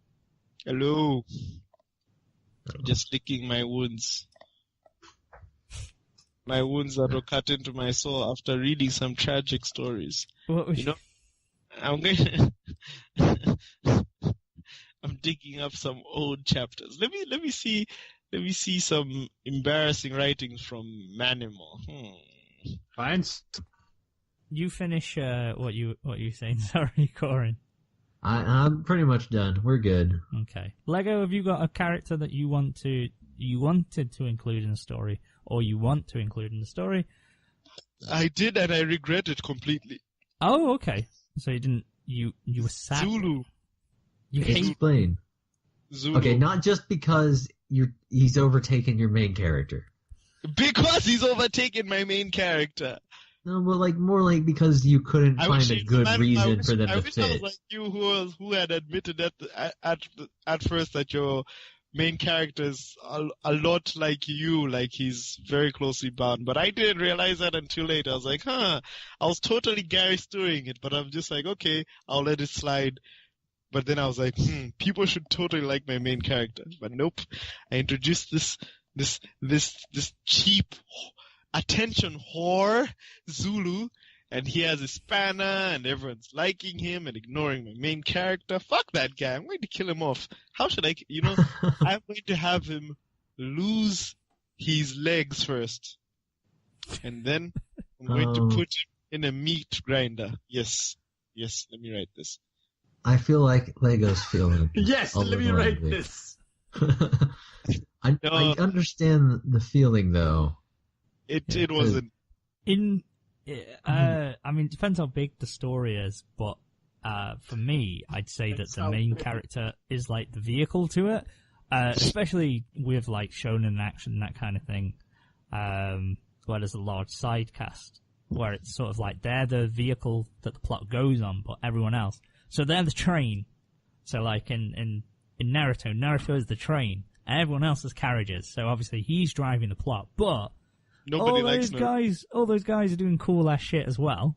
Hello. Just licking my wounds. My wounds that were cut into my soul after reading some tragic stories. What was I'm going. I'm digging up some old chapters. Let me see some embarrassing writings from Manimal. Fine. You finish what you saying? Sorry, Corin. I'm pretty much done. We're good. Okay. Lego, have you got a character that you wanted to include in the story, or you want to include in the story? I did, and I regret it completely. Oh, okay. So you didn't. You were sad. Zulu. You hate. Explain. Zulu. Okay, not just because he's overtaken your main character. Because he's overtaken my main character. No, but more like because you couldn't find a good reason for them to fit. I was fit. like you who had admitted at first that your main character is a lot like you, like he's very closely bound. But I didn't realize that until later. I was like, I was totally Gary Stewing it, but I'm just like, okay, I'll let it slide. But then I was like, people should totally like my main character. But nope, I introduced this cheap attention whore, Zulu, and he has a spanner, and everyone's liking him and ignoring my main character. Fuck that guy. I'm going to kill him off. How should I, I'm going to have him lose his legs first. And then I'm going to put him in a meat grinder. Yes, let me write this. I feel like Lego's feeling. Yes, let me write this. I understand the feeling, though. It wasn't. I mean, it depends how big the story is, but for me, I'd say that the main character is like the vehicle to it, especially with like shonen action, that kind of thing, where there's a large side cast, where it's sort of like they're the vehicle that the plot goes on, but everyone else. So they're the train. So like in Naruto is the train, and everyone else is carriages. So obviously he's driving the plot, but all those guys are doing cool ass shit as well.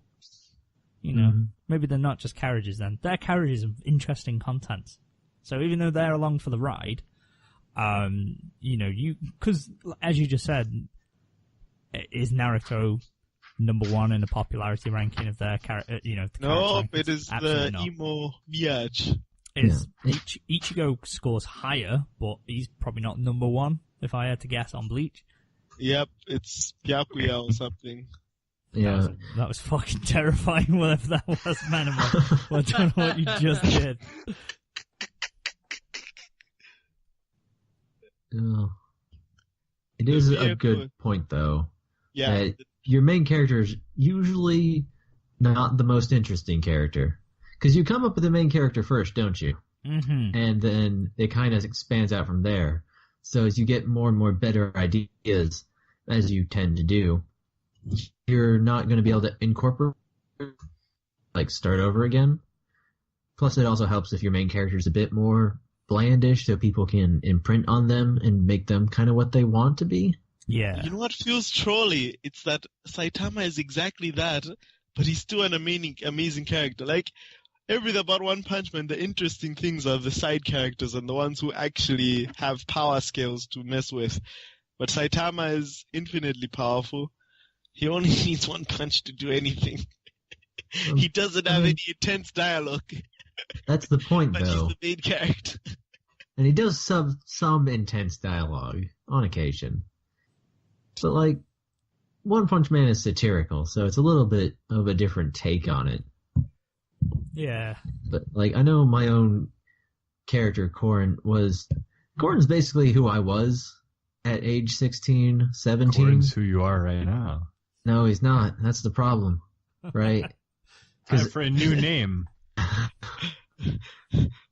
You know, Mhm. maybe they're not just carriages then. They're carriages of interesting content. So even though they're along for the ride, because as you just said, is Naruto number one in the popularity ranking of their No, it is the not. emo Miyach. Ichigo scores higher, but he's probably not number one if I had to guess on Bleach. Yep, it's Byakuya or something. Yeah. That was fucking terrifying, whatever that was, man. I don't know what you just did. It is Yeah, a good cool. point, though. Yeah, That your main character is usually not the most interesting character. Because you come up with the main character first, don't you? Mm-hmm. And then it kind of expands out from there. So as you get more and more better ideas, as you tend to do, you're not going to be able to incorporate, like, start over again. Plus, it also helps if your main character is a bit more blandish, so people can imprint on them and make them kind of what they want to be. Yeah. you know what feels trolly? It's that Saitama is exactly that, but he's still an amazing character. Like, everything about One Punch Man, the interesting things are the side characters and the ones who actually have power scales to mess with. But Saitama is infinitely powerful. He only needs one punch to do anything. He doesn't have any intense dialogue, That's the point, but though. he's the main character. And he does some intense dialogue on occasion. But, like, One Punch Man is satirical, so it's a little bit of a different take on it. Yeah. But, like, I know my own character, Korin's basically who I was at age 16, 17. According to who you are right now. No, he's not. That's the problem, right? Time for a new name.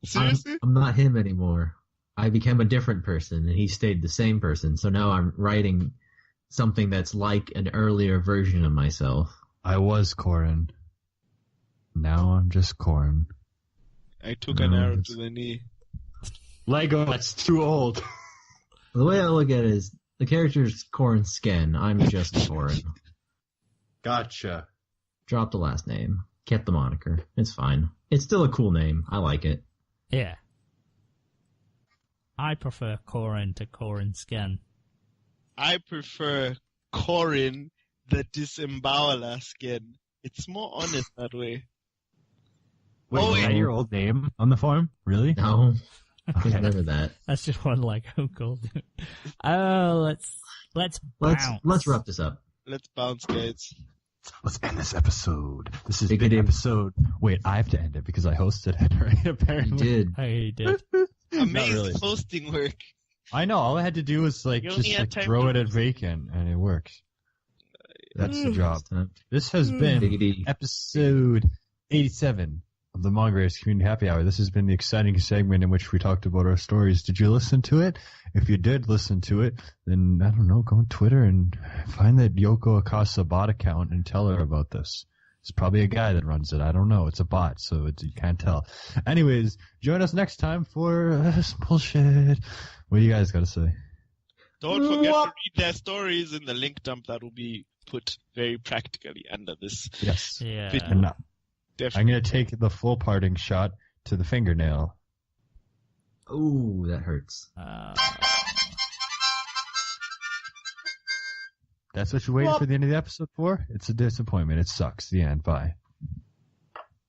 Seriously? I'm not him anymore. I became a different person, and he stayed the same person. So now I'm writing something that's like an earlier version of myself. I was Corin. Now I'm just Corin. I took an arrow to the knee. Lego, that's too old. The way I look at it is, the character's Korin Sken. I'm just Korin. Gotcha. Dropped the last name. Kept the moniker. It's fine. It's still a cool name. I like it. Yeah. I prefer Korin to Korin Sken. I prefer Corin, the Disembowler skin. It's more honest that way. Wait, Oh, is that wait. your old name on the farm? Really? No, it's Okay. never that. That's just one Lego called. Let's bounce. Let's wrap this up. Let's bounce, guys. Let's end this episode. This is Take it big in. episode. Wait, I have to end it because I hosted it, right? You Apparently. did. Hey, did. Amazing really. hosting work. I know. All I had to do was You only had time throw to it at host. vacant, and it works. That's the job. It's time. This has been Diggity. episode 87 of the Manga Race Community Happy Hour. This has been the exciting segment in which we talked about our stories. Did you listen to it? If you did listen to it, then, I don't know, go on Twitter and find that Yoko Akasa bot account and tell her about this. It's probably a guy that runs it. I don't know. It's a bot, so you can't tell. Anyways, join us next time for some bullshit. What do you guys got to say? Don't forget to read their stories in the link dump that will be put very practically under this. Yes. Yeah. And I'm Definitely. going to take the full parting shot to the fingernail. Ooh, that hurts. That's what you're waiting for the end of the episode for? It's a disappointment. It sucks. The end. Bye.